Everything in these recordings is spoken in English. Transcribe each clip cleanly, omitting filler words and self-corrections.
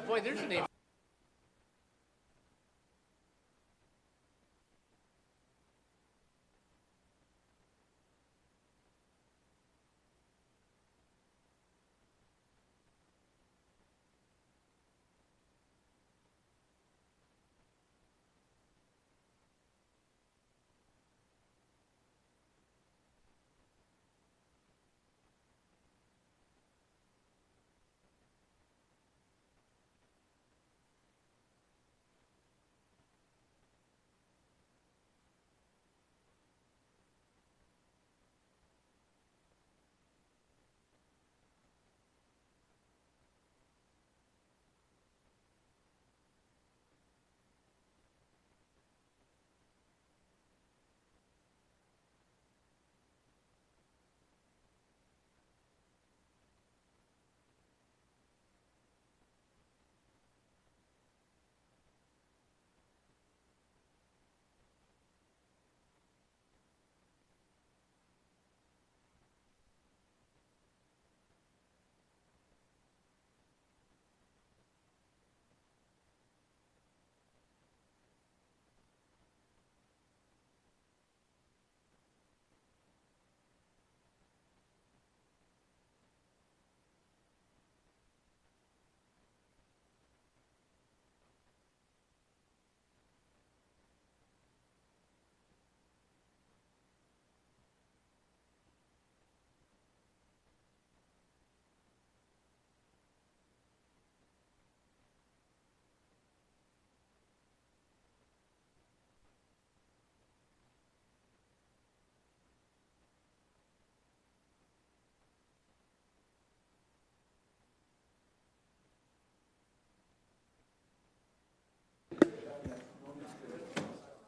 Boy, there's a name.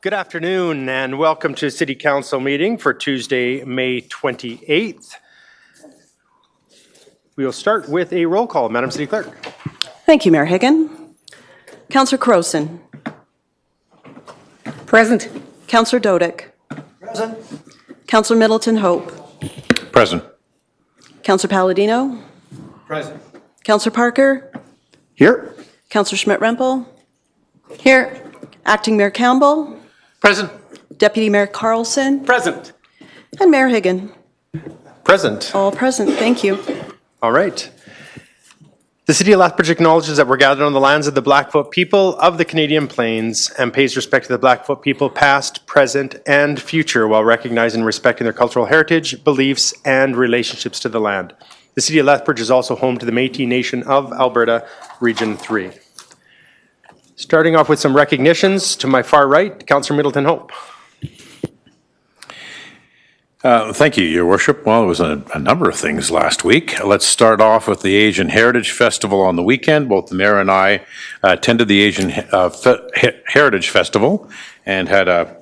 Good afternoon and welcome to City Council meeting for Tuesday, May 28th. We will start with a roll call. Madam City Clerk. Thank you, Mayor Higgin. Councillor Crowson. Present. Councillor Dodick. Present. Councillor Middleton Hope. Present. Councillor Palladino. Present. Councillor Parker. Here. Councillor Schmidt-Rempel. Here. Acting Mayor Campbell. Present. Deputy Mayor Carlson. Present. And Mayor Higgin. Present. All present. Thank you. All right. The City of Lethbridge acknowledges that we're gathered on the lands of the Blackfoot people of the Canadian Plains and pays respect to the Blackfoot people past, present, and future while recognizing and respecting their cultural heritage, beliefs, and relationships to the land. The City of Lethbridge is also home to the Métis Nation of Alberta, Region 3. Starting off with some recognitions, to my far right, Councillor Middleton Hope. Thank you, Your Worship. Well, there was a number of things last week. Let's start off with the Asian Heritage Festival on the weekend. Both the Mayor and I attended the Asian Heritage Festival and had a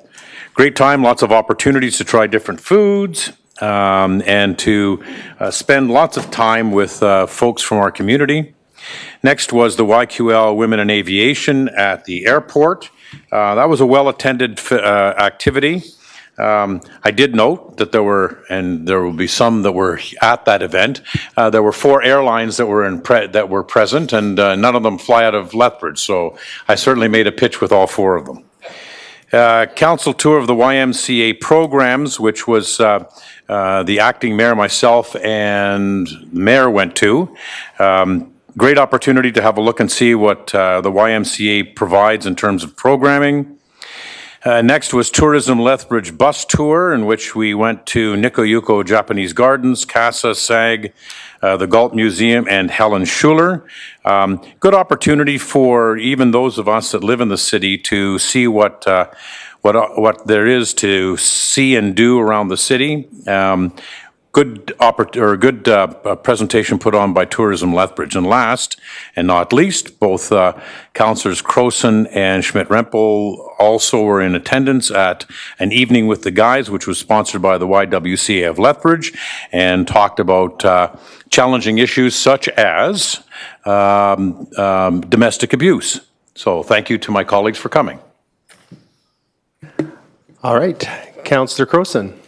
great time, lots of opportunities to try different foods and to spend lots of time with folks from our community. Next was the YQL Women in Aviation at the airport. That was a well-attended activity. I did note that there were, and there will be some that were at that event, there were 4 airlines that were present, and none of them fly out of Lethbridge, so I certainly made a pitch with all 4 of them. Council tour of the YMCA programs, which was the acting mayor, myself, and the mayor went to. Great opportunity to have a look and see what the YMCA provides in terms of programming. Next was Tourism Lethbridge bus tour, in which we went to Nikoyuko Japanese Gardens, Casa, SAG, the Galt Museum, and Helen Schuler. Good opportunity for even those of us that live in the city to see what there is to see and do around the city. Good presentation put on by Tourism Lethbridge. And last and not least, both Councillors Crowson and Schmidt-Rempel also were in attendance at an evening with the guys, which was sponsored by the YWCA of Lethbridge, and talked about challenging issues such as domestic abuse. So thank you to my colleagues for coming. All right, Councillor Crowson.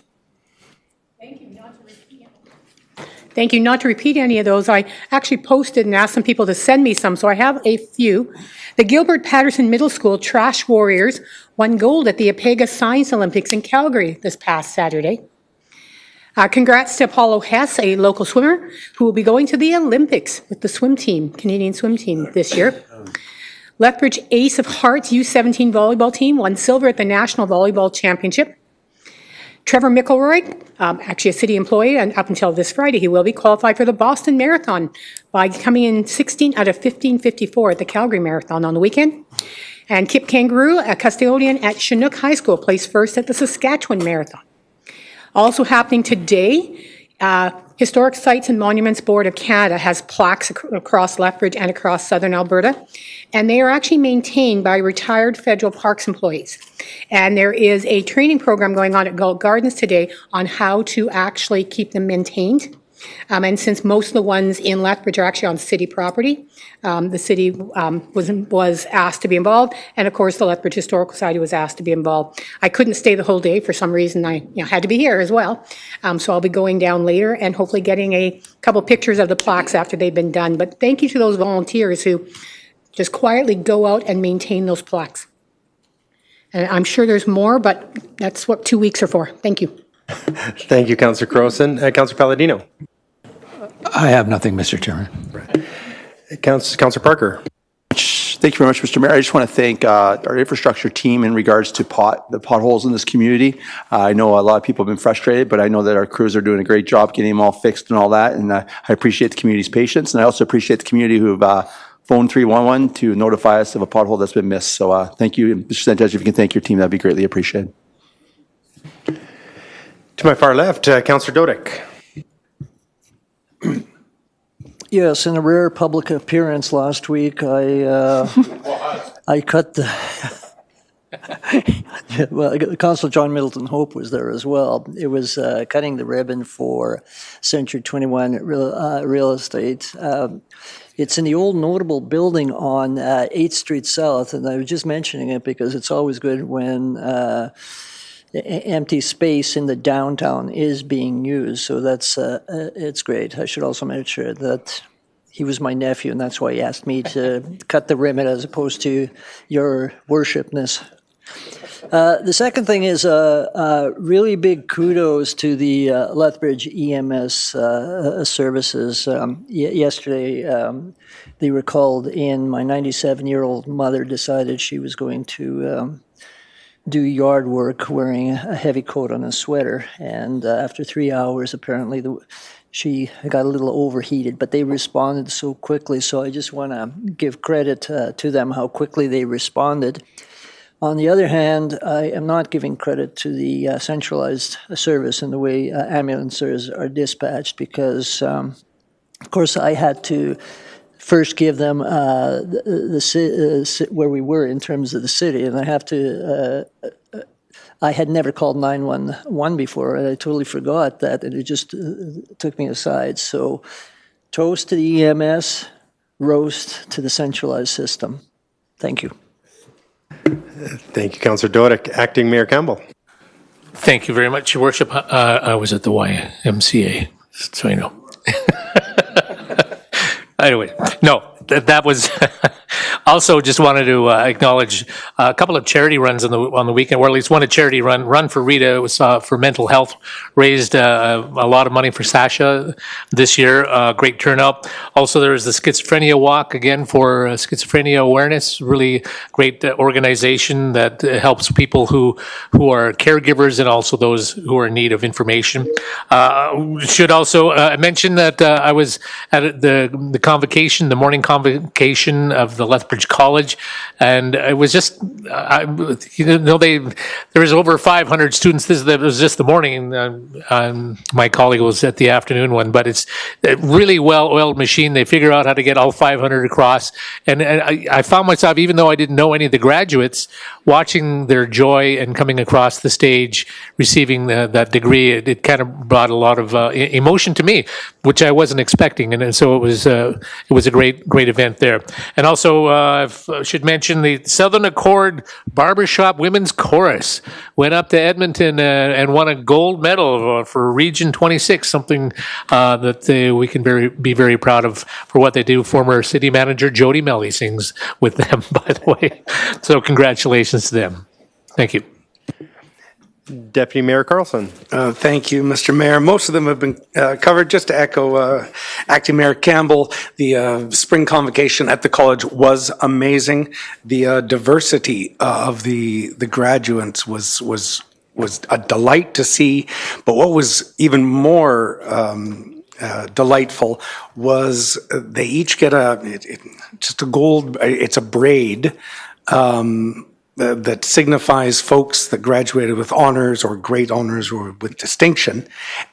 Thank you. Not to repeat any of those, I actually posted and asked some people to send me some, so I have a few. The Gilbert Patterson Middle School Trash Warriors won gold at the Apega Science Olympics in Calgary this past Saturday. Congrats to Apollo Hess, a local swimmer, who will be going to the Olympics with the swim team, Canadian swim team this year. Lethbridge Ace of Hearts U17 volleyball team won silver at the National Volleyball Championship. Trevor McElroy, actually a city employee, and up until this Friday, he will be qualified for the Boston Marathon by coming in 16 out of 15:54 at the Calgary Marathon on the weekend. And Kip Kangaroo, a custodian at Chinook High School, placed first at the Saskatchewan Marathon. Also happening today, Historic Sites and Monuments Board of Canada has plaques across Lethbridge and across southern Alberta, and they are actually maintained by retired federal parks employees. And there is a training program going on at Galt Gardens today on how to actually keep them maintained. And since most of the ones in Lethbridge are actually on city property, the city was asked to be involved, and of course the Lethbridge Historical Society was asked to be involved. I couldn't stay the whole day for some reason. I had to be here as well, so I'll be going down later and hopefully getting a couple pictures of the plaques after they've been done. But thank you to those volunteers who just quietly go out and maintain those plaques. And I'm sure there's more, but that's what 2 weeks are for. Thank you. Thank you, Councillor Crowson. Councillor Palladino. I have nothing, Mr. Chairman. Councillor Parker. Thank you very much, Mr. Mayor. I just want to thank our infrastructure team in regards to the potholes in this community. I know a lot of people have been frustrated, but I know that our crews are doing a great job getting them all fixed and all that, and I appreciate the community's patience, and I also appreciate the community who have phoned 311 to notify us of a pothole that's been missed. So thank you. Mr. Sanchez, if you can thank your team, that'd be greatly appreciated. To my far left, Councillor Dodick. Yes, in a rare public appearance last week, I cut the. Well, Councillor John Middleton Hope was there as well. It was cutting the ribbon for Century 21 real estate. It's in the old notable building on 8th Street South, and I was just mentioning it because it's always good when empty space in the downtown is being used. So that's it's great. I should also mention that he was my nephew, and that's why he asked me to cut the ribbon as opposed to your worshipness. The second thing is really big kudos to the Lethbridge EMS services. Yesterday, they were called in. My 97-year-old mother decided she was going to do yard work wearing a heavy coat and a sweater. And after 3 hours, apparently, she got a little overheated, but they responded so quickly. So I just want to give credit to them, how quickly they responded. On the other hand, I am not giving credit to the centralized service in the way ambulances are dispatched because, of course, I had to first give them where we were in terms of the city, and I have to. I had never called 911 before, and I totally forgot that, and it just took me aside. So, toast to the EMS, roast to the centralized system. Thank you. Thank you, Councillor Dodick. Acting Mayor Campbell. Thank you very much, Your Worship. I was at the YMCA, so you know. Anyway, no, that was also just wanted to acknowledge a couple of charity runs on the weekend, or at least one a charity run for Rita. It was for mental health, raised a lot of money for Sasha this year. Great turnout. Also, there was the schizophrenia walk again for schizophrenia awareness. Really great organization that helps people who are caregivers and also those who are in need of information. Should also mention that I was at the convocation, the morning convocation of the Lethbridge College, and it was just, there was over 500 students. It was just the morning. My colleague was at the afternoon one, but it's a really well-oiled machine. They figure out how to get all 500 across, and I found myself, even though I didn't know any of the graduates, watching their joy and coming across the stage, receiving that degree. It kind of brought a lot of emotion to me, which I wasn't expecting, and so it was a great event there. And also, I should mention the Southern Accord Award Barbershop Women's Chorus went up to Edmonton and won a gold medal for Region 26, something that we can be very proud of for what they do. Former city manager Jody Melly sings with them, by the way. So congratulations to them. Thank you. Deputy Mayor Carlson. Thank you, Mr. Mayor. Most of them have been covered. Just to echo Acting Mayor Campbell, the spring convocation at the college was amazing. The diversity of the graduates was a delight to see. But what was even more delightful was they each get just a gold. It's a braid. That signifies folks that graduated with honors or great honors or with distinction,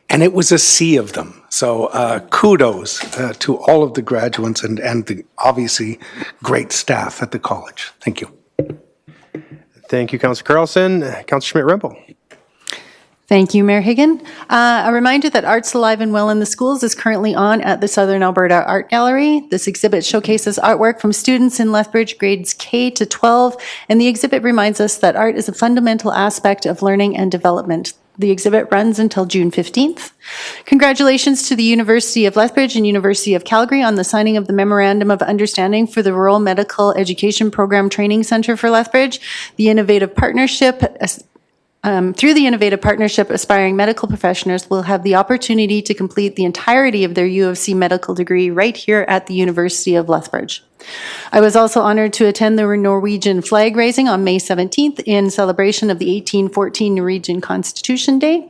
and it was a sea of them. So kudos to all of the graduates and the obviously great staff at the college. Thank you. Thank you, Councillor Carlson. Councillor Schmidt-Rempel. Thank you, Mayor Higgin. A reminder that Arts Alive and Well in the Schools is currently on at the Southern Alberta Art Gallery. This exhibit showcases artwork from students in Lethbridge grades K to 12, and the exhibit reminds us that art is a fundamental aspect of learning and development. The exhibit runs until June 15th. Congratulations to the University of Lethbridge and University of Calgary on the signing of the Memorandum of Understanding for the Rural Medical Education Program Training Centre for Lethbridge. The innovative partnership through the Innovative Partnership, aspiring medical professionals will have the opportunity to complete the entirety of their U of C medical degree right here at the University of Lethbridge. I was also honored to attend the Norwegian flag raising on May 17th in celebration of the 1814 Norwegian Constitution Day.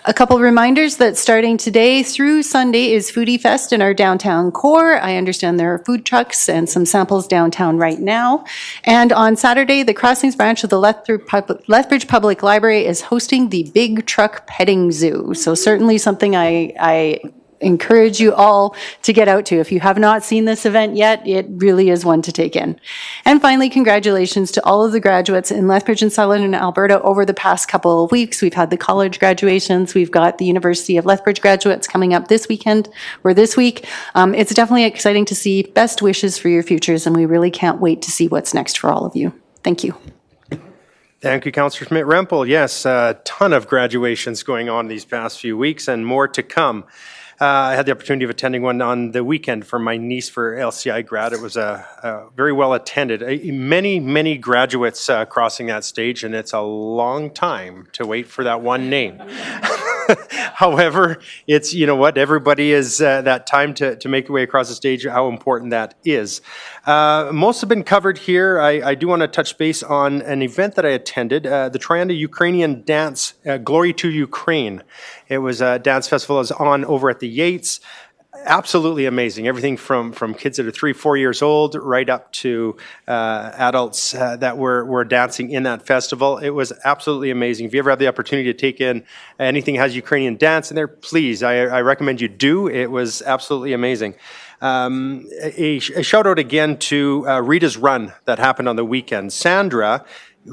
A couple reminders that starting today through Sunday is Foodie Fest in our downtown core. I understand there are food trucks and some samples downtown right now. And on Saturday, the Crossings branch of the Lethbridge Public Library is hosting the Big Truck Petting Zoo. So certainly something I encourage you all to get out to. If you have not seen this event yet, it really is one to take in. And finally, congratulations to all of the graduates in Lethbridge and Southern Alberta over the past couple of weeks. We've had the college graduations. We've got the University of Lethbridge graduates coming up this weekend or this week. It's definitely exciting to see. Best wishes for your futures, and we really can't wait to see what's next for all of you. Thank you. Thank you, Councillor Schmidt-Rempel. Yes, a ton of graduations going on these past few weeks and more to come. I had the opportunity of attending one on the weekend for my niece for LCI grad. It was a very well attended. Many graduates crossing that stage, and it's a long time to wait for that one name. However, it's, you know what, everybody is that time to make your way across the stage, how important that is. Most have been covered here. I do want to touch base on an event that I attended, the Trianda Ukrainian Dance, Glory to Ukraine. It was a dance festival that was on over at the Yates. Absolutely amazing. Everything from kids that are 3-4 years old right up to adults that were dancing in that festival. It was absolutely amazing. If you ever have the opportunity to take in anything that has Ukrainian dance in there, please, I recommend you do. It was absolutely amazing. A shout out again to Rita's Run that happened on the weekend. Sandra,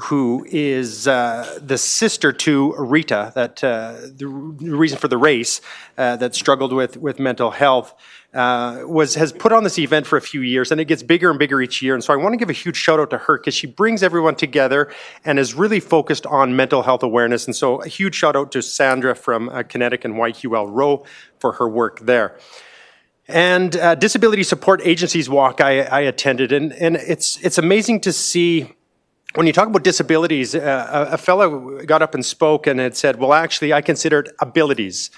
who is the sister to Rita, that the reason for the race, that struggled with mental health, has put on this event for a few years, and it gets bigger and bigger each year. And so I want to give a huge shout out to her because she brings everyone together and is really focused on mental health awareness. And so a huge shout out to Sandra from Kinetic and YQL Row for her work there. And Disability Support Agencies Walk I attended, and it's amazing to see. When you talk about disabilities, a fellow got up and spoke and had said, well, actually, I consider it abilities.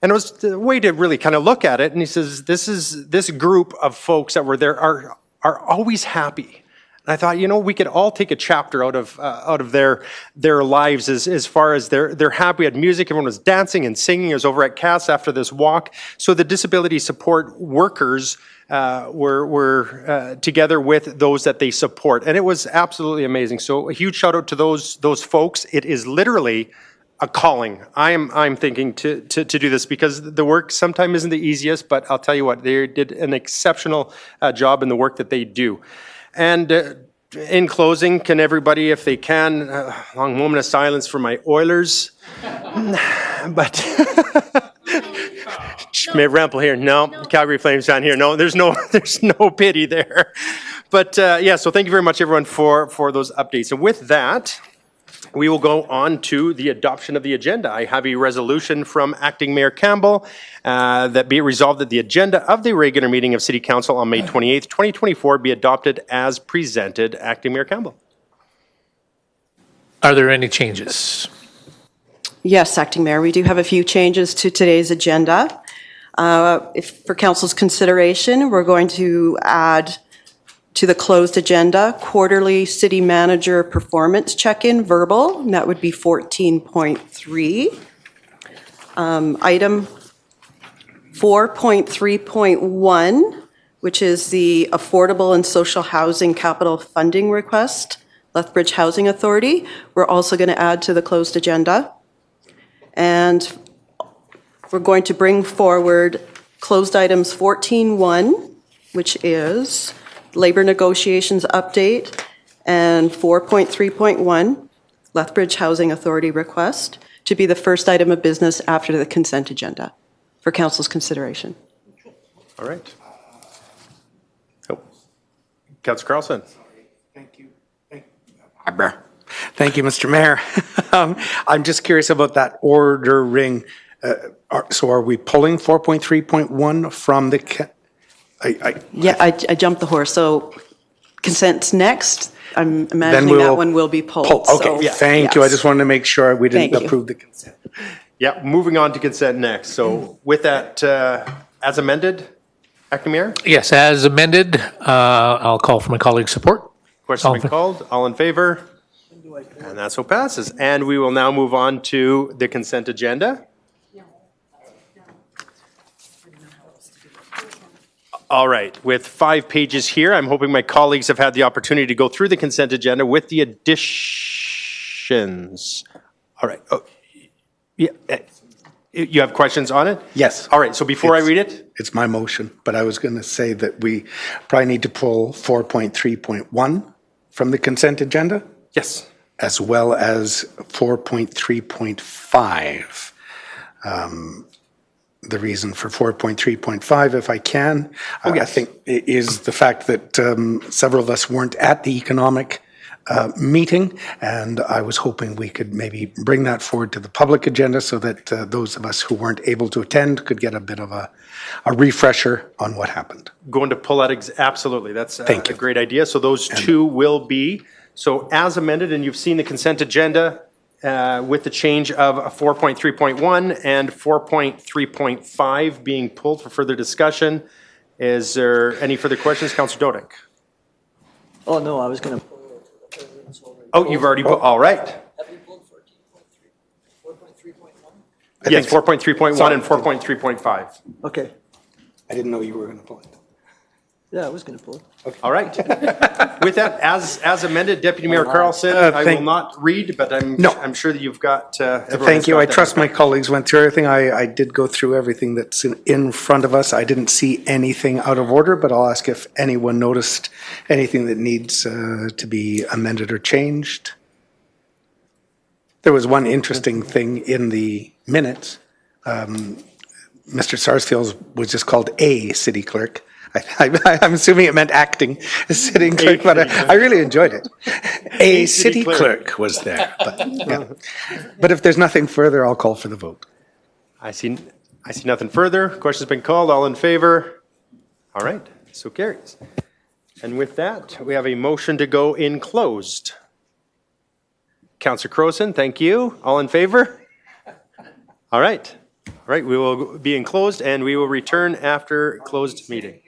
And it was the way to really kind of look at it. And he says, this group of folks that were there are always happy. And I thought, you know, we could all take a chapter out of their lives as far as they're happy. We had music, everyone was dancing and singing. I was over at Cass after this walk. So the disability support workers were together with those that they support. And it was absolutely amazing. So a huge shout out to those folks. It is literally a calling. I'm thinking to do this because the work sometimes isn't the easiest, but I'll tell you what, they did an exceptional job in the work that they do. And in closing, can everybody, if they can, long moment of silence for my Oilers. But Schmidt-Rempel here. No, Calgary Flames down here. No, there's no pity there. But yeah, so thank you very much, everyone, for those updates. And with that, we will go on to the adoption of the agenda. I have a resolution from Acting Mayor Campbell that be it resolved that the agenda of the regular meeting of City Council on May 28th, 2024 be adopted as presented. Acting Mayor Campbell. Are there any changes? Yes, Acting Mayor, we do have a few changes to today's agenda. For Council's consideration, we're going to add to the closed agenda, quarterly city manager performance check-in verbal, and that would be 14.3. Item 4.3.1, which is the Affordable and Social Housing Capital Funding Request, Lethbridge Housing Authority, we're also going to add to the closed agenda. And we're going to bring forward closed items 14.1, which is labor negotiations update, and 4.3.1, Lethbridge Housing Authority request, to be the first item of business after the consent agenda for Council's consideration. All right. Oh. Councillor Carlson. Thank you. Thank you, Mr. Mayor. I'm just curious about that ordering. So are we pulling 4.3.1 from the? Yeah, I jumped the horse. So consent's next. I'm imagining that one will be pulled. Okay, So, thank you. I just wanted to make sure we didn't Thank you. approve the consent. Yeah, moving on to consent next. So with that, as amended, Acting Mayor, Yes, as amended, I'll call for my colleague's support. question's been called. All in favor? And that so passes. And we will now move on to the consent agenda. All right, with 5 pages here, I'm hoping my colleagues have had the opportunity to go through the consent agenda with the additions. All right. Oh, yeah. You have questions on it? Yes. All right, so before I read it? It's my motion, but I was going to say that we probably need to pull 4.3.1 from the consent agenda, Yes. as well as 4.3.5. The reason for 4.3.5, if I can, I think is the fact that several of us weren't at the economic meeting, and I was hoping we could maybe bring that forward to the public agenda so that those of us who weren't able to attend could get a bit of a refresher on what happened. Going to pull out, absolutely, that's a Thank you. great idea. So those two will be, so as amended, and you've seen the consent agenda with the change of 4.3.1 and 4.3.5 being pulled for further discussion. Is there any further questions? Councillor Dodick? Oh, no, I was going to pull it. Oh, you've already, all right. Have we pulled 4.3.1? Yes, 4.3.1 and 4.3.5. Okay. I didn't know you were going to pull it. Yeah, I was going to pull it. All right. With that, as amended, Deputy Mayor Carlson, I will not read, but I'm sure that you've got. Thank you. I trust my colleagues went through everything. I did go through everything that's in front of us. I didn't see anything out of order, but I'll ask if anyone noticed anything that needs to be amended or changed. There was one interesting thing in the minutes. Mr. Sarsfield was just called a city clerk. I'm assuming it meant acting city clerk, but I really enjoyed it. A city clerk was there. But, yeah. But if there's nothing further, I'll call for the vote. I see nothing further. Question's been called. All in favor? All right, so carries. And with that, we have a motion to go in closed. Councillor Crowson, thank you. All in favor? All right. All right, we will be in closed and we will return after closed meeting.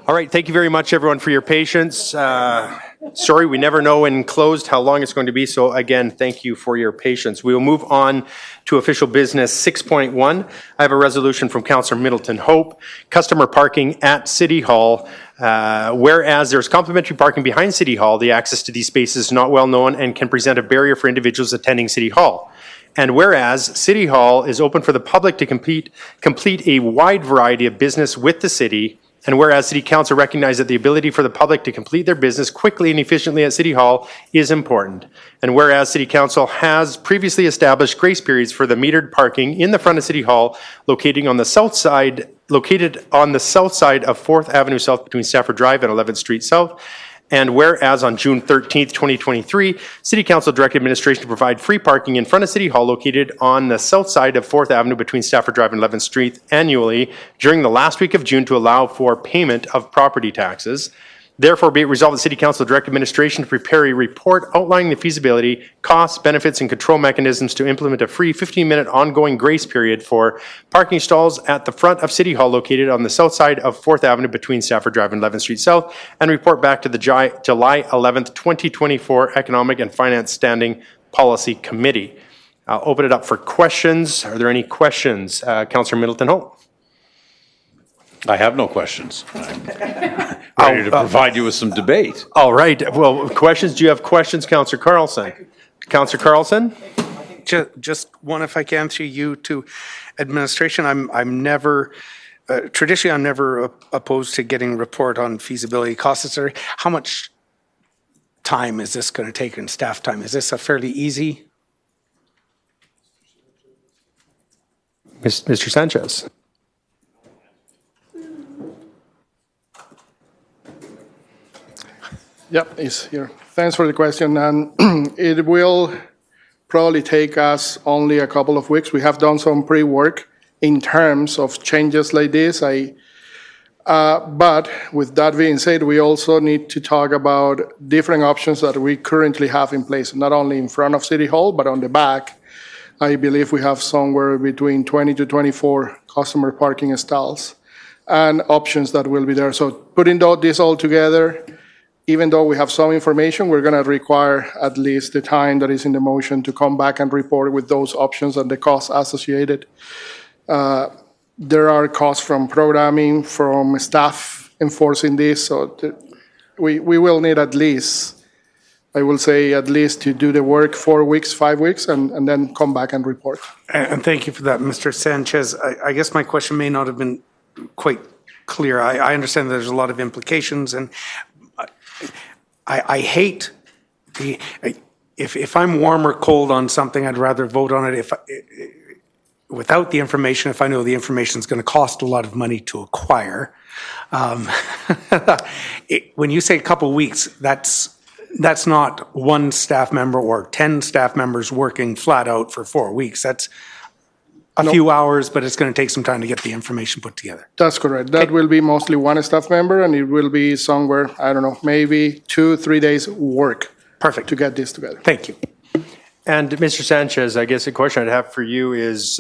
All right, thank you very much, everyone, for your patience. Sorry, we never know in closed how long it's going to be, so again, thank you for your patience. We will move on to official business 6.1. I have a resolution from Councillor Middleton Hope, customer parking at City Hall. Whereas there's complimentary parking behind City Hall, the access to these spaces is not well known and can present a barrier for individuals attending City Hall. And whereas City Hall is open for the public to complete a wide variety of business with the city, and whereas City Council recognizes that the ability for the public to complete their business quickly and efficiently at City Hall is important. And whereas City Council has previously established grace periods for the metered parking in the front of City Hall located on the south side of 4th Avenue South between Stafford Drive and 11th Street South. And whereas on June 13th, 2023, City Council directed administration to provide free parking in front of City Hall located on the south side of 4th Avenue between Stafford Drive and 11th Street annually during the last week of June to allow for payment of property taxes. Therefore, be it resolved, the City Council direct administration to prepare a report outlining the feasibility, costs, benefits, and control mechanisms to implement a free 15-minute ongoing grace period for parking stalls at the front of City Hall located on the south side of 4th Avenue between Stafford Drive and 11th Street South, and report back to the July 11th, 2024 Economic and Finance Standing Policy Committee. I'll open it up for questions. Are there any questions? Councillor Middleton Hope. I have no questions. I'm ready to provide you with some debate. All right. Well, questions. Do you have questions, Councillor Carlson? Councillor Carlson? Just one, if I can, through you to administration. I'm never, traditionally, I'm never opposed to getting a report on feasibility costs. How much time is this going to take in staff time? Is this a fairly easy? Mr. Sanchez. Yep, it's here. Thanks for the question. And it will probably take us only a couple of weeks. We have done some pre-work in terms of changes like this. But with that being said, we also need to talk about different options that we currently have in place, not only in front of City Hall, but on the back. I believe we have somewhere between 20 to 24 customer parking stalls and options that will be there. So putting this all together, even though we have some information, we're going to require at least the time that is in the motion to come back and report with those options and the costs associated. There are costs from programming, from staff enforcing this, so we will need at least, I will say at least to do the work 4 weeks, 5 weeks, and then come back and report. And thank you for that, Mr. Sanchez. I guess my question may not have been quite clear. I understand there's a lot of implications, and I hate if I'm warm or cold on something, I'd rather vote on it without the information, if I know the information is going to cost a lot of money to acquire. When you say a couple of weeks, that's not one staff member or 10 staff members working flat out for 4 weeks. That's a few hours, but it's going to take some time to get the information put together. That's correct. That will be mostly one staff member, and it will be somewhere, I don't know, maybe 2-3 days work. Perfect. To get this together. Thank you. And Mr. Sanchez, I guess the question I'd have for you is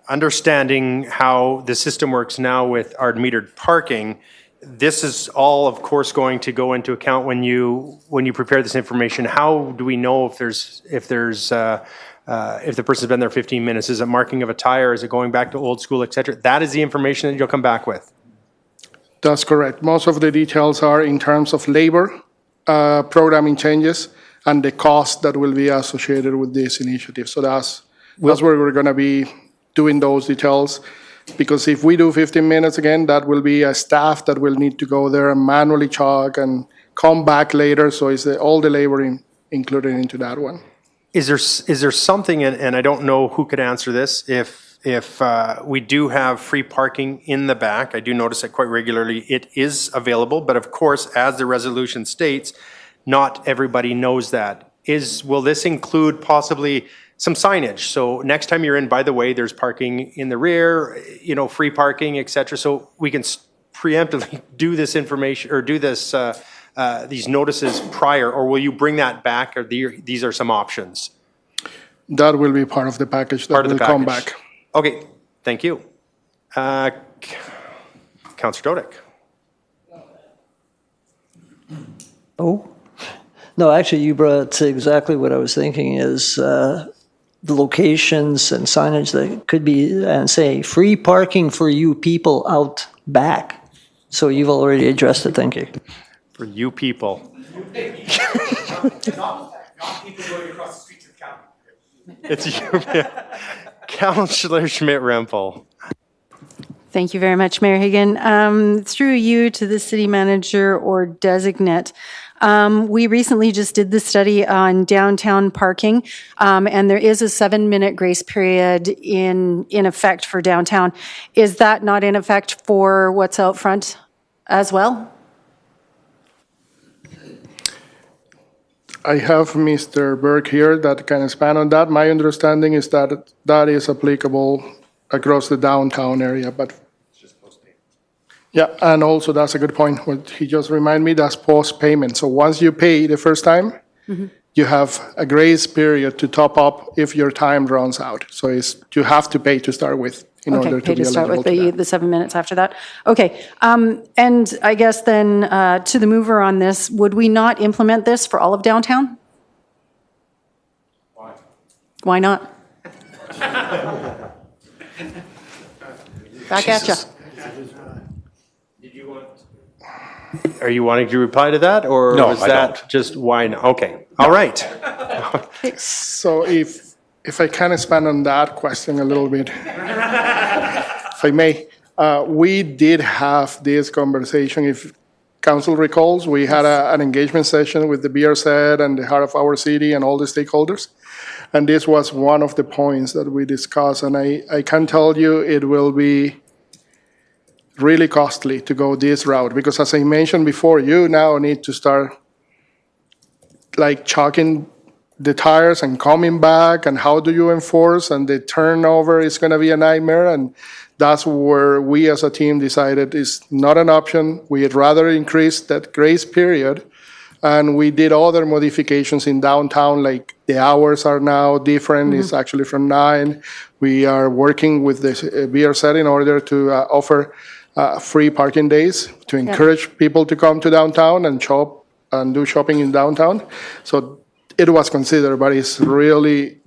understanding how the system works now with our metered parking. This is all, of course, going to go into account when you prepare this information. How do we know if the person's been there 15 minutes? Is it marking of a tire? Is it going back to old school, et cetera? That is the information that you'll come back with. That's correct. Most of the details are in terms of labor, programming changes, and the cost that will be associated with this initiative. So that's where we're going to be doing those details. Because if we do 15 minutes again, that will be a staff that will need to go there and manually chalk and come back later. So it's all the labor included into that one. Is there something, and I don't know who could answer this, if we do have free parking in the back, I do notice it quite regularly, it is available, but of course, as the resolution states, not everybody knows that. Will this include possibly some signage? So next time you're in, by the way, there's parking in the rear, free parking, et cetera, so we can preemptively do this information, or do this these notices prior, or will you bring that back, or these are some options? That will be part of the package that will come back. Okay, thank you. Councillor Dodick. Oh, no, actually, you brought exactly what I was thinking is the locations and signage that could be, and say, free parking for you people out back. So you've already addressed it, thank you. For you people. It's you, yeah. Councillor Schmidt-Rempel. Thank you very much, Mayor Higgin. Through you to the city manager or designate. We recently just did the study on downtown parking, and there is a 7-minute grace period in effect for downtown. Is that not in effect for what's out front as well? I have Mr. Burke here that can expand on that. My understanding is that that is applicable across the downtown area, but yeah, and also that's a good point. What he just reminded me, that's post-payment. So once you pay the first time, you have a grace period to top up if your time runs out. So you have to pay to start with in order to pay be to start eligible with to that. the 7 minutes after that. Okay, and I guess then to the mover on this, would we not implement this for all of downtown? Why not? Back at you. Are you wanting to reply to that, or No, was I that don't. just why not? Okay, all right. So if I can expand on that question a little bit, if I may, we did have this conversation. If council recalls, we had an engagement session with the BRZ and the Heart of Our City and all the stakeholders. And this was one of the points that we discussed. And I can tell you it will be really costly to go this route, because as I mentioned before, you now need to start like chalking the tires and coming back, and how do you enforce, and the turnover is going to be a nightmare. And that's where we as a team decided is not an option. We'd rather increase that grace period. And we did other modifications in downtown, like the hours are now different. It's actually from 9. We are working with the BRZ in order to offer free parking days to encourage people to come to downtown and shop and do shopping in downtown. So it was considered, but it's really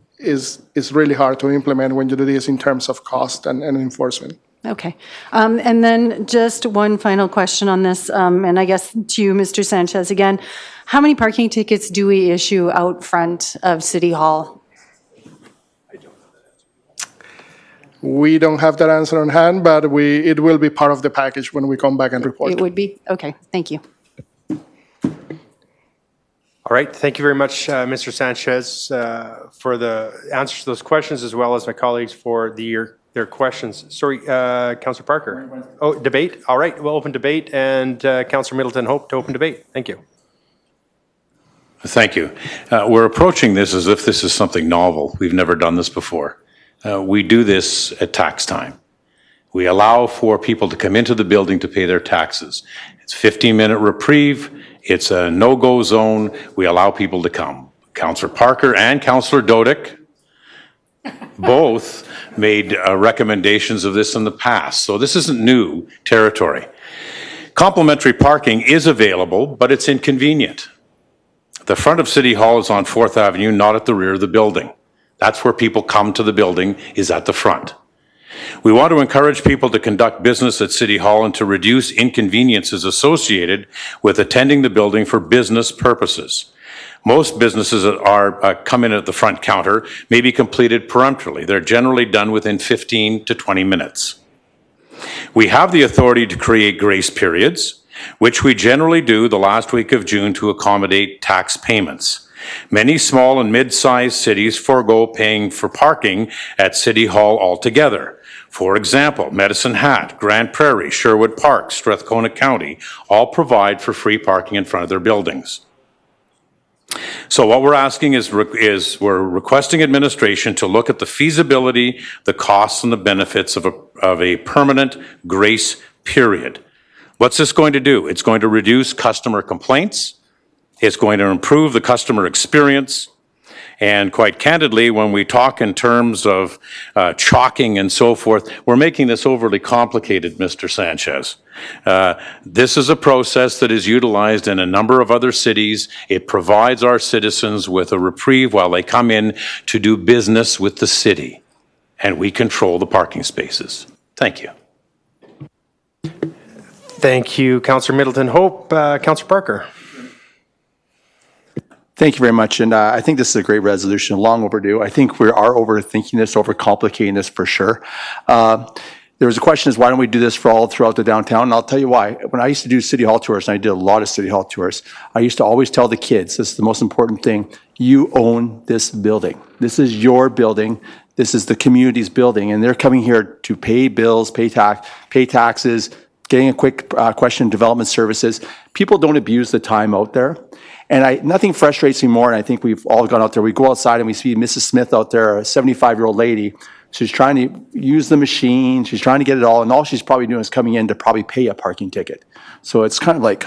hard to implement when you do this in terms of cost and enforcement. Okay. And then just one final question on this, and I guess to you, Mr. Sanchez, again, how many parking tickets do we issue out front of City Hall? We don't have that answer on hand, but it will be part of the package when we come back and report. It would be? Okay, thank you. All right, thank you very much, Mr. Sanchez, for the answers to those questions, as well as my colleagues for their questions. Sorry, Councillor Parker. Oh, debate? All right, we'll open debate, and Councillor Middleton Hope to open debate. Thank you. Thank you. We're approaching this as if this is something novel. We've never done this before. We do this at tax time. We allow for people to come into the building to pay their taxes. It's a 15-minute reprieve. It's a no-go zone. We allow people to come. Councillor Parker and Councillor Dodick both made recommendations of this in the past. So this isn't new territory. Complimentary parking is available, but it's inconvenient. The front of City Hall is on 4th Avenue, not at the rear of the building. That's where people come to the building, is at the front. We want to encourage people to conduct business at City Hall and to reduce inconveniences associated with attending the building for business purposes. Most businesses come in at the front counter may be completed peremptorily. They're generally done within 15 to 20 minutes. We have the authority to create grace periods, which we generally do the last week of June to accommodate tax payments. Many small and mid-sized cities forego paying for parking at City Hall altogether. For example, Medicine Hat, Grand Prairie, Sherwood Park, Strathcona County all provide for free parking in front of their buildings. So what we're asking is we're requesting administration to look at the feasibility, the costs, and the benefits of a permanent grace period. What's this going to do? It's going to reduce customer complaints. It's going to improve the customer experience. And quite candidly, when we talk in terms of chalking and so forth, we're making this overly complicated, Mr. Sanchez. This is a process that is utilized in a number of other cities. It provides our citizens with a reprieve while they come in to do business with the city. And we control the parking spaces. Thank you. Thank you, Councillor Middleton Hope. Councillor Parker. Thank you very much. And I think this is a great resolution, long overdue. I think we are overthinking this, overcomplicating this for sure. There was a question is why don't we do this for all throughout the downtown? And I'll tell you why. When I used to do city hall tours, and I did a lot of city hall tours, I used to always tell the kids, this is the most important thing, you own this building. This is your building. This is the community's building. And they're coming here to pay bills, pay taxes, getting a quick question, development services. People don't abuse the time out there. And nothing frustrates me more, and I think we've all gone out there. We go outside and we see Mrs. Smith out there, a 75-year-old lady. She's trying to use the machine. She's trying to get it all, and all she's probably doing is coming in to probably pay a parking ticket. So it's kind of like,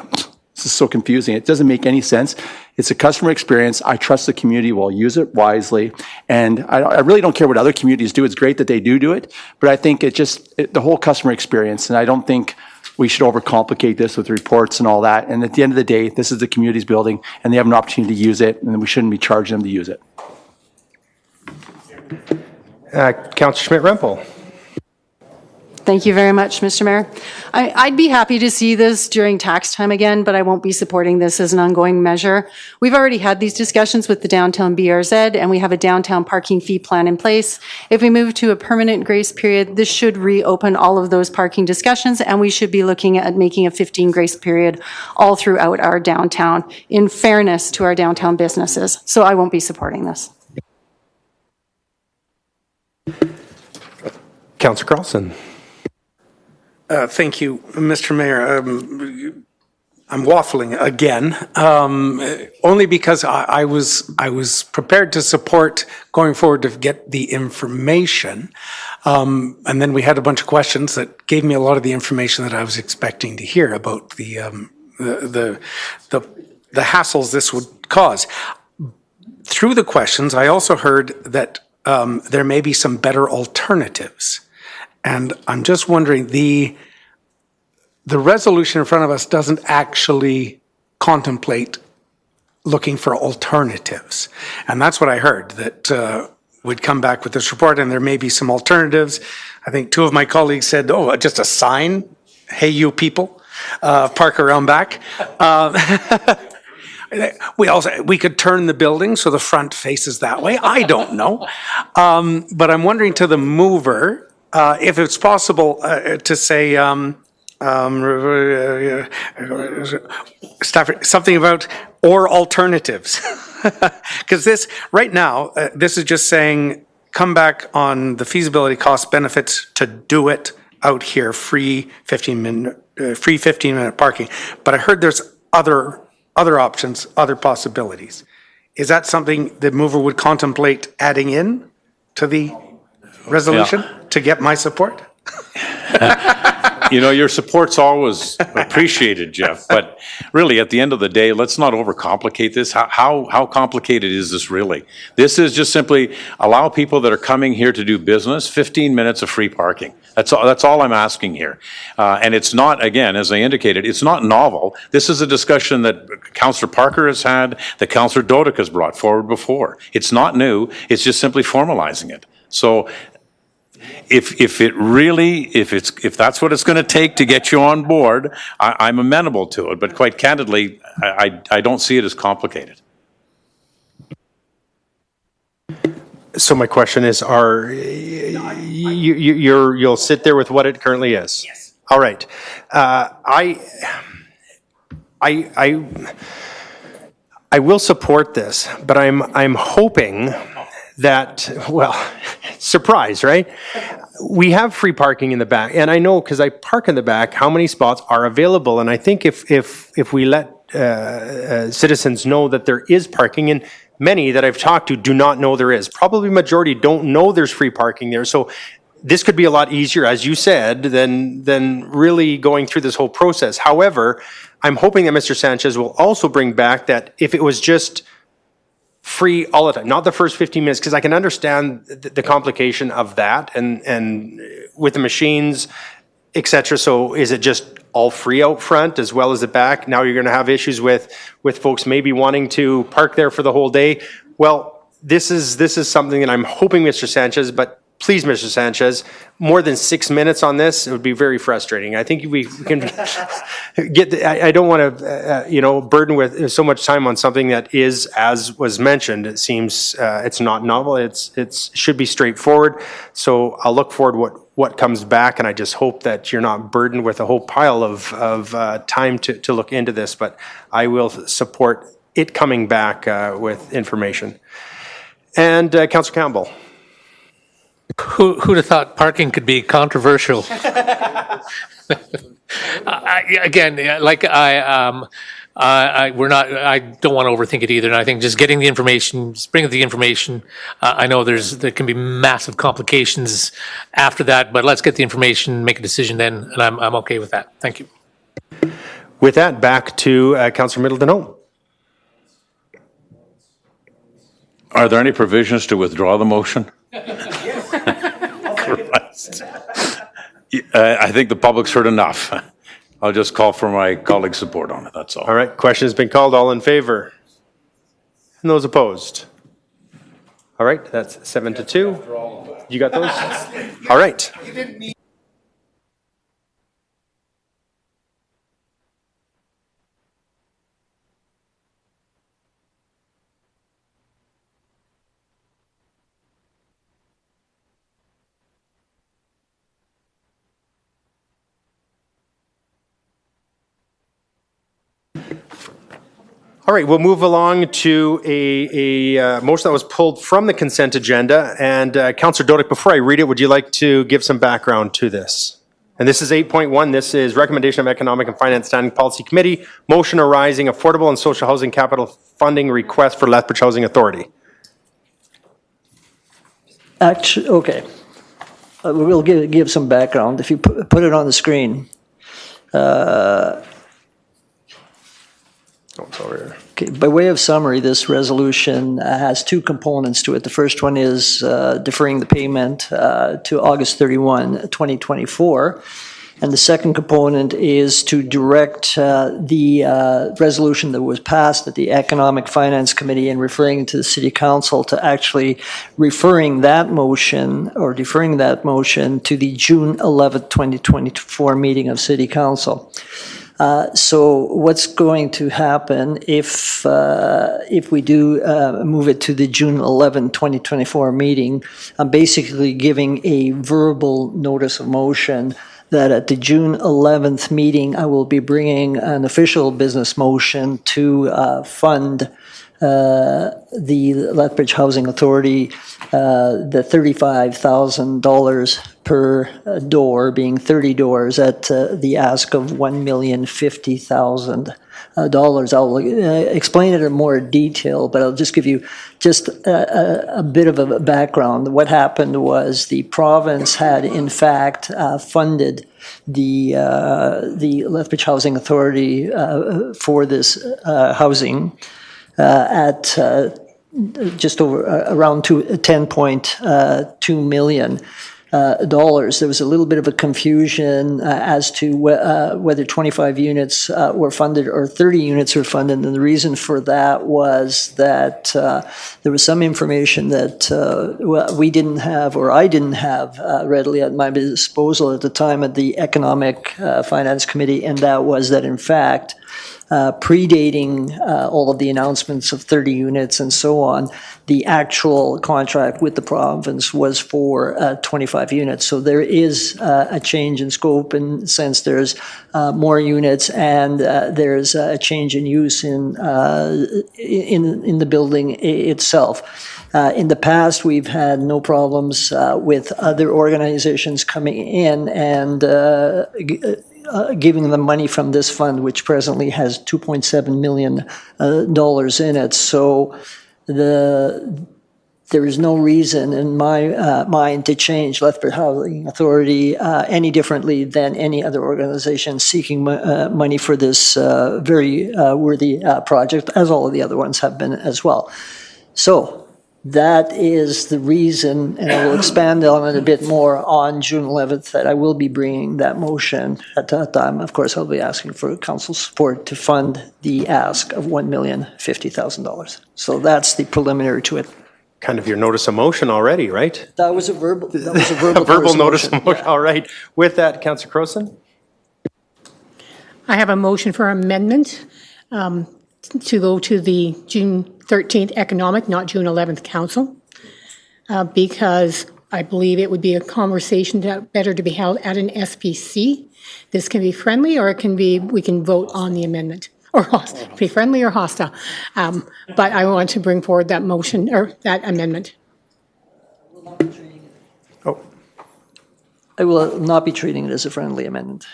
this is so confusing. It doesn't make any sense. It's a customer experience. I trust the community will use it wisely. And I really don't care what other communities do. It's great that they do it, but I think the whole customer experience, and I don't think we should overcomplicate this with reports and all that. And at the end of the day, this is the community's building, and they have an opportunity to use it, and we shouldn't be charging them to use it. Councillor Schmidt-Rempel. Thank you very much, Mr. Mayor. I'd be happy to see this during tax time again, but I won't be supporting this as an ongoing measure. We've already had these discussions with the downtown BRZ, and we have a downtown parking fee plan in place. If we move to a permanent grace period, this should reopen all of those parking discussions, and we should be looking at making a 15 grace period all throughout our downtown, in fairness to our downtown businesses. So I won't be supporting this. Councillor Carlson. Thank you, Mr. Mayor. I'm waffling again, only because I was prepared to support going forward to get the information, and then we had a bunch of questions that gave me a lot of the information that I was expecting to hear about the hassles this would cause. Through the questions, I also heard that there may be some better alternatives. And I'm just wondering, the resolution in front of us doesn't actually contemplate looking for alternatives. And that's what I heard, that we'd come back with this report and there may be some alternatives. I think two of my colleagues said, oh, just a sign, hey, you people, park around back. We could turn the building so the front faces that way. I don't know. But I'm wondering to the mover, if it's possible to say something about or alternatives. Because this, right now, this is just saying, come back on the feasibility cost benefits to do it out here, free 15-minute parking. But I heard there's other options, other possibilities. Is that something the mover would contemplate adding in to the resolution to get my support? You know, your support's always appreciated, Jeff, but really, at the end of the day, let's not overcomplicate this. How complicated is this really? This is just simply allow people that are coming here to do business 15 minutes of free parking. That's all I'm asking here. And it's not, again, as I indicated, it's not novel. This is a discussion that Councillor Parker has had, that Councillor Dodic has brought forward before. It's not new. It's just simply formalizing it. So if that's what it's going to take to get you on board, I'm amenable to it. But quite candidly, I don't see it as complicated. So my question is, you'll sit there with what it currently is? Yes. All right. I will support this, but I'm hoping that, well, surprise, right? We have free parking in the back, and I know because I park in the back how many spots are available, and I think if we let citizens know that there is parking, and many that I've talked to do not know there is. Probably majority don't know there's free parking there, so this could be a lot easier, as you said, than really going through this whole process. However, I'm hoping that Mr. Sanchez will also bring back that if it was just free all the time, not the first 15 minutes, because I can understand the complication of that and with the machines, et cetera. So is it just all free out front as well as the back? Now you're going to have issues with folks maybe wanting to park there for the whole day. Well, this is something that I'm hoping, Mr. Sanchez, but please, Mr. Sanchez, more than 6 minutes on this, it would be very frustrating. I think we can get, I don't want to, burden with so much time on something that is, as was mentioned, it seems it's not novel, it should be straightforward. So I'll look forward what comes back, and I just hope that you're not burdened with a whole pile of time to look into this, but I will support it coming back with information. And Councillor Campbell. Who'd have thought parking could be controversial? I don't want to overthink it either. And I think just getting the information, just bringing the information. I know there can be massive complications after that, but let's get the information, make a decision then, and I'm okay with that. Thank you. With that, back to Councillor Middleton-Home. Are there any provisions to withdraw the motion? I think the public's heard enough. I'll just call for my colleague's support on it, that's all. All right, question has been called. All in favor? And those opposed? All right, that's 7-2. You got those? All right. All right, we'll move along to a motion that was pulled from the consent agenda. And Councillor Dodick, before I read it, would you like to give some background to this? And this is 8.1. This is recommendation of Economic and Finance Standing Policy Committee, motion arising affordable and social housing capital funding request for Lethbridge Housing Authority. Actually, okay. We'll give some background. If you put it on the screen. Okay, by way of summary, this resolution has two components to it. The first one is deferring the payment to August 31, 2024. And the second component is to direct the resolution that was passed at the Economic Finance Committee and referring to the City Council to actually referring that motion or deferring that motion to the June 11, 2024 meeting of City Council. So what's going to happen if we do move it to the June 11, 2024 meeting? I'm basically giving a verbal notice of motion that at the June 11th meeting, I will be bringing an official business motion to fund the Lethbridge Housing Authority, the $35,000 per door, being 30 doors at the ask of $1,050,000. I'll explain it in more detail, but I'll just give you just a bit of a background. What happened was the province had in fact funded the Lethbridge Housing Authority for this housing at just over around $10.2 million. There was a little bit of a confusion as to whether 25 units were funded or 30 units were funded, and the reason for that was that there was some information that we didn't have, or I didn't have readily at my disposal at the time at the Economic Finance Committee, and that was that in fact predating all of the announcements of 30 units and so on, the actual contract with the province was for 25 units. So there is a change in scope, in the sense there's more units, and there's a change in use in the building itself. In the past, we've had no problems with other organizations coming in and giving them money from this fund, which presently has $2.7 million in it. So there is no reason in my mind to change Lethbridge Housing Authority any differently than any other organization seeking money for this very worthy project, as all of the other ones have been as well. So that is the reason, and I will expand on it a bit more on June 11th, that I will be bringing that motion. At that time, of course, I'll be asking for council support to fund the ask of $1,050,000. So that's the preliminary to it. Kind of your notice of motion already, right? That was a verbal Verbal notice of motion, all right. With that, Councillor Croson? I have a motion for amendment to go to the June 13th Economic, not June 11th Council, because I believe it would be a conversation better to be held at an SPC. This can be friendly, or it can be, we can vote on the amendment, or be friendly or hostile. But I want to bring forward that motion, or that amendment. Oh, I will not be treating it as a friendly amendment.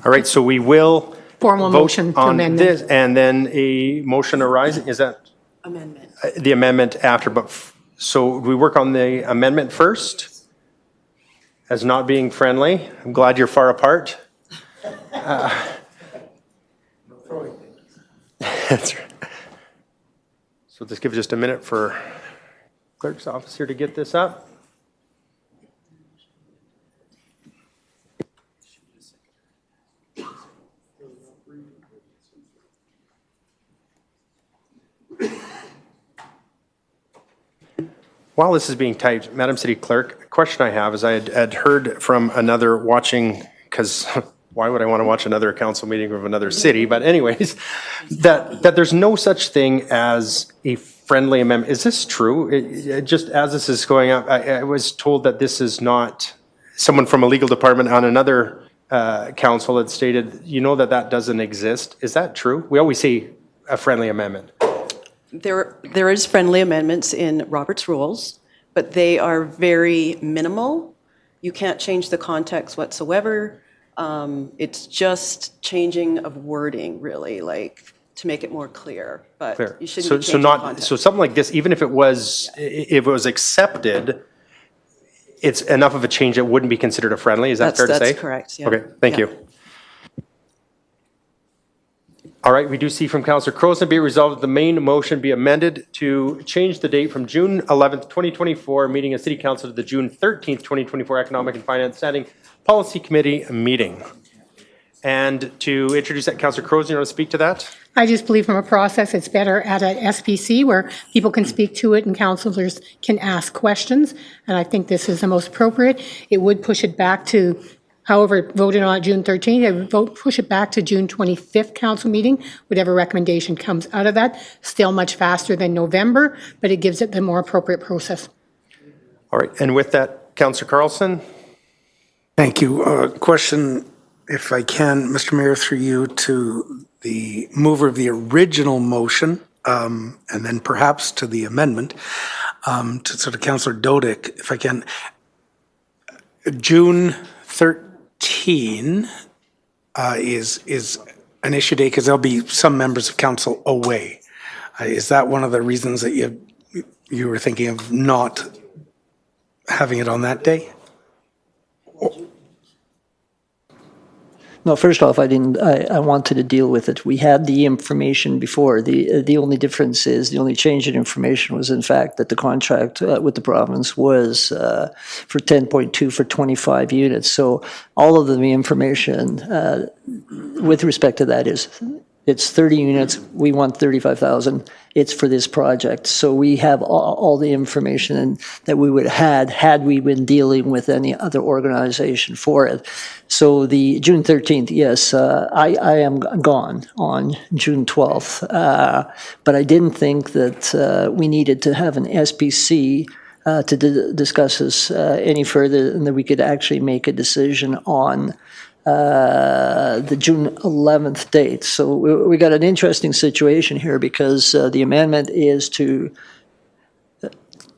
all right, so we will Formal vote motion to on amend this, and then a motion arising, is that? Amendment. The amendment after, but, so we work on the amendment first as not being friendly. I'm glad you're far apart. That's right. So just give just a minute for clerk's office here to get this up. While this is being typed, Madam City Clerk, a question I have is I had heard from another watching, because why would I want to watch another council meeting of another city? But anyways, that there's no such thing as a friendly amendment. Is this true? Just as this is going up, I was told that this is not, someone from a legal department on another council had stated, you know, that doesn't exist. Is that true? We always say a friendly amendment. There is friendly amendments in Robert's rules, but they are very minimal. You can't change the context whatsoever. It's just changing of wording, really, like to make it more clear. But Clear. you shouldn't be So changing not, context. so something like this, even if it was accepted, it's enough of a change that wouldn't be considered a friendly. Is that fair to say? That's correct, yeah. Okay, thank Yeah. you. All right, we do see from Councillor Croson, be it resolved that the main motion be amended to change the date from June 11th, 2024, meeting of City Council to the June 13th, 2024 Economic and Finance Standing Policy Committee meeting. And to introduce that, Councillor Croson, you want to speak to that? I just believe from a process, it's better at an SPC where people can speak to it and councillors can ask questions. And I think this is the most appropriate. It would push it back to, however, voted on June 13th, it would push it back to June 25th council meeting, whatever recommendation comes out of that. Still much faster than November, but it gives it the more appropriate process. All right, and with that, Councillor Carlson? Thank you. Question, if I can, Mr. Mayor, through you to the mover of the original motion, and then perhaps to the amendment, to sort of Councillor Dodick, if I can. June 13 is an issue day because there'll be some members of council away. Is that one of the reasons that you were thinking of not having it on that day? No, first off, I wanted to deal with it. We had the information before. The only difference is, the only change in information was in fact that the contract with the province was for 10.2 for 25 units. So all of the information with respect to that is, it's 30 units, we want 35,000, it's for this project. So we have all the information that we would have had we been dealing with any other organization for it. So the June 13th, yes, I am gone on June 12th, but I didn't think that we needed to have an SPC to discuss this any further, and that we could actually make a decision on the June 11th date. So we got an interesting situation here because the amendment is to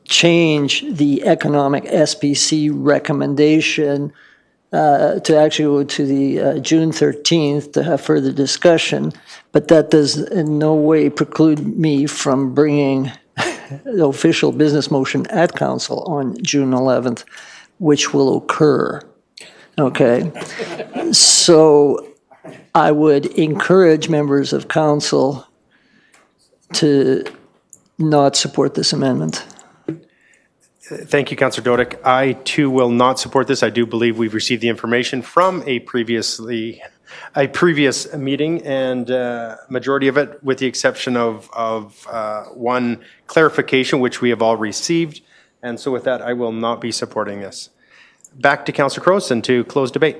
change the economic SPC recommendation to actually go to the June 13th to have further discussion, but that does in no way preclude me from bringing the official business motion at council on June 11th, which will occur. Okay, so I would encourage members of council to not support this amendment. Thank you, Councillor Dodick. I too will not support this. I do believe we've received the information from a previous meeting, and majority of it, with the exception of one clarification, which we have all received. And so with that, I will not be supporting this. Back to Councillor Crowson to close debate.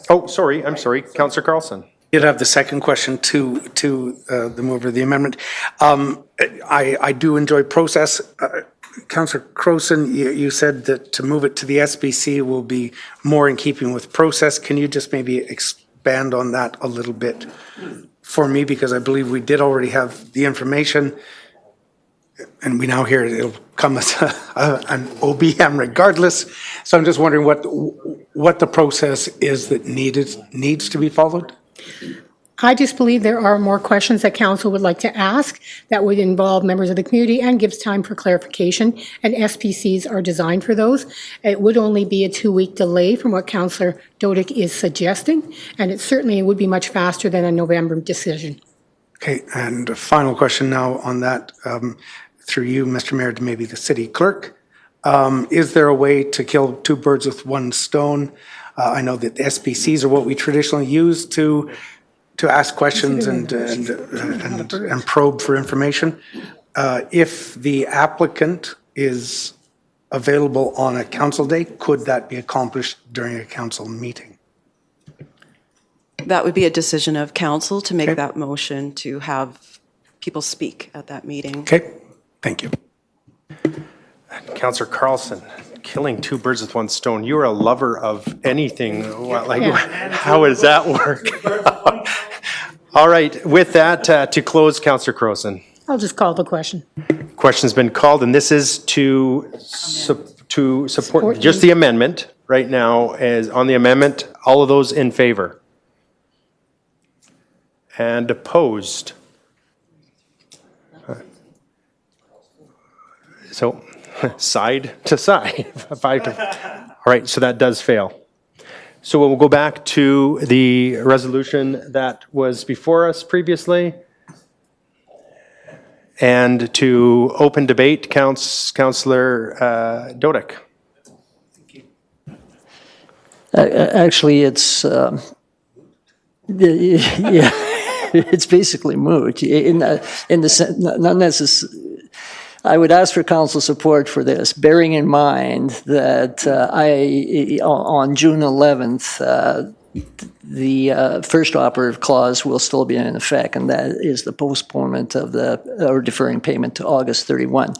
Oh, sorry, I'm sorry, Councillor Carlson. You'd have the second question to the mover of the amendment. I do enjoy process. Councillor Crowson, you said that to move it to the SBC will be more in keeping with process. Can you just maybe expand on that a little bit for me? Because I believe we did already have the information, and we now hear it'll come as an OBM regardless. So I'm just wondering what the process is that needs to be followed. I just believe there are more questions that council would like to ask that would involve members of the community and gives time for clarification, and SPCs are designed for those. It would only be a 2-week delay from what Councillor Dodick is suggesting, and it certainly would be much faster than a November decision. Okay, and a final question now on that, through you, Mr. Mayor, to maybe the city clerk. Is there a way to kill two birds with one stone? I know that the SPCs are what we traditionally use to ask questions and probe for information. If the applicant is available on a council day, could that be accomplished during a council meeting? That would be a decision of council to make that motion to have people speak at that meeting. Okay, thank you. Councillor Carlson, killing two birds with one stone. You are a lover of anything. How does that work? All right, with that, to close, Councillor Crowson. I'll just call the question. Question's been called, and this is to support just the amendment right now. As on the amendment, all of those in favor? And opposed? So, side to side. All right, so that does fail. So we'll go back to the resolution that was before us previously. And to open debate, Councillor Dodick. Actually, it's yeah, it's basically moot. In the sense, not necessarily. I would ask for council support for this, bearing in mind that on June 11th, the first operative clause will still be in effect, and that is the postponement of or deferring payment to August 31.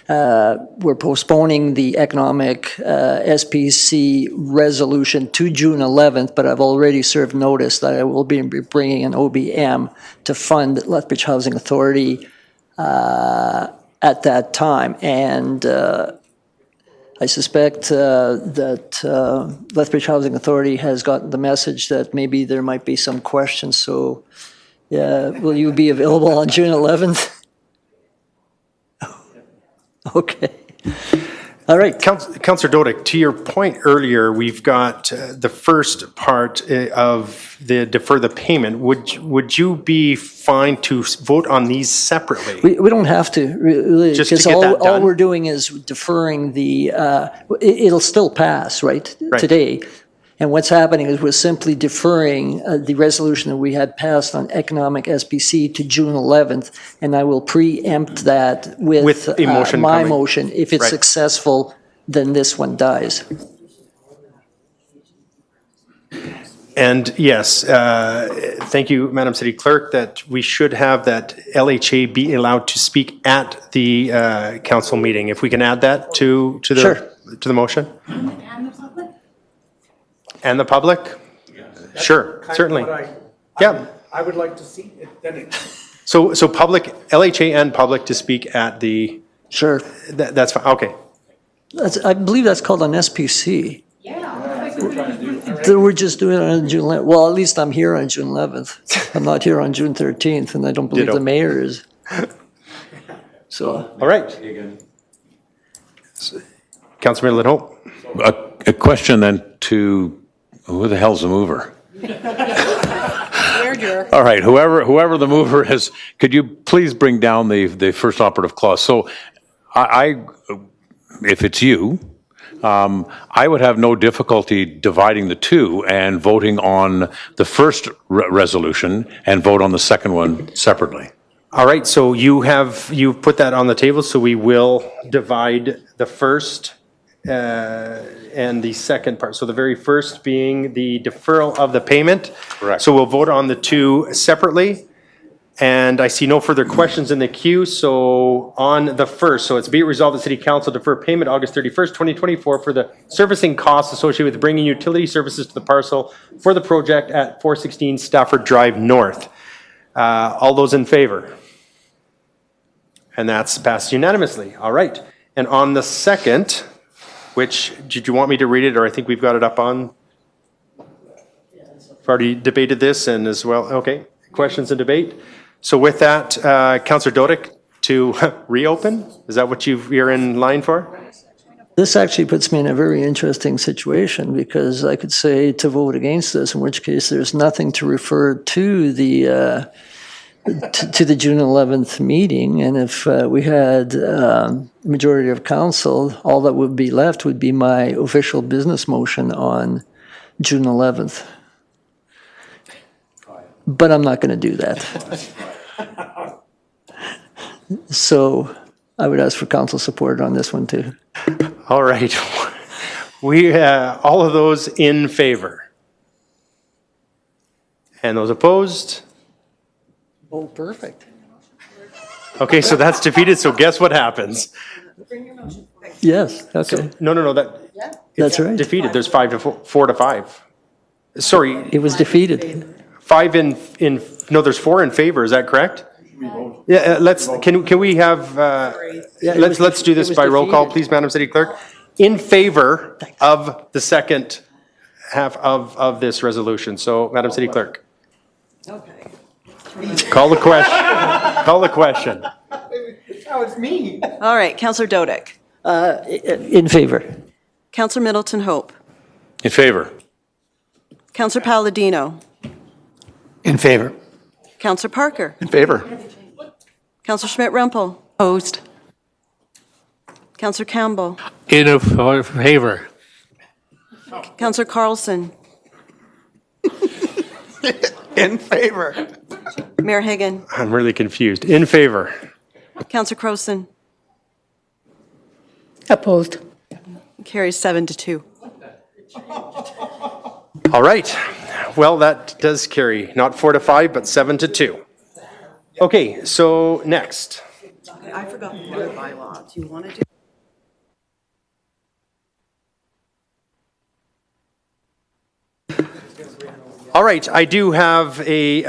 We're postponing the economic SPC resolution to June 11th, but I've already served notice that I will be bringing an OBM to fund Lethbridge Housing Authority at that time, and I suspect that Lethbridge Housing Authority has gotten the message that maybe there might be some questions. So, will you be available on June 11th? Okay. All right. Councillor Dodick, to your point earlier, we've got the first part of the defer the payment. Would you be fine to vote on these separately? We don't have to, really, just to because get that done? all we're doing is deferring the, it'll still pass, right, today. And what's happening is we're simply deferring the resolution that we had passed on economic SPC to June 11th, and I will preempt that with my motion. If it's successful, then this one dies. And yes, thank you, Madam City Clerk, that we should have that LHA be allowed to speak at the council meeting. If we can add that to the motion. And the public? Sure, certainly. I would like to see it. Then So public, LHA and public to speak at the... Sure. That's fine, okay. I believe that's called an SPC. We're just doing it on June 11th. Well, at least I'm here on June 11th. I'm not here on June 13th, and I don't believe the mayor is. So. All right. Councilor Lynn Hope. A question then to, who the hell's the mover? All right, whoever the mover is, could you please bring down the first operative clause? So if it's you, I would have no difficulty dividing the two and voting on the first resolution and vote on the second one separately. All right, so you've put that on the table, so we will divide the first and the second part. So the very first being the deferral of the payment. Correct. So we'll vote on the two separately. And I see no further questions in the queue, so on the first, so it's be it resolved the City Council defer payment August 31st, 2024 for the servicing costs associated with bringing utility services to the parcel for the project at 416 Stafford Drive North. All those in favor? And that's passed unanimously. All right. And on the second, which, did you want me to read it, or I think we've got it up on? We've already debated this and as well, okay. Questions and debate? So with that, Councillor Dodick, to reopen? Is that what you're in line for? This actually puts me in a very interesting situation because I could say to vote against this, in which case there's nothing to refer to the June 11th meeting. And if we had majority of council, all that would be left would be my official business motion on June 11th. But I'm not going to do that. So I would ask for council support on this one too. All right. We, all of those in favor? And those opposed? Oh, perfect. Okay, so that's defeated, so guess what happens? Yes, okay. No, That's right. defeated, there's 4 to 5. Sorry, It was defeated. 5 no, there's 4 in favor, is that correct? Yeah, can we have, let's do this by roll call, please, Madam City Clerk. In favor of the second half of this resolution, so Madam City Clerk. Okay. Call the question. Call the question. That was me. All right, Councillor Dodick. In favor. Councillor Middleton Hope. In favor? Councillor Palladino. In favor. Councillor Parker. In favor. Councillor Schmidt-Rempel. Opposed. Councillor Campbell. In favor. Councillor Carlson. In favor. Mayor Higgin. I'm really confused. In favor? Councillor Croson. Opposed. Carries 7-2. All right. Well, that does carry, not 4 to 5, but 7 to 2. Okay, so next. Okay, I forgot the water bylaw. Do you want to do? All right, I do have a,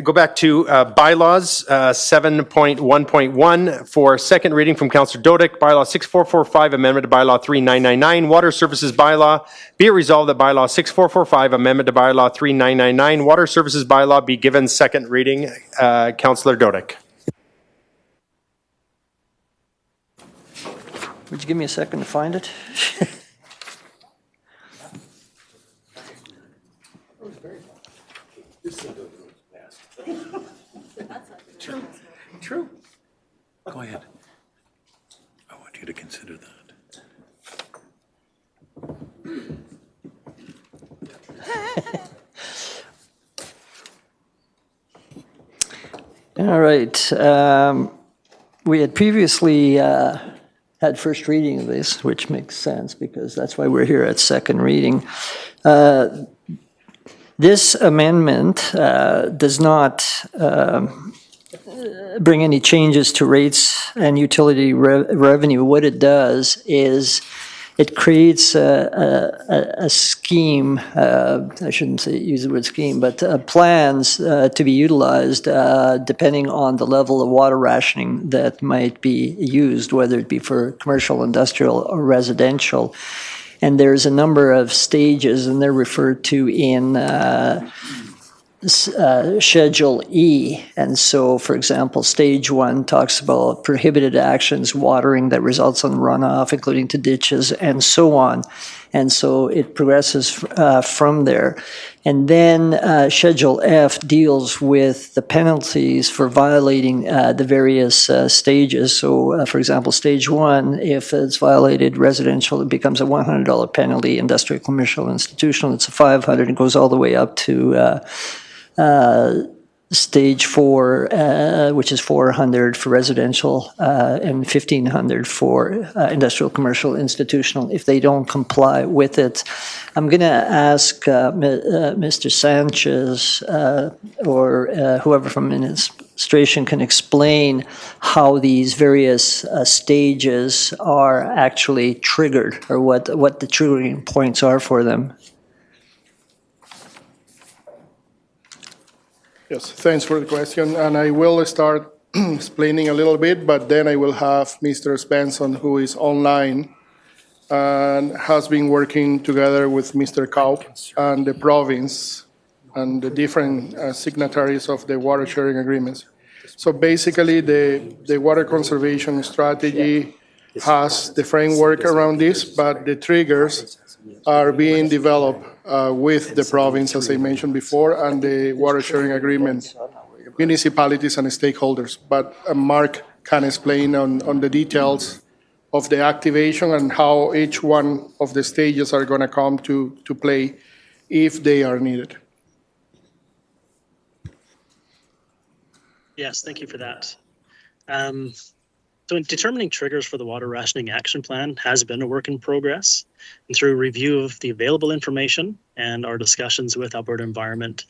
go back to bylaws, 7.1.1 for second reading from Councillor Dodick, bylaw 6445, amendment to bylaw 3999, water services bylaw. Be it resolved that bylaw 6445, amendment to bylaw 3999, water services bylaw be given second reading. Councillor Dodick. Would you give me a second to find it? True. Go ahead. I want you to consider that. All right. We had previously had first reading of this, which makes sense because that's why we're here at second reading. This amendment does not bring any changes to rates and utility revenue. What it does is it creates a scheme, I shouldn't say use the word scheme, but plans to be utilized depending on the level of water rationing that might be used, whether it be for commercial, industrial, or residential. And there's a number of stages, and they're referred to in Schedule E. And so, for example, Stage 1 talks about prohibited actions, watering that results in runoff, including to ditches, and so on. And so it progresses from there. And then Schedule F deals with the penalties for violating the various stages. So, for example, Stage 1, if it's violated residential, it becomes a $100 penalty. Industrial, commercial, institutional, it's a $500. It goes all the way up to Stage 4, which is $400 for residential and $1,500 for industrial, commercial, institutional, if they don't comply with it. I'm going to ask Mr. Sanchez or whoever from administration can explain how these various stages are actually triggered, or what the triggering points are for them. Yes, thanks for the question. And I will start explaining a little bit, but then I will have Mr. Spenson, who is online and has been working together with Mr. Kaup and the province and the different signatories of the water sharing agreements. So basically, the water conservation strategy has the framework around this, but the triggers are being developed with the province, as I mentioned before, and the water sharing agreement, municipalities and stakeholders. But Mark can explain on the details of the activation and how each one of the stages are going to come to play if they are needed. Yes, thank you for that. So in determining triggers for the water rationing action plan has been a work in progress. And through review of the available information and our discussions with Alberta Environment,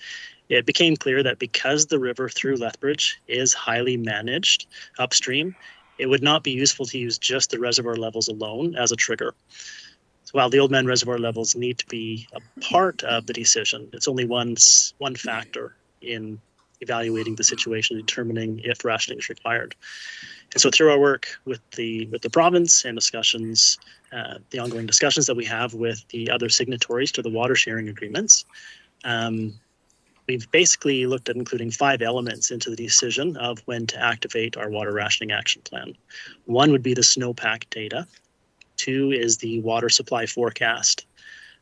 it became clear that because the river through Lethbridge is highly managed upstream, it would not be useful to use just the reservoir levels alone as a trigger. So while the Oldman Reservoir levels need to be a part of the decision, it's only one factor in evaluating the situation, determining if rationing is required. And so through our work with the province and discussions, the ongoing discussions that we have with the other signatories to the water sharing agreements, we've basically looked at including 5 elements into the decision of when to activate our water rationing action plan. 1 would be the snowpack data. 2 is the water supply forecast.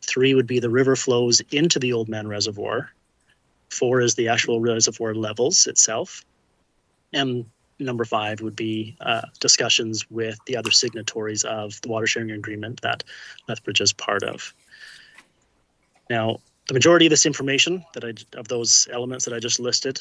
3 would be the river flows into the Oldman Reservoir. 4 is the actual reservoir levels itself. And number 5 would be discussions with the other signatories of the water sharing agreement that Lethbridge is part of. Now, the majority of this information of those elements that I just listed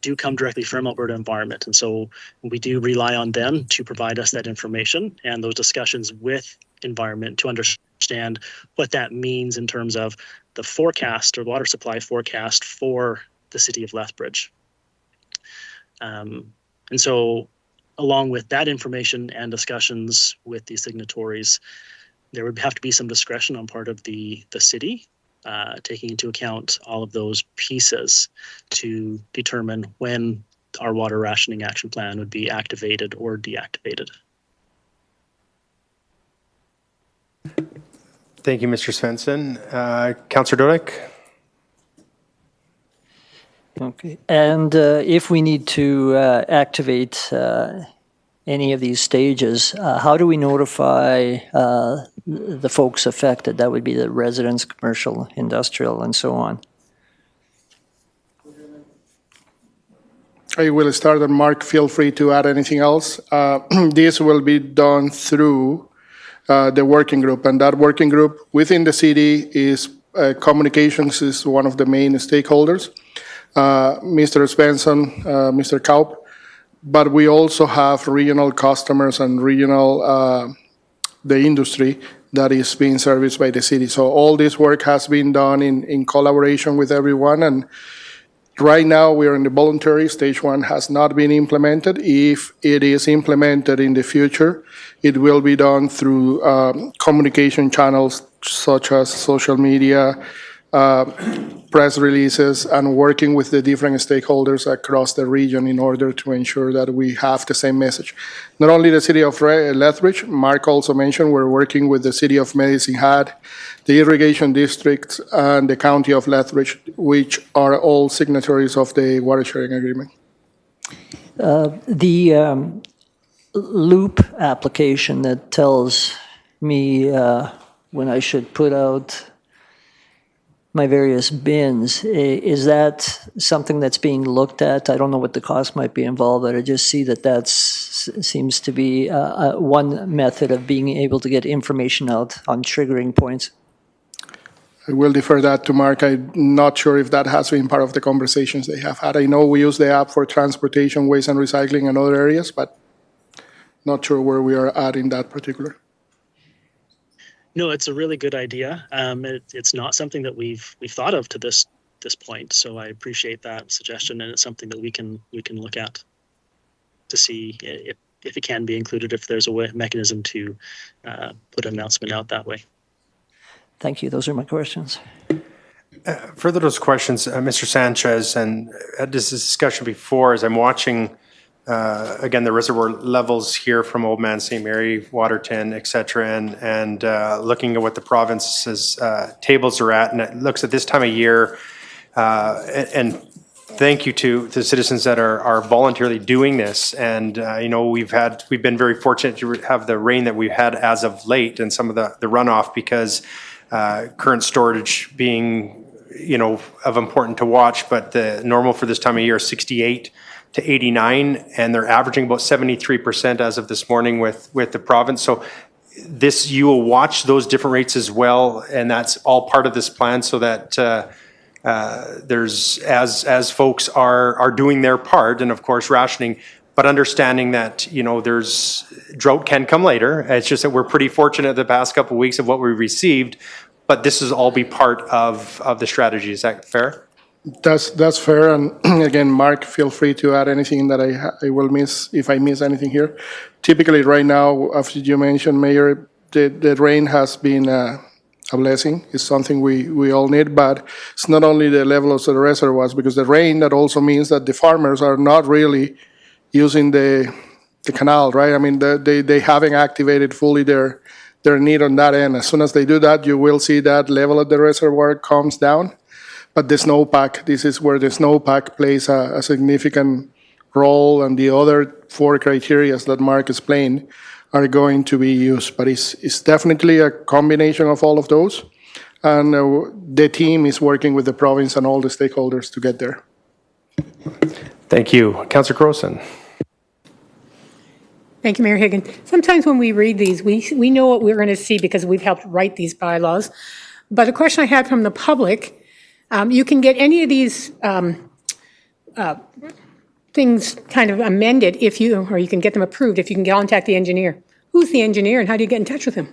do come directly from Alberta Environment. And so we do rely on them to provide us that information and those discussions with Environment to understand what that means in terms of the forecast or water supply forecast for the city of Lethbridge. And so along with that information and discussions with the signatories, there would have to be some discretion on part of the city, taking into account all of those pieces to determine when our water rationing action plan would be activated or deactivated. Thank you, Mr. Svensson. Councillor Dodick? Okay. And if we need to activate any of these stages, how do we notify the folks affected? That would be the residents, commercial, industrial, and so on. I will start, and Mark, feel free to add anything else. This will be done through the working group, and that working group within the city is communications is one of the main stakeholders. Mr. Svensson, Mr. Kaup, but we also have regional customers and regional, the industry that is being serviced by the city. So all this work has been done in collaboration with everyone, and right now we are in the voluntary. Stage 1 has not been implemented. If it is implemented in the future, it will be done through communication channels such as social media, press releases, and working with the different stakeholders across the region in order to ensure that we have the same message. Not only the city of Lethbridge, Mark also mentioned we're working with the city of Medicine Hat, the irrigation districts, and the county of Lethbridge, which are all signatories of the water sharing agreement. The loop application that tells me when I should put out my various bins. Is that something that's being looked at? I don't know what the cost might be involved, but I just see that seems to be one method of being able to get information out on triggering points. I will defer that to Mark. I'm not sure if that has been part of the conversations they have had. I know we use the app for transportation, waste and recycling and other areas, but not sure where we are at in that particular. No, it's a really good idea. It's not something that we've thought of to this point. So I appreciate that suggestion, and it's something that we can look at to see if it can be included, if there's a mechanism to put an announcement out that way. Thank you. Those are my questions. Further to those questions, Mr. Sanchez, and had this discussion before, as I'm watching again, the reservoir levels here from Old Man St. Mary, Waterton, et cetera, and looking at what the province's tables are at, and it looks at this time of year, and thank you to the citizens that are voluntarily doing this. And, we've been very fortunate to have the rain that we've had as of late and some of the runoff, because current storage being, of important to watch, but the normal for this time of year is 68 to 89, and they're averaging about 73% as of this morning with the province. So you will watch those different rates as well, and that's all part of this plan, so that there's, as folks are doing their part, and of course rationing, but understanding that, there's drought can come later. It's just that we're pretty fortunate the past couple of weeks of what we received, but this is all be part of the strategy. Is that fair? That's fair. And again, Mark, feel free to add anything that I will miss if I miss anything here. Typically, right now, after you mentioned, Mayor, the rain has been a blessing. It's something we all need, but it's not only the level of the reservoirs, because the rain, that also means that the farmers are not really using the canal, right? I mean, they haven't activated fully their need on that end. As soon as they do that, you will see that level of the reservoir comes down. But the snowpack, this is where the snowpack plays a significant role, and the other 4 criteria that Mark explained are going to be used. But it's definitely a combination of all of those, and the team is working with the province and all the stakeholders to get there. Thank you. Councillor Crowson. Thank you, Mayor Higgin. Sometimes when we read these, we know what we're going to see because we've helped write these bylaws. But a question I had from the public, you can get any of these things kind of amended or you can get them approved if you can contact the engineer. Who's the engineer and how do you get in touch with him?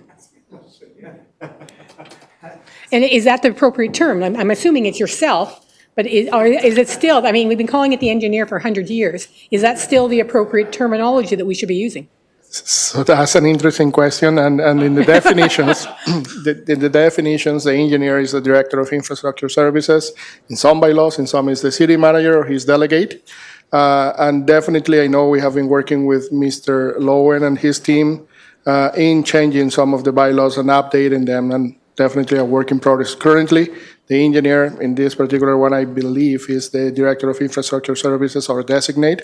And is that the appropriate term? I'm assuming it's yourself, but is it still, we've been calling it the engineer for 100 years. Is that still the appropriate terminology that we should be using? So that's an interesting question, and in the definitions, the engineer is the director of infrastructure services. In some bylaws, in some is the city manager or his delegate. And definitely, I know we have been working with Mr. Lowen and his team in changing some of the bylaws and updating them, and definitely a work in progress. Currently, the engineer in this particular one, I believe, is the director of infrastructure services or designate,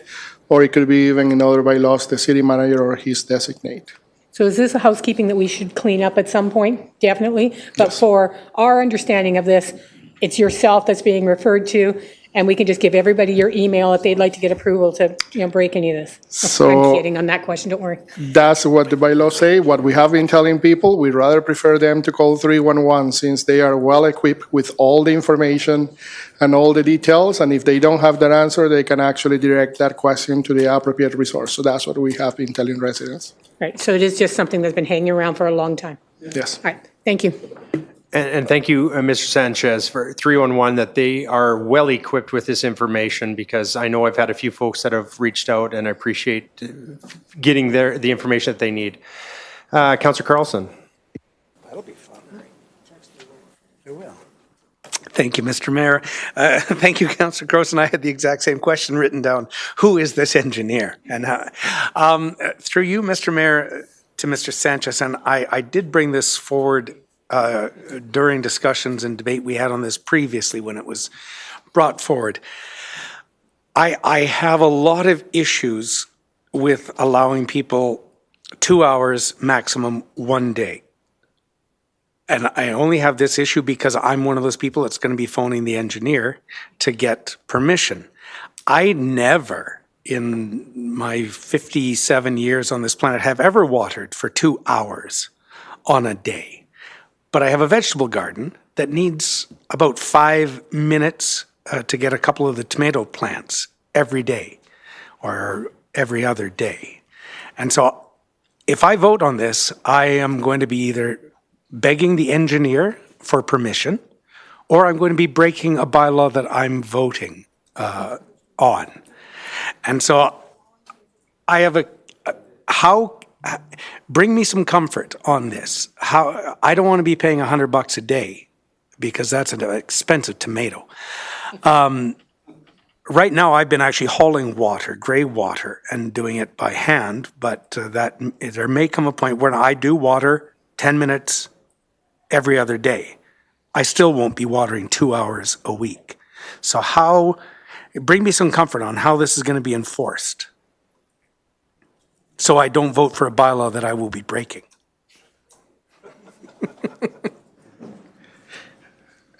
or it could be even in other bylaws, the city manager or his designate. So is this a housekeeping that we should clean up at some point? Definitely. But Yes. For our understanding of this, it's yourself that's being referred to, and we can just give everybody your email if they'd like to get approval to break any of this. So- I'm kidding on that question, don't worry. That's what the bylaws say. What we have been telling people, we'd rather prefer them to call 311 since they are well equipped with all the information and all the details. And if they don't have that answer, they can actually direct that question to the appropriate resource. So that's what we have been telling residents. Right, so it is just something that's been hanging around for a long time. Yes. All right, thank you. And thank you, Mr. Sanchez, for 311, that they are well equipped with this information, because I know I've had a few folks that have reached out, and I appreciate getting the information that they need. Councillor Carlson. That'll be fun. It will. Thank you, Mr. Mayor. Thank you, Councillor Crowson. I had the exact same question written down. Who is this engineer? And how, through you, Mr. Mayor, to Mr. Sanchez, and I did bring this forward during discussions and debate we had on this previously when it was brought forward. I have a lot of issues with allowing people 2 hours maximum one day. and I only have this issue because I'm one of those people that's going to be phoning the engineer to get permission. I never, in my 57 years on this planet, have ever watered for 2 hours on a day. But I have a vegetable garden that needs about 5 minutes to get a couple of the tomato plants every day or every other day. And so if I vote on this, I am going to be either begging the engineer for permission, or I'm going to be breaking a bylaw that I'm voting on. And so I have bring me some comfort on this. I don't want to be paying $100 a day because that's an expensive tomato. Right now, I've been actually hauling water, gray water, and doing it by hand, but there may come a point where I do water 10 minutes every other day. I still won't be watering 2 hours a week. So bring me some comfort on how this is going to be enforced, so I don't vote for a bylaw that I will be breaking.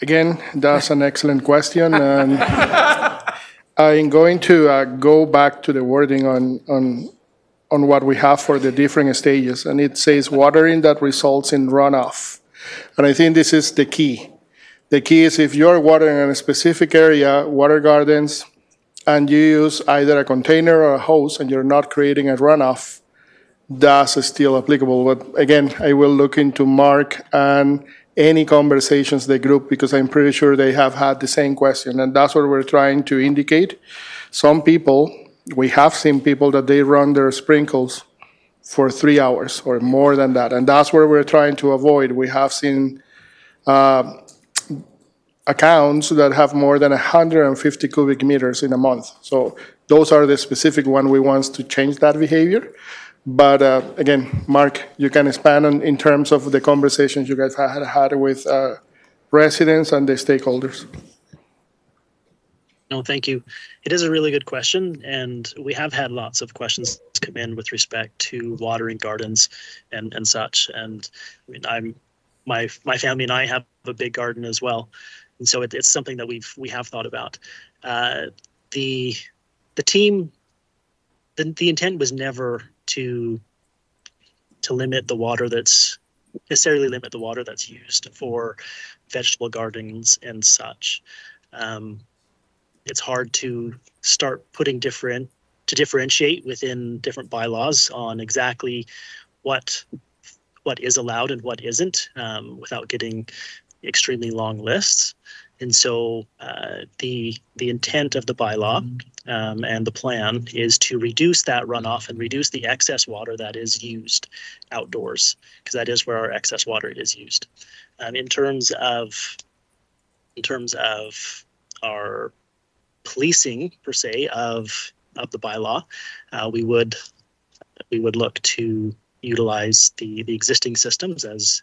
Again, that's an excellent question, and I'm going to go back to the wording on what we have for the different stages, and it says watering that results in runoff. And I think this is the key. The key is if you're watering in a specific area, water gardens, and you use either a container or a hose and you're not creating a runoff, that's still applicable. But again, I will look into Mark and any conversations the group, because I'm pretty sure they have had the same question, and that's what we're trying to indicate. Some people, we have seen people that they run their sprinkles for 3 hours or more than that, and that's where we're trying to avoid. We have seen accounts that have more than 150 cubic meters in a month. So those are the specific one we want to change that behavior. But again, Mark, you can expand on in terms of the conversations you guys had with residents and the stakeholders. No, thank you. It is a really good question, and we have had lots of questions come in with respect to watering gardens and such. And I mean, my family and I have a big garden as well, and so it's something that we have thought about. The team, the intent was never to limit the water that's used for vegetable gardens and such. It's hard to start differentiate within different bylaws on exactly what is allowed and what isn't, without getting extremely long lists. And so the intent of the bylaw and the plan is to reduce that runoff and reduce the excess water that is used outdoors, because that is where our excess water is used. In terms of our policing per se of the bylaw, we would look to utilize the existing systems as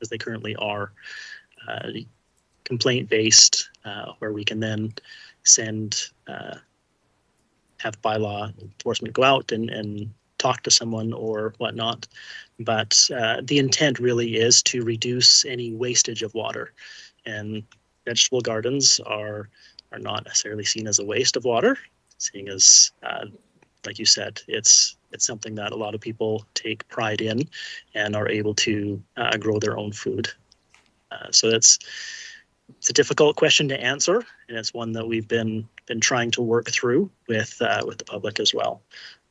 they currently are. Complaint-based, where we can then have bylaw enforcement go out and talk to someone or whatnot. But the intent really is to reduce any wastage of water. And vegetable gardens are not necessarily seen as a waste of water, seeing as, like you said, it's something that a lot of people take pride in and are able to grow their own food. So it's a difficult question to answer, and it's one that we've been trying to work through with the public as well.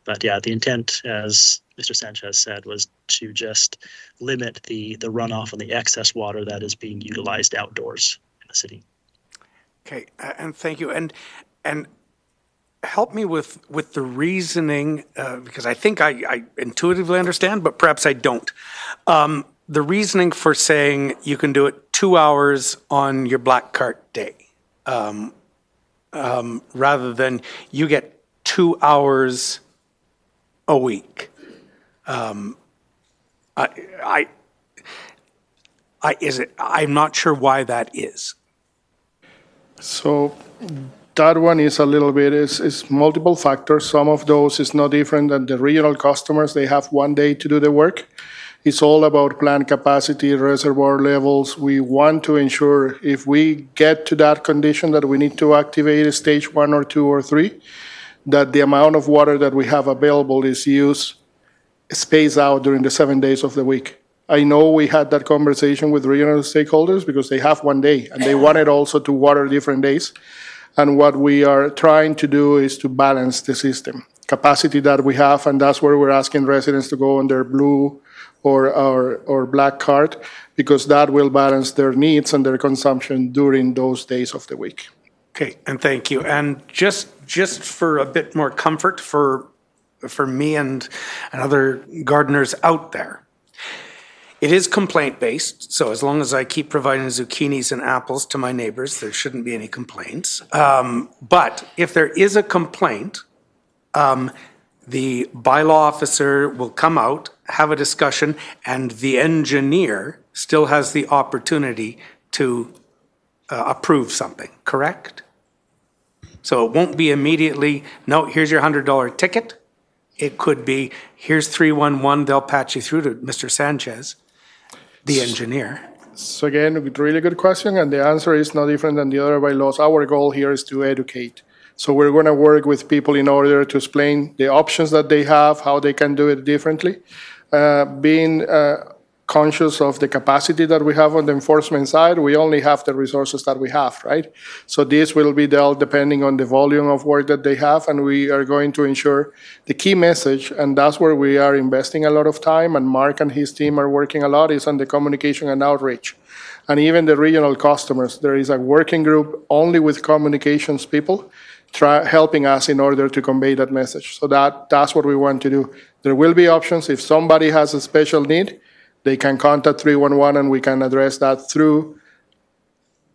But yeah, the intent, as Mr. Sanchez said, was to just limit the runoff and the excess water that is being utilized outdoors in the city. Okay, and thank you. And help me with the reasoning, because I think I intuitively understand, but perhaps I don't. The reasoning for saying you can do it 2 hours on your black cart day, rather than you get 2 hours a week. I'm not sure why that is. So that one is a little bit, is multiple factors. Some of those is no different than the regional customers. They have 1 day to do the work. It's all about plant capacity, reservoir levels. We want to ensure if we get to that condition that we need to activate stage 1 or 2 or 3, that the amount of water that we have available is used spaced out during the 7 days of the week. I know we had that conversation with regional stakeholders because they have 1 day and they wanted also to water different days. And what we are trying to do is to balance the system capacity that we have, and that's where we're asking residents to go on their blue or black card, because that will balance their needs and their consumption during those days of the week. Okay, and thank you. And just for a bit more comfort for me and other gardeners out there, it is complaint-based, so as long as I keep providing zucchinis and apples to my neighbors, there shouldn't be any complaints. But if there is a complaint, the bylaw officer will come out, have a discussion, and the engineer still has the opportunity to approve something, correct? So it won't be immediately, no, here's your $100 ticket. It could be, here's 311, they'll patch you through to Mr. Sanchez, the engineer. So again, really good question, and the answer is no different than the other bylaws. Our goal here is to educate. So we're going to work with people in order to explain the options that they have, how they can do it differently, being conscious of the capacity that we have on the enforcement side. We only have the resources that we have, right? So this will be dealt depending on the volume of work that they have, and we are going to ensure the key message, and that's where we are investing a lot of time, and Mark and his team are working a lot, is on the communication and outreach. And even the regional customers, there is a working group only with communications people helping us in order to convey that message. So that's what we want to do. There will be options. If somebody has a special need, they can contact 311 and we can address that through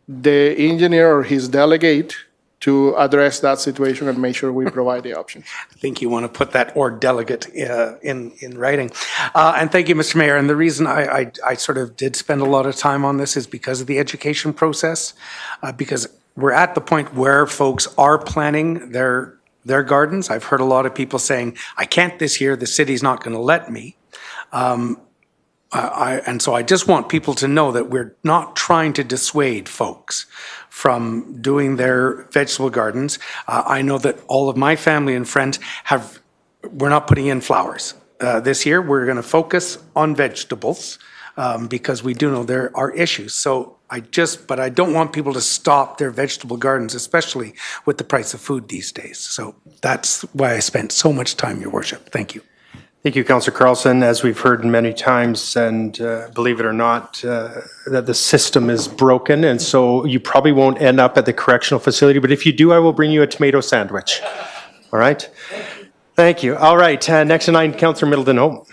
the engineer or his delegate to address that situation and make sure we provide the options. I think you want to put that "or delegate" in writing. And thank you, Mr. Mayor. And the reason I sort of did spend a lot of time on this is because of the education process, because we're at the point where folks are planning their gardens. I've heard a lot of people saying, I can't this year, the city's not going to let me. And so I just want people to know that we're not trying to dissuade folks from doing their vegetable gardens. I know that all of my family and friends we're not putting in flowers. This year, we're going to focus on vegetables because we do know there are issues. So but I don't want people to stop their vegetable gardens, especially with the price of food these days. So that's why I spent so much time, Your Worship. Thank you. Thank you, Councillor Carlson. As we've heard many times, and believe it or not, that the system is broken, and so you probably won't end up at the correctional facility, but if you do, I will bring you a tomato sandwich. All right? Thank you. All right, next in line, Councillor Middleton Hope.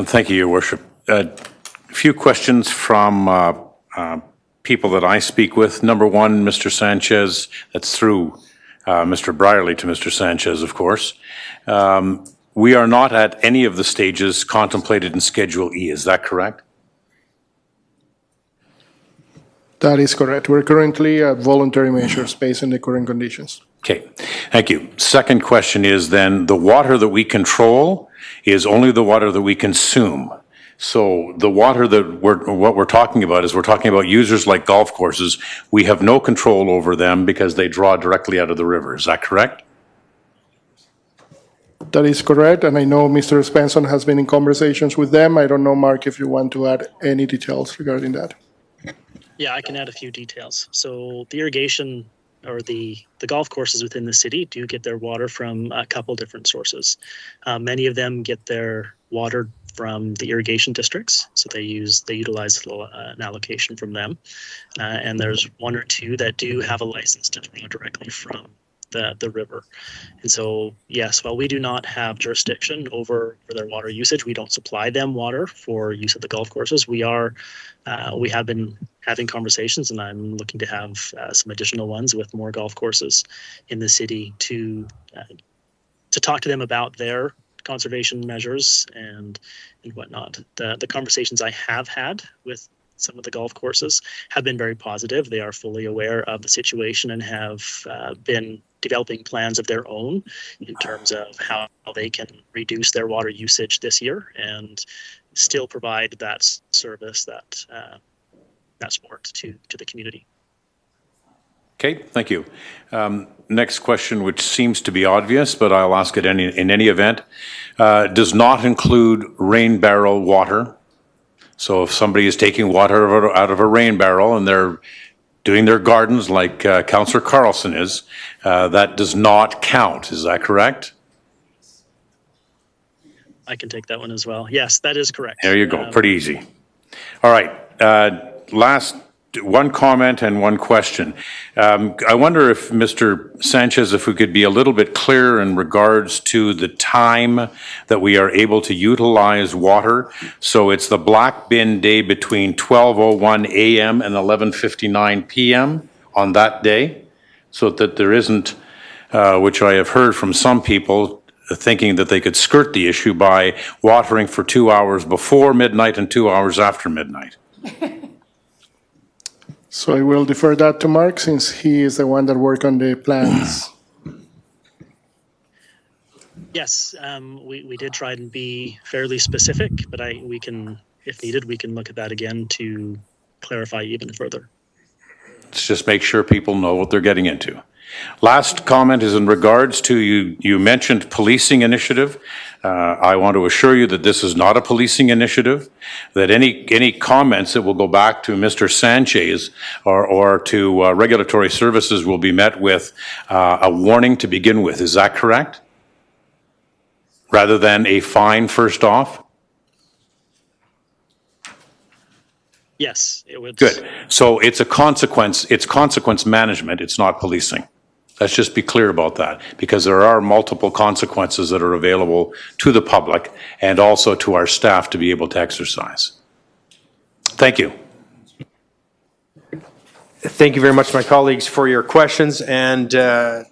Thank you, Your Worship. A few questions from people that I speak with. Number one, Mr. Sanchez, that's through Mr. Brierley to Mr. Sanchez, of course. We are not at any of the stages contemplated in Schedule E, is that correct? That is correct. We're currently at voluntary measures based on the current conditions. Okay, thank you. Second question is then, the water that we control is only the water that we consume. So the water that what we're talking about is we're talking about users like golf courses. We have no control over them because they draw directly out of the river. Is that correct? That is correct, and I know Mr. Spencer has been in conversations with them. I don't know, Mark, if you want to add any details regarding that. Yeah, I can add a few details. So the irrigation or the golf courses within the city do get their water from a couple different sources. Many of them get their water from the irrigation districts, so they utilize an allocation from them, and there's one or two that do have a license to draw directly from the river. And so yes, while we do not have jurisdiction over their water usage, we don't supply them water for use at the golf courses. We have been having conversations, and I'm looking to have some additional ones with more golf courses in the city to talk to them about their conservation measures and whatnot. The conversations I have had with some of the golf courses have been very positive. They are fully aware of the situation and have been developing plans of their own in terms of how they can reduce their water usage this year and still provide that service, that support to the community. Okay, thank you. Next question, which seems to be obvious, but I'll ask it in any event, does not include rain barrel water. So if somebody is taking water out of a rain barrel and they're doing their gardens like Councillor Carlson is, that does not count. Is that correct? I can take that one as well. Yes, that is correct. There you go. Pretty easy. All right. Last one comment and one question. I wonder if Mr. Sanchez, if we could be a little bit clearer in regards to the time that we are able to utilize water. So it's the black bin day between 12:01 a.m. and 11:59 p.m. on that day, so that there isn't, which I have heard from some people, thinking that they could skirt the issue by watering for 2 hours before midnight and 2 hours after midnight. So I will defer that to Mark, since he is the one that worked on the plans. Yes, we did try and be fairly specific, but we can, if needed, we can look at that again to clarify even further. Let's just make sure people know what they're getting into. Last comment is in regards to, you mentioned policing initiative. I want to assure you that this is not a policing initiative, that any comments that will go back to Mr. Sanchez or to regulatory services will be met with a warning to begin with. Is that correct? Rather than a fine first off? Yes, it would. Good. So it's a consequence, it's consequence management, it's not policing. Let's just be clear about that, because there are multiple consequences that are available to the public and also to our staff to be able to exercise. Thank you. Thank you very much, my colleagues, for your questions, and to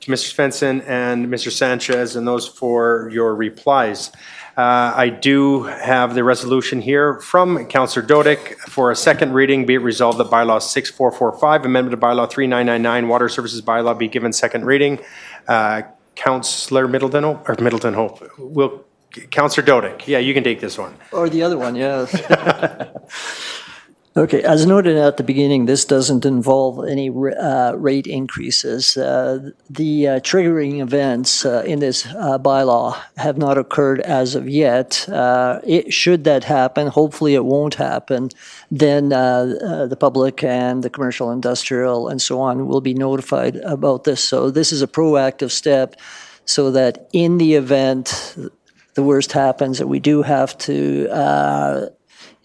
Mr. Svensson and Mr. Sanchez, and those for your replies. I do have the resolution here from Councillor Dodic for a second reading. Be it resolved that bylaw 6445, amendment to bylaw 3999, water services bylaw, be given second reading. Councillor Middleton Hope. Councillor Dodic, yeah, you can take this one. Or the other one, yes. Okay, as noted at the beginning, this doesn't involve any rate increases. The triggering events in this bylaw have not occurred as of yet. Should that happen, hopefully it won't happen, then the public and the commercial, industrial, and so on will be notified about this. So this is a proactive step so that in the event the worst happens, that we do have to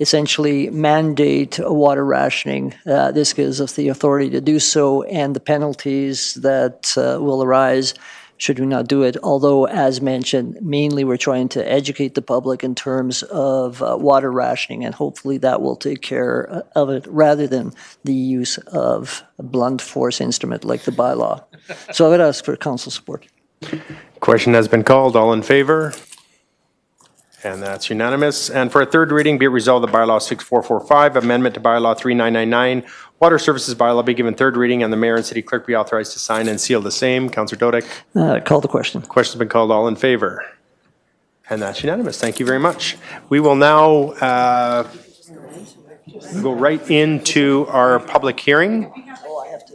essentially mandate a water rationing. This gives us the authority to do so, and the penalties that will arise should we not do it. Although, as mentioned, mainly we're trying to educate the public in terms of water rationing, and hopefully that will take care of it rather than the use of a blunt force instrument like the bylaw. So I would ask for council support. Question has been called. All in favor? And that's unanimous. And for a third reading, be it resolved that bylaw 6445, amendment to bylaw 3999, water services bylaw, be given third reading, and the mayor and city clerk be authorized to sign and seal the same. Councillor Dodic. Call the question. Question's been called. All in favor? And that's unanimous. Thank you very much. We will now go right into our public hearing.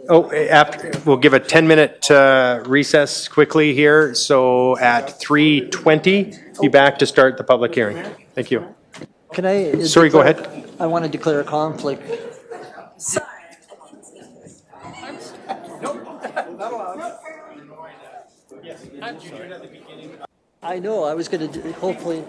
We'll give a 10-minute recess quickly here. So at 3:20, be back to start the public hearing. Thank you. Can I? Sorry, go ahead. I want to declare a conflict. I know, I was going to hopefully.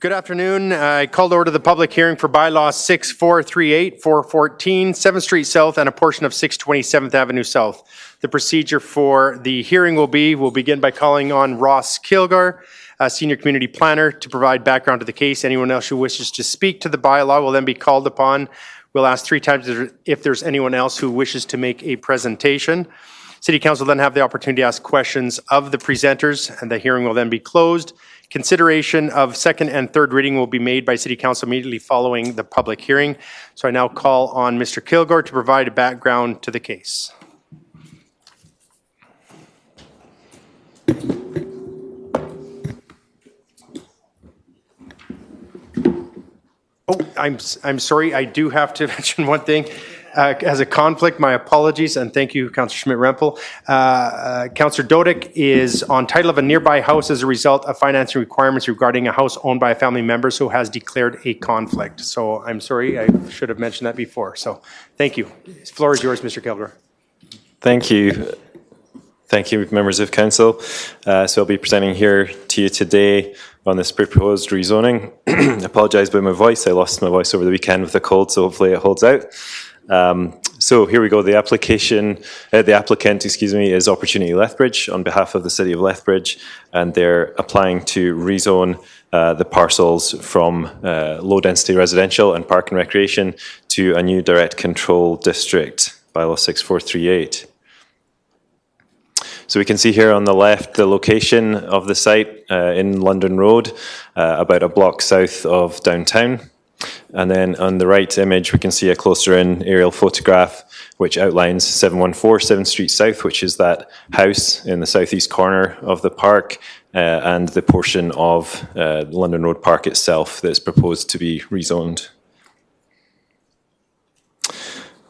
Good afternoon. I call to order the public hearing for bylaw 6438, 414, 7th Street South and a portion of 627th Avenue South. The procedure for the hearing will be, we'll begin by calling on Ross Kilgar, Senior Community Planner, to provide background to the case. Anyone else who wishes to speak to the bylaw will then be called upon. We'll ask 3 times if there's anyone else who wishes to make a presentation. City Council will then have the opportunity to ask questions of the presenters, and the hearing will then be closed. Consideration of second and third reading will be made by City Council immediately following the public hearing. So I now call on Mr. Kilgore to provide a background to the case. Oh, I'm sorry. I do have to mention one thing. As a conflict, my apologies, and thank you, Councillor Schmidt-Rempel. Councillor Dodick is on title of a nearby house as a result of financing requirements regarding a house owned by a family member who has declared a conflict. So I'm sorry, I should have mentioned that before. So thank you. The floor is yours, Mr. Kilgore. Thank you. Thank you, members of council. So I'll be presenting here to you today on this proposed rezoning. I apologise about my voice. I lost my voice over the weekend with a cold, so hopefully it holds out. So here we go. The applicant, is Opportunity Lethbridge on behalf of the City of Lethbridge, and they're applying to rezone the parcels from low-density residential and park and recreation to a new direct control district, bylaw 6438. So we can see here on the left the location of the site in London Road, about a block south of downtown. And then on the right image, we can see a closer in aerial photograph which outlines 714 7th Street South, which is that house in the southeast corner of the park, and the portion of London Road Park itself that is proposed to be rezoned.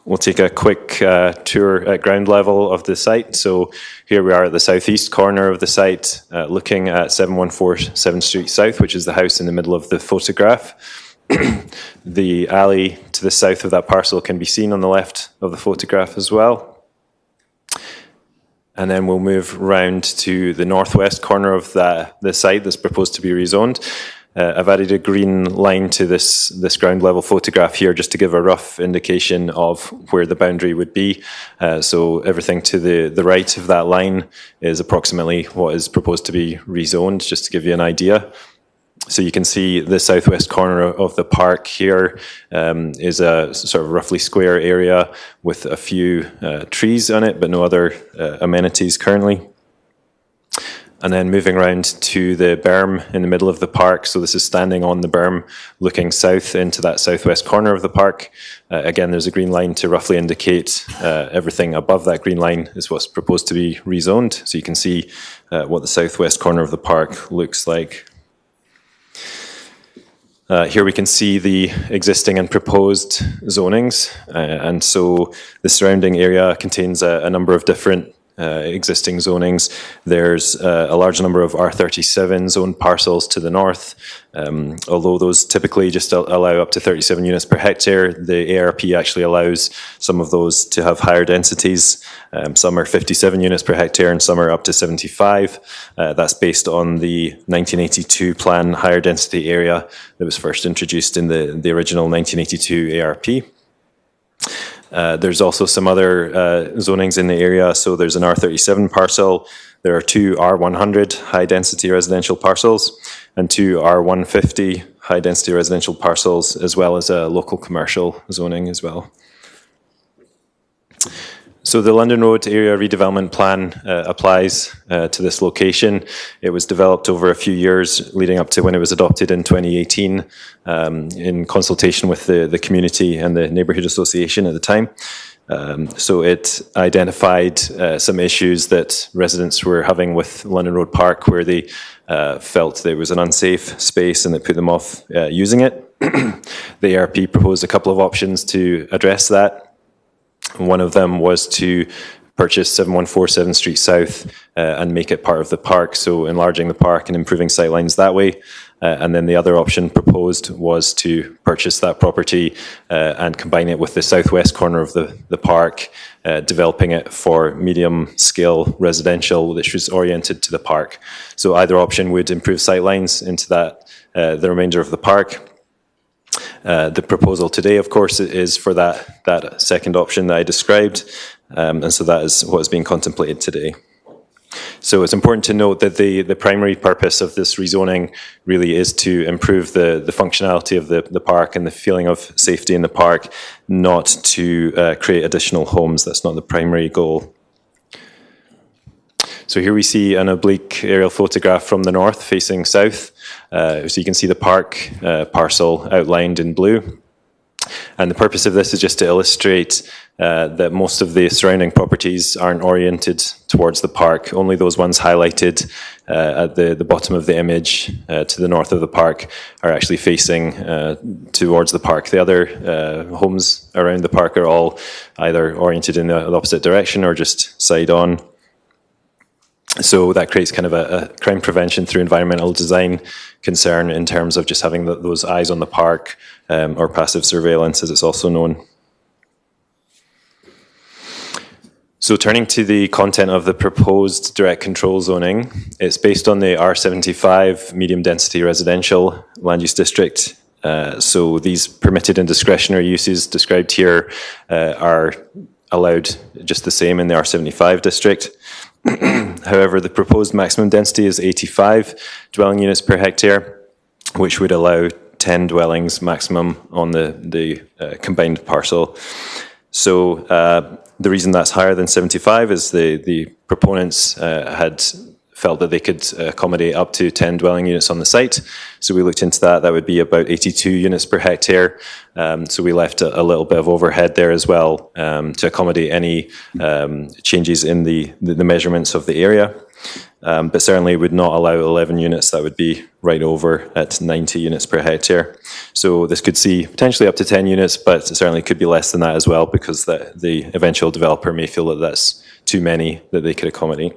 We'll take a quick tour at ground level of the site. So here we are at the southeast corner of the site, looking at 714 7th Street South, which is the house in the middle of the photograph. The alley to the south of that parcel can be seen on the left of the photograph as well. And then we'll move round to the northwest corner of the site that's proposed to be rezoned. I've added a green line to this ground level photograph here just to give a rough indication of where the boundary would be. So everything to the right of that line is approximately what is proposed to be rezoned, just to give you an idea. So you can see the southwest corner of the park here is a sort of roughly square area with a few trees on it, but no other amenities currently. And then moving around to the berm in the middle of the park. So this is standing on the berm looking south into that southwest corner of the park. Again, there's a green line to roughly indicate everything above that green line is what's proposed to be rezoned. So you can see what the southwest corner of the park looks like. Here we can see the existing and proposed zonings, and so the surrounding area contains a number of different existing zonings. There's a large number of R37 zoned parcels to the north, although those typically just allow up to 37 units per hectare. The ARP actually allows some of those to have higher densities. Some are 57 units per hectare and some are up to 75. That's based on the 1982 plan higher density area that was first introduced in the original 1982 ARP. There's also some other zonings in the area. So there's an R37 parcel. There are 2 R100 high-density residential parcels and 2 R150 high-density residential parcels, as well as a local commercial zoning as well. So the London Road Area Redevelopment Plan applies to this location. It was developed over a few years leading up to when it was adopted in 2018 in consultation with the community and the neighbourhood association at the time. So it identified some issues that residents were having with London Road Park, where they felt there was an unsafe space and it put them off using it. The ARP proposed a couple of options to address that. One of them was to purchase 714 7th Street South and make it part of the park, so enlarging the park and improving sightlines that way. And then the other option proposed was to purchase that property and combine it with the southwest corner of the park, developing it for medium-scale residential, which was oriented to the park. So either option would improve sightlines into that the remainder of the park. The proposal today, of course, is for that second option that I described, and so that is what is being contemplated today. So it's important to note that the primary purpose of this rezoning really is to improve the functionality of the park and the feeling of safety in the park, not to create additional homes. That's not the primary goal. So here we see an oblique aerial photograph from the north facing south. So you can see the park parcel outlined in blue. And the purpose of this is just to illustrate that most of the surrounding properties aren't oriented towards the park. Only those ones highlighted at the bottom of the image to the north of the park are actually facing towards the park. The other homes around the park are all either oriented in the opposite direction or just side on. So that creates kind of a crime prevention through environmental design concern in terms of just having those eyes on the park, or passive surveillance as it's also known. So turning to the content of the proposed direct control zoning, it's based on the R75 medium density residential land use district. So these permitted and discretionary uses described here are allowed just the same in the R75 district. However, the proposed maximum density is 85 dwelling units per hectare, which would allow 10 dwellings maximum on the combined parcel. So the reason that's higher than 75 is the proponents had felt that they could accommodate up to 10 dwelling units on the site. So we looked into that. That would be about 82 units per hectare. So we left a little bit of overhead there as well to accommodate any changes in the measurements of the area. But certainly would not allow 11 units. That would be right over at 90 units per hectare. So this could see potentially up to 10 units, but it certainly could be less than that as well, because the eventual developer may feel that that's too many that they could accommodate.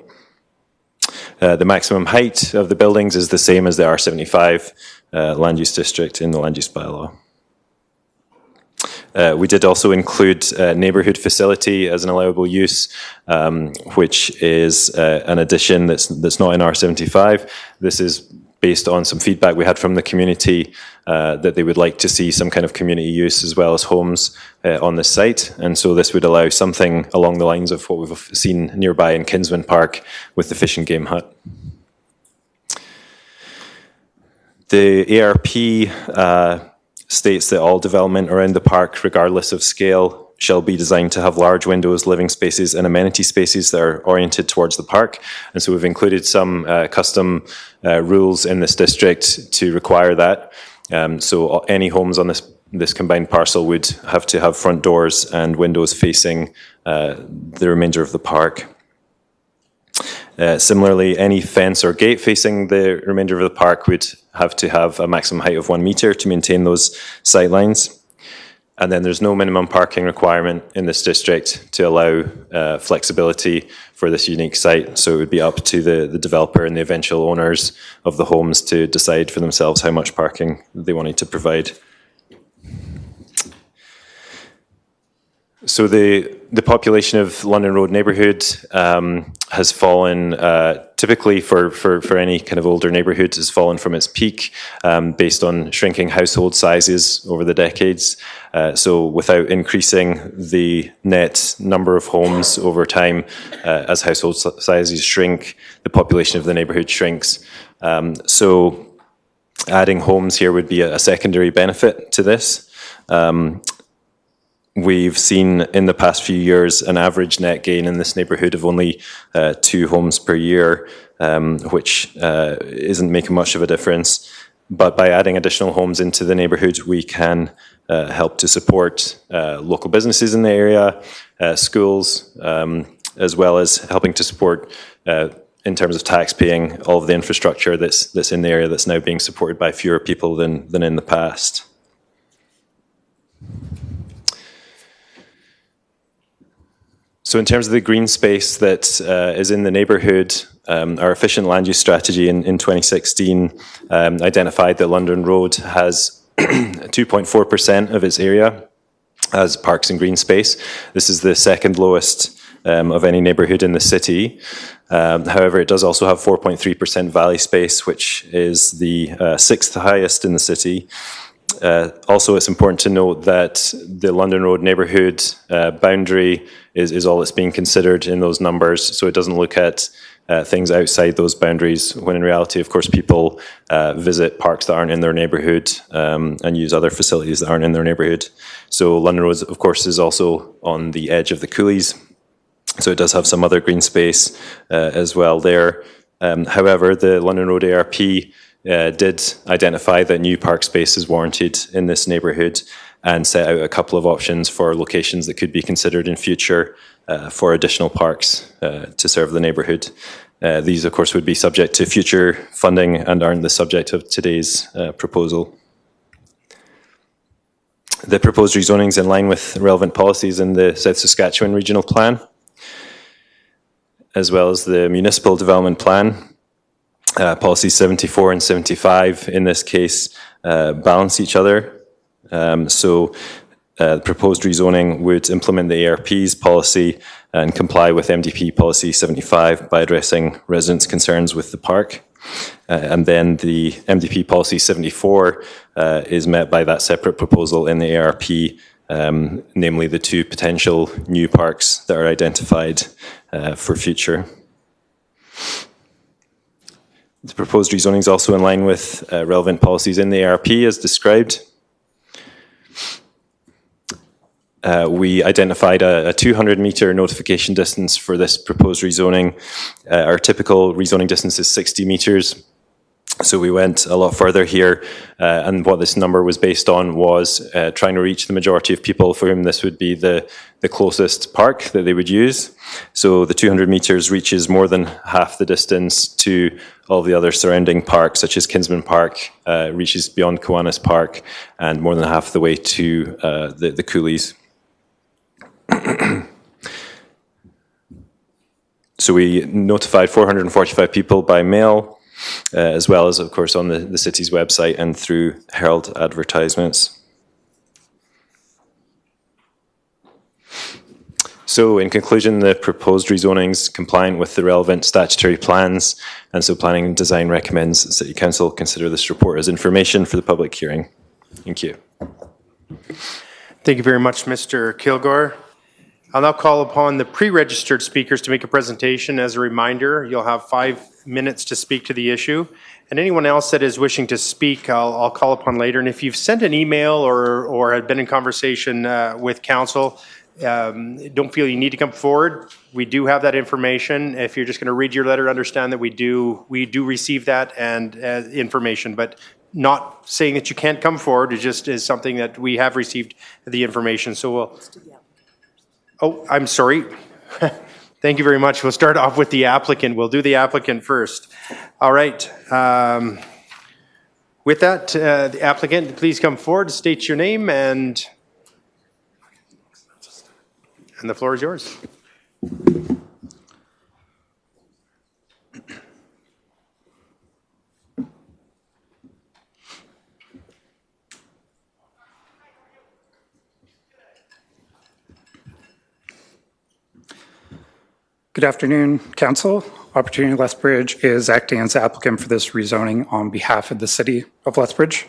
The maximum height of the buildings is the same as the R75 land use district in the land use bylaw. We did also include neighbourhood facility as an allowable use, which is an addition that's not in R75. This is based on some feedback we had from the community that they would like to see some kind of community use as well as homes on this site. And so this would allow something along the lines of what we've seen nearby in Kinsman Park with the Fish and Game Hut. The ARP states that all development around the park, regardless of scale, shall be designed to have large windows, living spaces, and amenity spaces that are oriented towards the park. And so we've included some custom rules in this district to require that. So any homes on this combined parcel would have to have front doors and windows facing the remainder of the park. Similarly, any fence or gate facing the remainder of the park would have to have a maximum height of 1 metre to maintain those sight lines. And then there's no minimum parking requirement in this district to allow flexibility for this unique site. So it would be up to the developer and the eventual owners of the homes to decide for themselves how much parking they wanted to provide. So the population of London Road neighbourhood has fallen, typically for any kind of older neighbourhood, has fallen from its peak based on shrinking household sizes over the decades. So without increasing the net number of homes over time, as household sizes shrink, the population of the neighbourhood shrinks. So adding homes here would be a secondary benefit to this. We've seen in the past few years an average net gain in this neighbourhood of only 2 homes per year, which isn't making much of a difference. But by adding additional homes into the neighbourhood, we can help to support local businesses in the area, schools, as well as helping to support, in terms of tax paying, all of the infrastructure that's in the area that's now being supported by fewer people than in the past. So in terms of the green space that is in the neighbourhood, our efficient land use strategy in 2016 identified that London Road has 2.4% of its area as parks and green space. This is the second lowest of any neighbourhood in the city. However, it does also have 4.3% valley space, which is the sixth highest in the city. Also, it's important to note that the London Road neighbourhood boundary is all that's being considered in those numbers, so it doesn't look at things outside those boundaries, when in reality, of course, people visit parks that aren't in their neighbourhood and use other facilities that aren't in their neighbourhood. So London Road, of course, is also on the edge of the coulees, so it does have some other green space as well there. However, the London Road ARP did identify that new park space is warranted in this neighbourhood and set out a couple of options for locations that could be considered in future for additional parks to serve the neighbourhood. These, of course, would be subject to future funding and aren't the subject of today's proposal. The proposed rezoning is in line with relevant policies in the South Saskatchewan Regional Plan, as well as the Municipal Development Plan. Policies 74 and 75 in this case balance each other. The proposed rezoning would implement the ARP's policy and comply with MDP policy 75 by addressing residents' concerns with the park. And then the MDP policy 74 is met by that separate proposal in the ARP, namely the two potential new parks that are identified for future. The proposed rezoning is also in line with relevant policies in the ARP as described. We identified a 200-metre notification distance for this proposed rezoning. Our typical rezoning distance is 60 metres, so we went a lot further here, and what this number was based on was trying to reach the majority of people for whom this would be the closest park that they would use. So the 200 metres reaches more than half the distance to all the other surrounding parks, such as Kinsman Park, reaches beyond Kiwanis Park, and more than half the way to the coulees. So we notified 445 people by mail, as well as, of course, on the city's website and through Herald advertisements. So in conclusion, the proposed rezoning is compliant with the relevant statutory plans, and so Planning and Design recommends that City Council consider this report as information for the public hearing. Thank you. Thank you very much, Mr. Kilgore. I'll now call upon the pre-registered speakers to make a presentation. As a reminder, you'll have 5 minutes to speak to the issue. And anyone else that is wishing to speak, I'll call upon later. And if you've sent an email or had been in conversation with council, don't feel you need to come forward. We do have that information. If you're just going to read your letter, understand that we do receive that and information, but not saying that you can't come forward. It just is something that we have received the information. So we'll. Oh, I'm sorry. Thank you very much. We'll start off with the applicant. We'll do the applicant first. All right. With that, the applicant, please come forward, state your name, and the floor is yours. Good afternoon, Council. Opportunity Lethbridge is acting as applicant for this rezoning on behalf of the City of Lethbridge.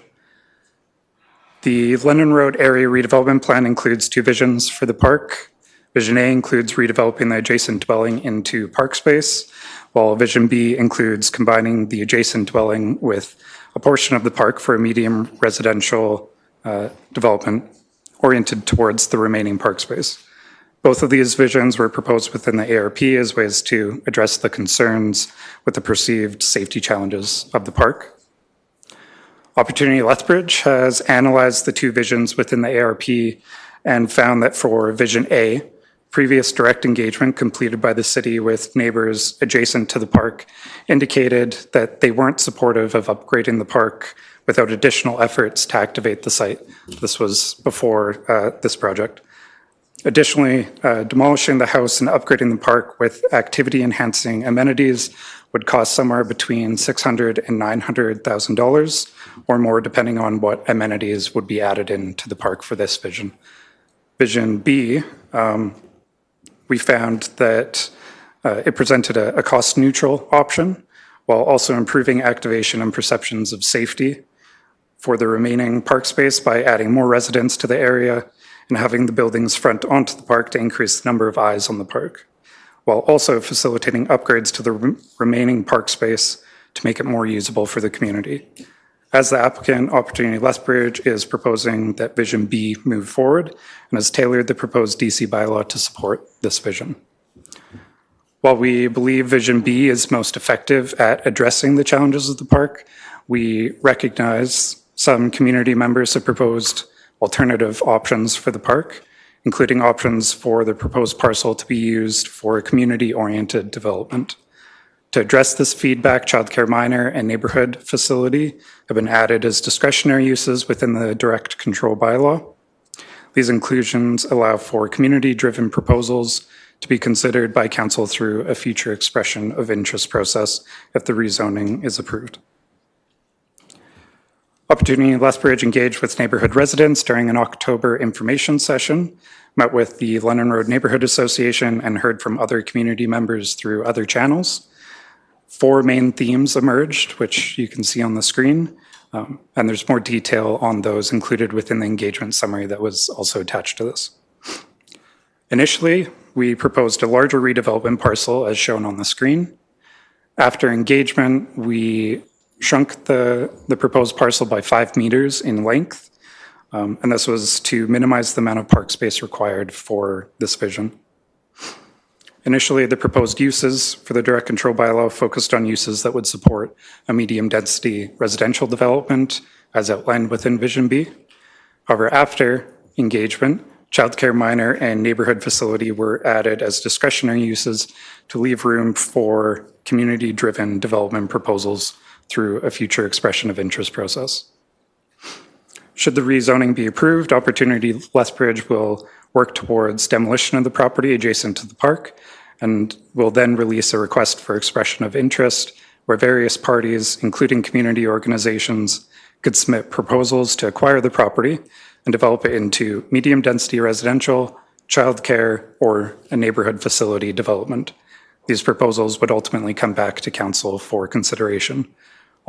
The London Road Area Redevelopment Plan includes two visions for the park. Vision A includes redeveloping the adjacent dwelling into park space, while Vision B includes combining the adjacent dwelling with a portion of the park for a medium residential development oriented towards the remaining park space. Both of these visions were proposed within the ARP as ways to address the concerns with the perceived safety challenges of the park. Opportunity Lethbridge has analyzed the two visions within the ARP and found that for Vision A, previous direct engagement completed by the city with neighbors adjacent to the park indicated that they weren't supportive of upgrading the park without additional efforts to activate the site. This was before this project. Additionally, demolishing the house and upgrading the park with activity-enhancing amenities would cost somewhere between $600,000 and $900,000 or more, depending on what amenities would be added into the park for this vision. Vision B, we found that It presented a cost-neutral option while also improving activation and perceptions of safety for the remaining park space by adding more residents to the area and having the buildings front onto the park to increase the number of eyes on the park, while also facilitating upgrades to the remaining park space to make it more usable for the community. As the applicant, Opportunity Lethbridge is proposing that Vision B move forward and has tailored the proposed DC bylaw to support this vision. While we believe Vision B is most effective at addressing the challenges of the park, we recognize some community members have proposed alternative options for the park, including options for the proposed parcel to be used for community-oriented development. To address this feedback, childcare minor and neighborhood facility have been added as discretionary uses within the direct control bylaw. These inclusions allow for community-driven proposals to be considered by council through a future expression of interest process if the rezoning is approved. Opportunity Lethbridge engaged with neighborhood residents during an October information session, met with the London Road Neighborhood Association, and heard from other community members through other channels. 4 main themes emerged, which you can see on the screen, and there's more detail on those included within the engagement summary that was also attached to this. Initially, we proposed a larger redevelopment parcel as shown on the screen. After engagement, we shrunk the proposed parcel by 5 meters in length, and this was to minimize the amount of park space required for this vision. Initially, the proposed uses for the direct control bylaw focused on uses that would support a medium-density residential development, as outlined within Vision B. However, after engagement, childcare minor and neighborhood facility were added as discretionary uses to leave room for community-driven development proposals through a future expression of interest process. Should the rezoning be approved, Opportunity Lethbridge will work towards demolition of the property adjacent to the park and will then release a request for expression of interest where various parties, including community organizations, could submit proposals to acquire the property and develop it into medium-density residential, childcare, or a neighborhood facility development. These proposals would ultimately come back to council for consideration.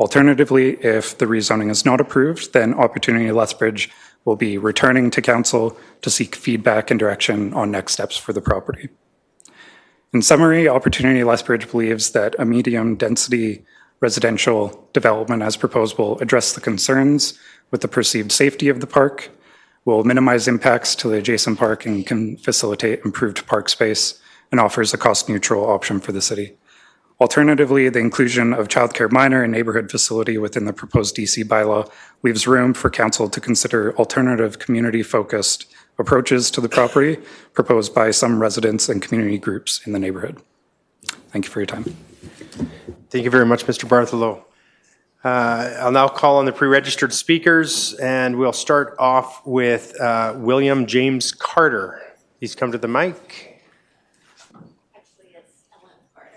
Alternatively, if the rezoning is not approved, then Opportunity Lethbridge will be returning to council to seek feedback and direction on next steps for the property. In summary, Opportunity Lethbridge believes that a medium-density residential development as proposed will address the concerns with the perceived safety of the park, will minimize impacts to the adjacent park, and can facilitate improved park space, and offers a cost-neutral option for the city. Alternatively, the inclusion of childcare minor and neighborhood facility within the proposed DC bylaw leaves room for council to consider alternative community-focused approaches to the property proposed by some residents and community groups in the neighborhood. Thank you for your time. Thank you very much, Mr. Bartholow. I'll now call on the pre-registered speakers, and we'll start off with William James Carter. He's come to the mic.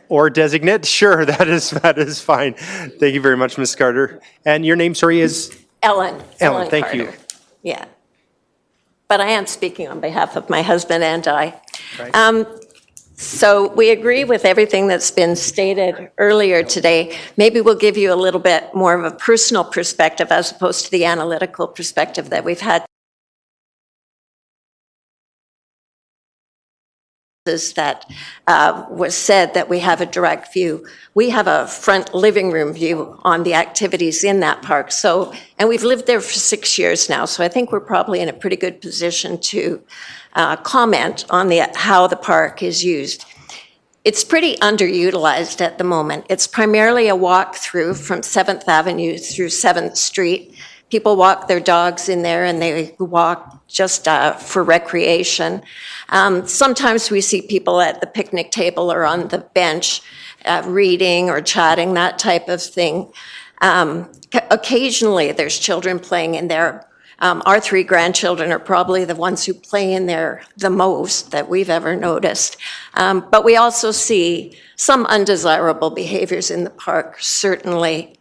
Or designate? Sure, that is fine. Thank you very much, Ms. Carter. And your name, sorry, is? Ellen. Ellen, thank Carter. you. Yeah. But I am speaking on behalf of my husband and I. Right. So we agree with everything that's been stated earlier today. Maybe we'll give you a little bit more of a personal perspective as opposed to the analytical perspective that we've had. That was said that we have a direct view. We have a front living room view on the activities in that park. So, and we've lived there for 6 years now. So I think we're probably in a pretty good position to comment on how the park is used. It's pretty underutilized at the moment. It's primarily a walk through from 7th Avenue through 7th Street. People walk their dogs in there and they walk just for recreation. Sometimes we see people at the picnic table or on the bench reading or chatting, that type of thing. Occasionally there's children playing in there. Our 3 grandchildren are probably the ones who play in there the most that we've ever noticed. But we also see some undesirable behaviors in the park, certainly.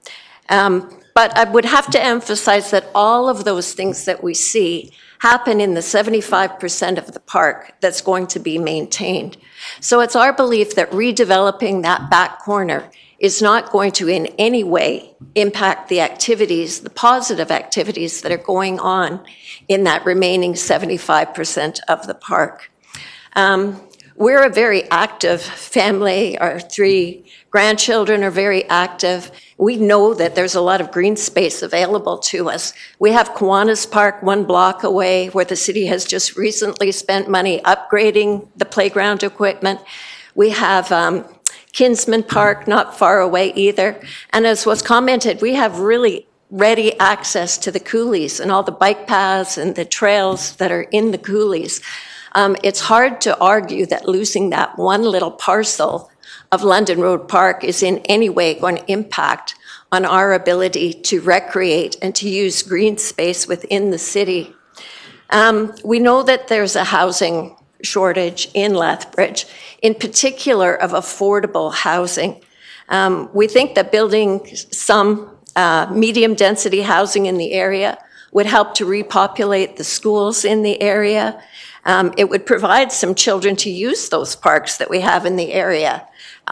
But I would have to emphasize that all of those things that we see happen in the 75% of the park that's going to be maintained. So it's our belief that redeveloping that back corner is not going to in any way impact the activities, the positive activities that are going on in that remaining 75% of the park. We're a very active family. Our 3 grandchildren are very active. We know that there's a lot of green space available to us. We have Kiwanis Park 1 block away, where the city has just recently spent money upgrading the playground equipment. We have Kinsman Park not far away either. And as was commented, we have really ready access to the coulees and all the bike paths and the trails that are in the coulees. It's hard to argue that losing that one little parcel of London Road Park is in any way going to impact on our ability to recreate and to use green space within the city. We know that there's a housing shortage in Lethbridge, in particular of affordable housing. We think that building some medium density housing in the area would help to repopulate the schools in the area. It would provide some children to use those parks that we have in the area.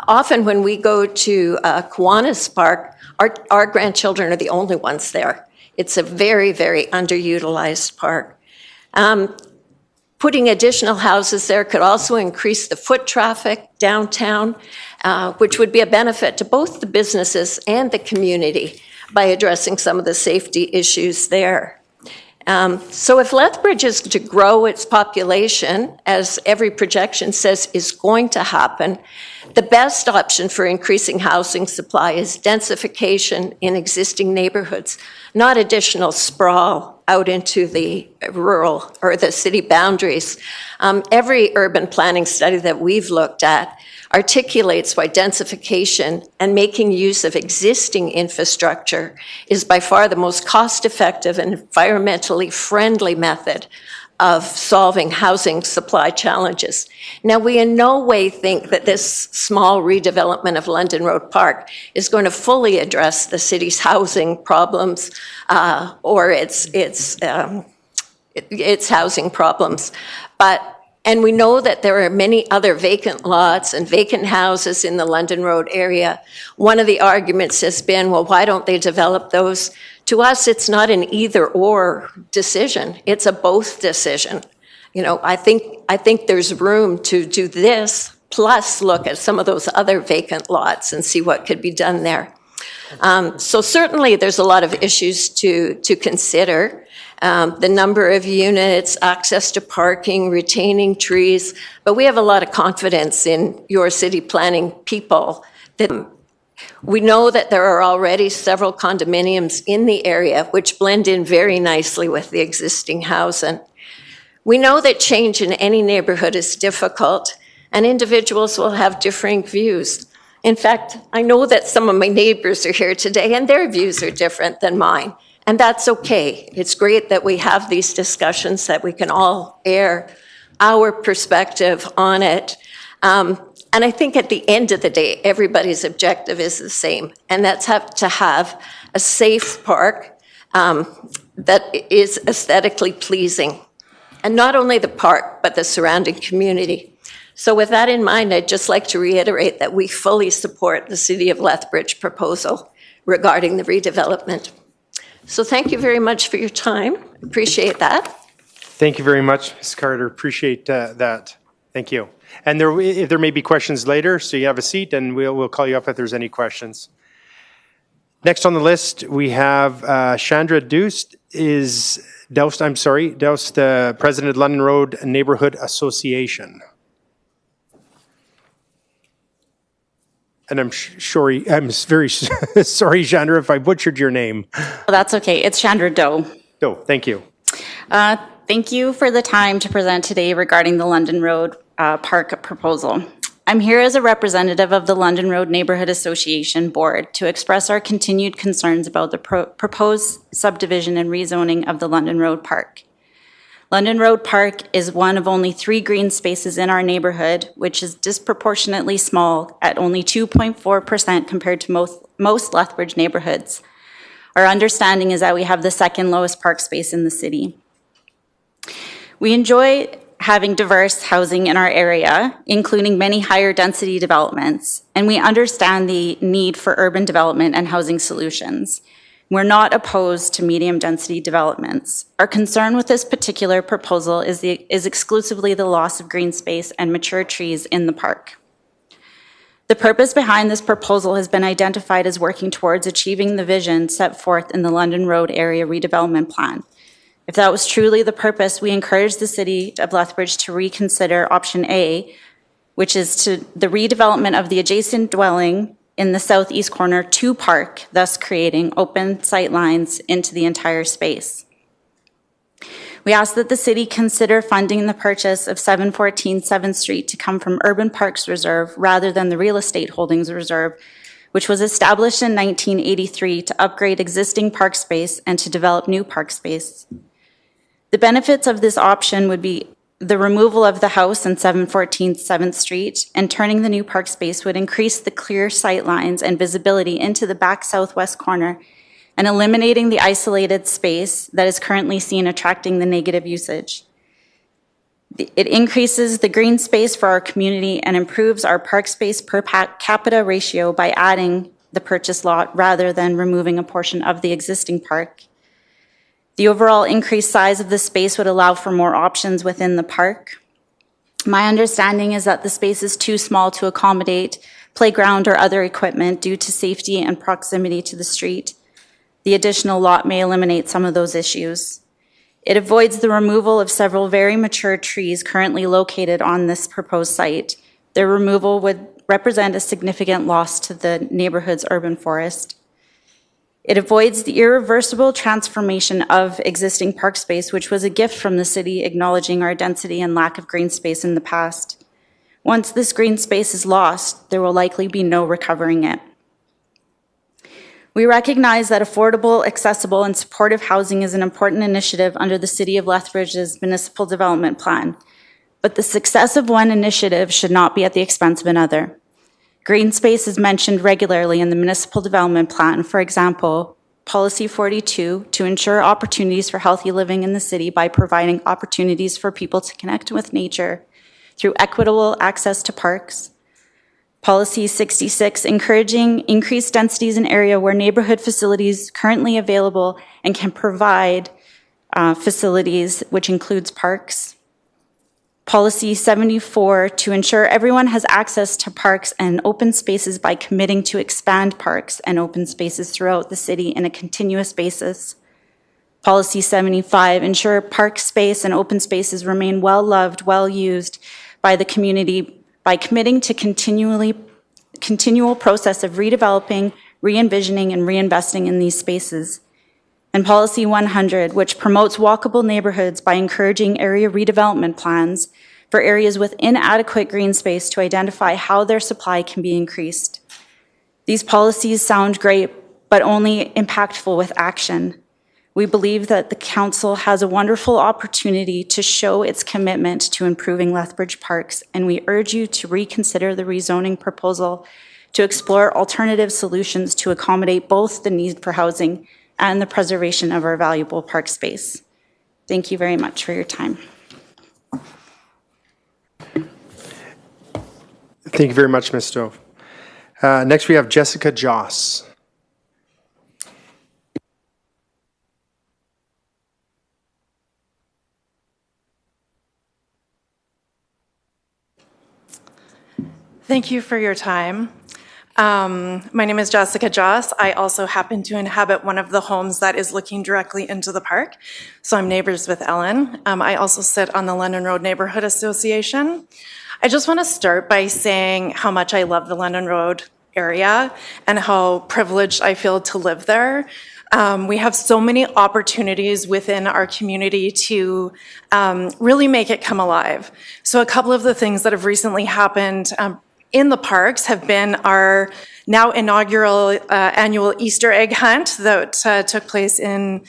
Often when we go to Kiwanis Park, our grandchildren are the only ones there. It's a very, very underutilized park. Putting additional houses there could also increase the foot traffic downtown, which would be a benefit to both the businesses and the community by addressing some of the safety issues there. So if Lethbridge is to grow its population, as every projection says is going to happen, the best option for increasing housing supply is densification in existing neighborhoods, not additional sprawl out into the rural or the city boundaries. Every urban planning study that we've looked at articulates why densification and making use of existing infrastructure is by far the most cost-effective and environmentally friendly method of solving housing supply challenges. Now, we in no way think that this small redevelopment of London Road Park is going to fully address the city's housing problems or its housing problems. And we know that there are many other vacant lots and vacant houses in the London Road area. One of the arguments has been, well, why don't they develop those? To us, it's not an either-or decision. It's a both decision. You know, I think there's room to do this, plus look at some of those other vacant lots and see what could be done there. So certainly there's a lot of issues to consider. The number of units, access to parking, retaining trees, but we have a lot of confidence in your city planning people. That we know that there are already several condominiums in the area which blend in very nicely with the existing housing. We know that change in any neighborhood is difficult and individuals will have differing views. In fact, I know that some of my neighbors are here today and their views are different than mine. And that's okay. It's great that we have these discussions, that we can all air our perspective on it. And I think at the end of the day, everybody's objective is the same, and that's to have a safe park that is aesthetically pleasing. And not only the park, but the surrounding community. So with that in mind, I'd just like to reiterate that we fully support the City of Lethbridge proposal regarding the redevelopment. So thank you very much for your time. Appreciate that. Thank you very much, Ms. Carter. Appreciate that. Thank you. And there may be questions later, so you have a seat, and we'll call you up if there's any questions. Next on the list, we have Chandra Doust, the President of London Road Neighborhood Association. And I'm very sorry, Chandra, if I butchered your name. Oh, that's okay. It's Chandra Doe. Doe, thank you. Thank you for the time to present today regarding the London Road Park proposal. I'm here as a representative of the London Road Neighborhood Association Board to express our continued concerns about the proposed subdivision and rezoning of the London Road Park. London Road Park is one of only 3 green spaces in our neighborhood, which is disproportionately small at only 2.4% compared to most Lethbridge neighborhoods. Our understanding is that we have the second lowest park space in the city. We enjoy having diverse housing in our area, including many higher density developments, and we understand the need for urban development and housing solutions. We're not opposed to medium density developments. Our concern with this particular proposal is exclusively the loss of green space and mature trees in the park. The purpose behind this proposal has been identified as working towards achieving the vision set forth in the London Road Area Redevelopment Plan. If that was truly the purpose, we encourage the City of Lethbridge to reconsider option A, which is to the redevelopment of the adjacent dwelling in the southeast corner to park, thus creating open sight lines into the entire space. We ask that the city consider funding the purchase of 714 7th Street to come from Urban Parks Reserve rather than the Real Estate Holdings Reserve, which was established in 1983 to upgrade existing park space and to develop new park space. The benefits of this option would be the removal of the house in 714 7th Street and turning the new park space would increase the clear sight lines and visibility into the back southwest corner and eliminating the isolated space that is currently seen attracting the negative usage. It increases the green space for our community and improves our park space per capita ratio by adding the purchase lot rather than removing a portion of the existing park. The overall increased size of the space would allow for more options within the park. My understanding is that the space is too small to accommodate playground or other equipment due to safety and proximity to the street. The additional lot may eliminate some of those issues. It avoids the removal of several very mature trees currently located on this proposed site. Their removal would represent a significant loss to the neighborhood's urban forest. It avoids the irreversible transformation of existing park space, which was a gift from the city acknowledging our density and lack of green space in the past. Once this green space is lost, there will likely be no recovering it. We recognize that affordable, accessible, and supportive housing is an important initiative under the City of Lethbridge's municipal development plan, but the success of one initiative should not be at the expense of another. Green space is mentioned regularly in the municipal development plan. For example, Policy 42 to ensure opportunities for healthy living in the city by providing opportunities for people to connect with nature through equitable access to parks. Policy 66 encouraging increased densities in area where neighborhood facilities currently available and can provide facilities, which includes parks. Policy 74 to ensure everyone has access to parks and open spaces by committing to expand parks and open spaces throughout the city in a continuous basis. Policy 75, ensure park space and open spaces remain well-loved, well-used by the community by committing to continual process of redeveloping, re-envisioning, and reinvesting in these spaces. And Policy 100, which promotes walkable neighborhoods by encouraging area redevelopment plans for areas with inadequate green space to identify how their supply can be increased. These policies sound great, but only impactful with action. We believe that the council has a wonderful opportunity to show its commitment to improving Lethbridge parks, and we urge you to reconsider the rezoning proposal to explore alternative solutions to accommodate both the need for housing and the preservation of our valuable park space. Thank you very much for your time. Thank you very much, Ms. Stove. Next, we have Jessica Joss. Thank you for your time. My name is Jessica Joss. I also happen to inhabit one of the homes that is looking directly into the park, so I'm neighbors with Ellen. I also sit on the London Road Neighborhood Association. I just want to start by saying how much I love the London Road area and how privileged I feel to live there. We have so many opportunities within our community to really make it come alive. So a couple of the things that have recently happened in the parks have been our now inaugural annual Easter egg hunt that took place in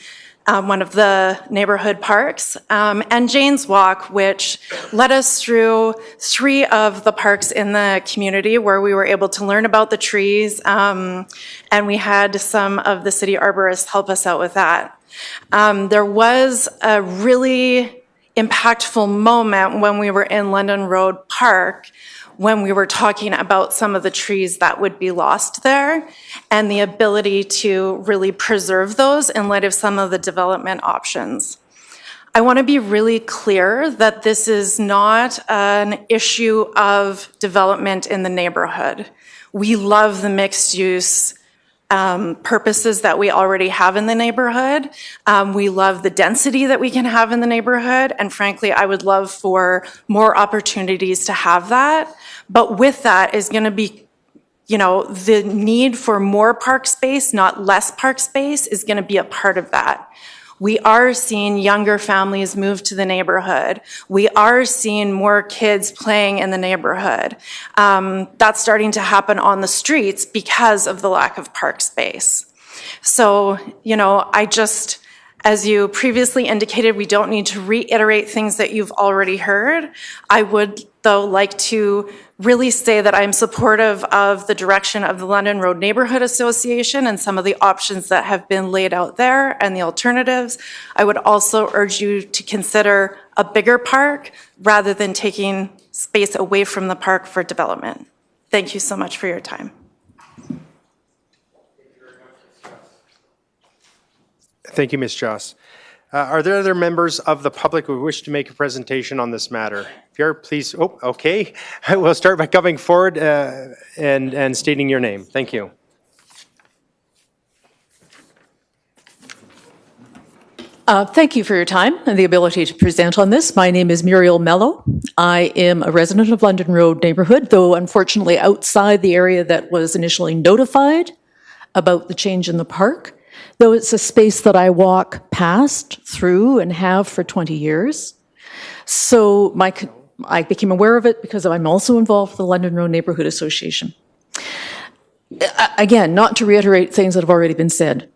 one of the neighborhood parks, and Jane's Walk, which led us through 3 of the parks in the community where we were able to learn about the trees, and we had some of the city arborists help us out with that. There was a really impactful moment when we were in London Road Park when we were talking about some of the trees that would be lost there and the ability to really preserve those in light of some of the development options. I want to be really clear that this is not an issue of development in the neighborhood. We love the mixed use purposes that we already have in the neighborhood. We love the density that we can have in the neighborhood. And frankly, I would love for more opportunities to have that. But with that is going to be, the need for more park space, not less park space, is going to be a part of that. We are seeing younger families move to the neighborhood. We are seeing more kids playing in the neighborhood. That's starting to happen on the streets because of the lack of park space. So, as you previously indicated, we don't need to reiterate things that you've already heard. I would, though, like to really say that I'm supportive of the direction of the London Road Neighborhood Association and some of the options that have been laid out there and the alternatives. I would also urge you to consider a bigger park rather than taking space away from the park for development. Thank you so much for your time. Thank you, Ms. Joss. Are there other members of the public who wish to make a presentation on this matter? If you're, please, okay. We'll start by coming forward and stating your name. Thank you. Thank you for your time and the ability to present on this. My name is Muriel Mello. I am a resident of London Road neighborhood, though unfortunately outside the area that was initially notified about the change in the park. Though it's a space that I walk past, through, and have for 20 years. So I became aware of it because I'm also involved with the London Road Neighborhood Association. Again, not to reiterate things that have already been said,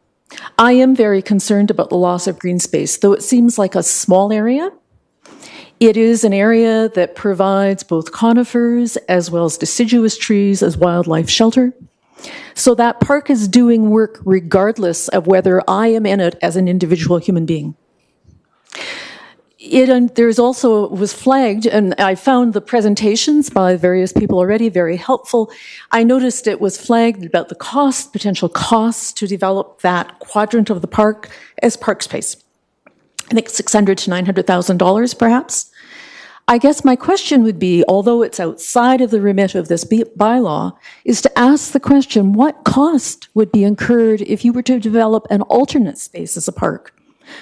I am very concerned about the loss of green space. Though it seems like a small area, it is an area that provides both conifers as well as deciduous trees as wildlife shelter. So that park is doing work regardless of whether I am in it as an individual human being. There's also, was flagged, and I found the presentations by various people already very helpful. I noticed it was flagged about the cost, potential costs to develop that quadrant of the park as park space. I think $600,000 to $900,000 perhaps. I guess my question would be, although it's outside of the remit of this bylaw, is to ask the question, what cost would be incurred if you were to develop an alternate space as a park?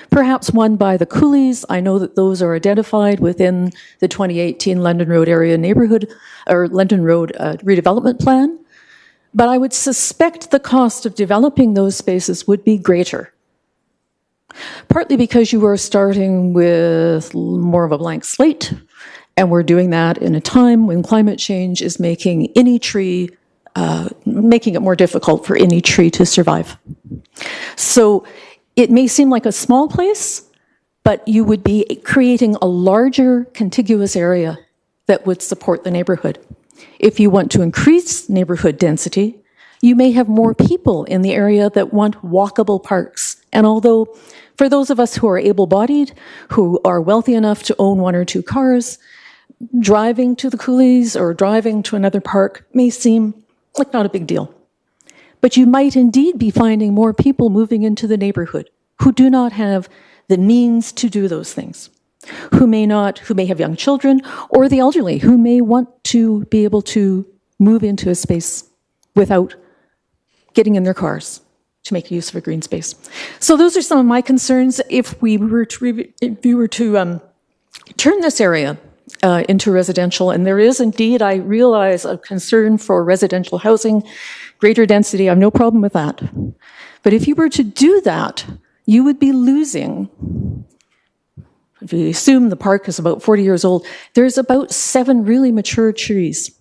Perhaps one by the Coolies. I know that those are identified within the 2018 London Road Area Neighborhood or London Road redevelopment plan. But I would suspect the cost of developing those spaces would be greater. Partly because you are starting with more of a blank slate, and we're doing that in a time when climate change is making any tree, making it more difficult for any tree to survive. So it may seem like a small place, but you would be creating a larger contiguous area that would support the neighborhood. If you want to increase neighborhood density, you may have more people in the area that want walkable parks. And although for those of us who are able-bodied, who are wealthy enough to own 1 or 2 cars, driving to the Coolies or driving to another park may seem like not a big deal. But you might indeed be finding more people moving into the neighborhood who do not have the means to do those things, who may have young children, or the elderly who may want to be able to move into a space without getting in their cars to make use of a green space. So those are some of my concerns. If we were to turn this area into residential, and there is indeed, I realize, a concern for residential housing, greater density, I have no problem with that. But if you were to do that, you would be losing, if you assume the park is about 40 years old, there's about 7 really mature trees,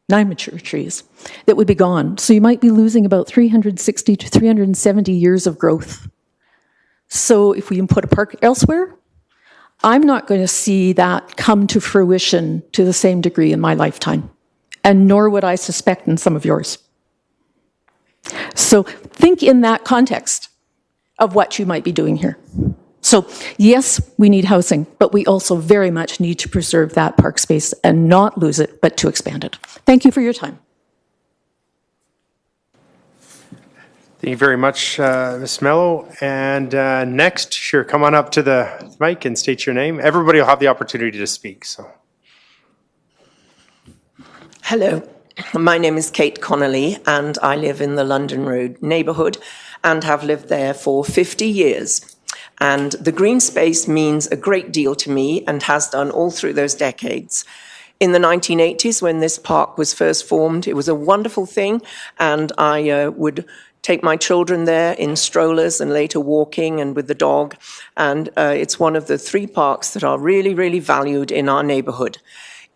9 mature trees that would be gone. So you might be losing about 360 to 370 years of growth So if we can put a park elsewhere, I'm not going to see that come to fruition to the same degree in my lifetime, and nor would I suspect in some of yours. So think in that context of what you might be doing here. So yes, we need housing, but we also very much need to preserve that park space and not lose it, but to expand it. Thank you for your time. Thank you very much, Ms. Mello. And next, sure, come on up to the mic and state your name. Everybody will have the opportunity to speak. So, hello, my name is Kate Connolly, and I live in the London Road neighbourhood and have lived there for 50 years. And the green space means a great deal to me and has done all through those decades. In the 1980s, when this park was first formed, it was a wonderful thing, and I would take my children there in strollers and later walking and with the dog. And it's one of the 3 parks that are really, really valued in our neighbourhood.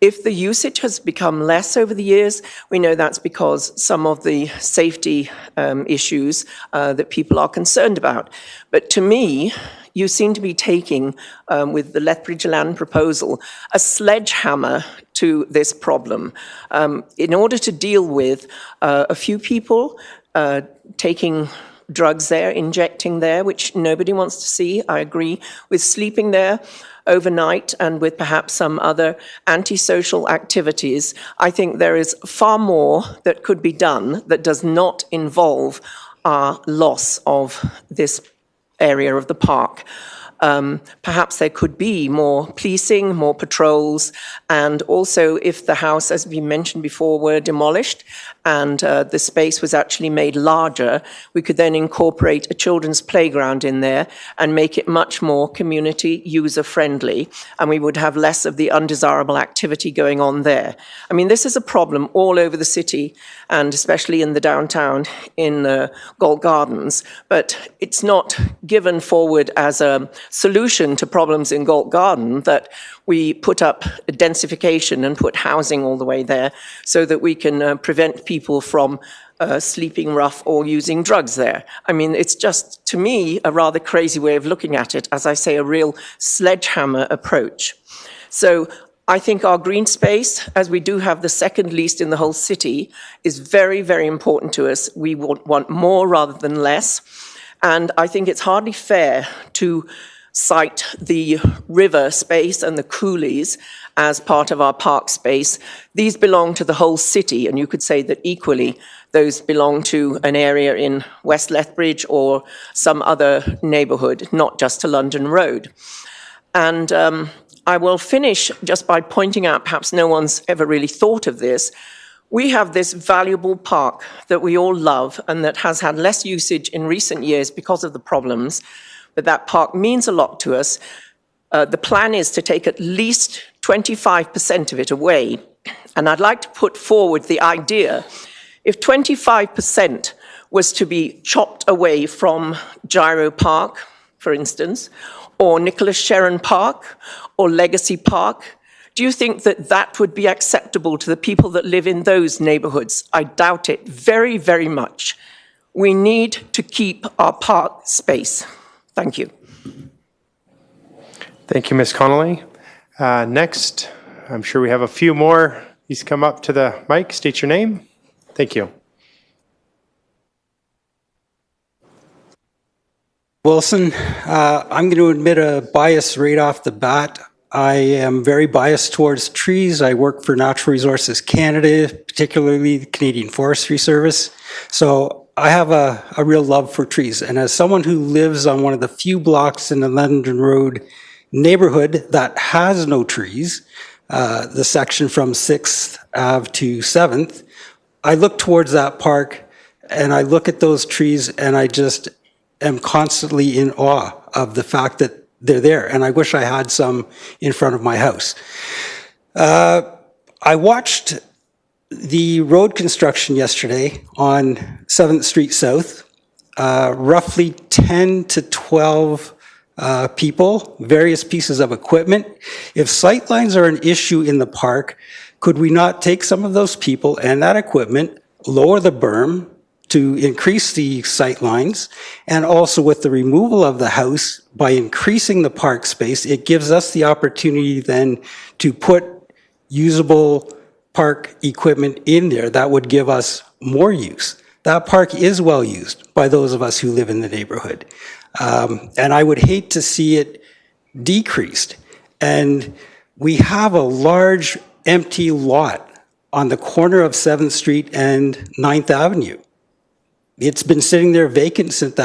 If the usage has become less over the years, we know that's because some of the safety issues that people are concerned about. But to me, you seem to be taking, with the Lethbridge land proposal, a sledgehammer to this problem. In order to deal with a few people taking drugs there, injecting there, which nobody wants to see, I agree, with sleeping there overnight and with perhaps some other antisocial activities, I think there is far more that could be done that does not involve our loss of this area of the park. Perhaps there could be more policing, more patrols, and also if the house, as we mentioned before, were demolished and the space was actually made larger, we could then incorporate a children's playground in there and make it much more community user-friendly, and we would have less of the undesirable activity going on there. I mean, this is a problem all over the city, and especially in the downtown in Galt Gardens, but it's not given forward as a solution to problems in Galt Garden that we put up densification and put housing all the way there so that we can prevent people from sleeping rough or using drugs there. I mean, it's just, to me, a rather crazy way of looking at it, as I say, a real sledgehammer approach. So I think our green space, as we do have the second least in the whole city, is very, very important to us. We want more rather than less. And I think it's hardly fair to cite the river space and the coulees as part of our park space. These belong to the whole city, and you could say that equally those belong to an area in West Lethbridge or some other neighbourhood, not just to London Road. And I will finish just by pointing out, perhaps no one's ever really thought of this, we have this valuable park that we all love and that has had less usage in recent years because of the problems, but that park means a lot to us. The plan is to take at least 25% of it away, and I'd like to put forward the idea, if 25% was to be chopped away from Gyro Park, for instance, or Nicholas Sherron Park, or Legacy Park, do you think that that would be acceptable to the people that live in those neighbourhoods? I doubt it very, very much. We need to keep our park space. Thank you. thank you, Ms. Connolly. Next, I'm sure we have a few more. Please come up to the mic, state your name. Thank you. Wilson, I'm going to admit a bias right off the bat. I am very biased towards trees. I work for Natural Resources Canada, particularly the Canadian Forestry Service. So I have a real love for trees. And as someone who lives on one of the few blocks in the London Road neighborhood that has no trees, the section from 6th Ave to 7th, I look towards that park and I look at those trees and I just am constantly in awe of the fact that they're there, and I wish I had some in front of my house. I watched the road construction yesterday on 7th Street South. Roughly 10 to 12 people, various pieces of equipment. If sightlines are an issue in the park, could we not take some of those people and that equipment, lower the berm to increase the sight lines, and also with the removal of the house, by increasing the park space, it gives us the opportunity then to put usable park equipment in there that would give us more use. That park is well used by those of us who live in the neighborhood. And I would hate to see it decreased. And we have a large empty lot on the corner of 7th Street and 9th Avenue. It's been sitting there vacant since the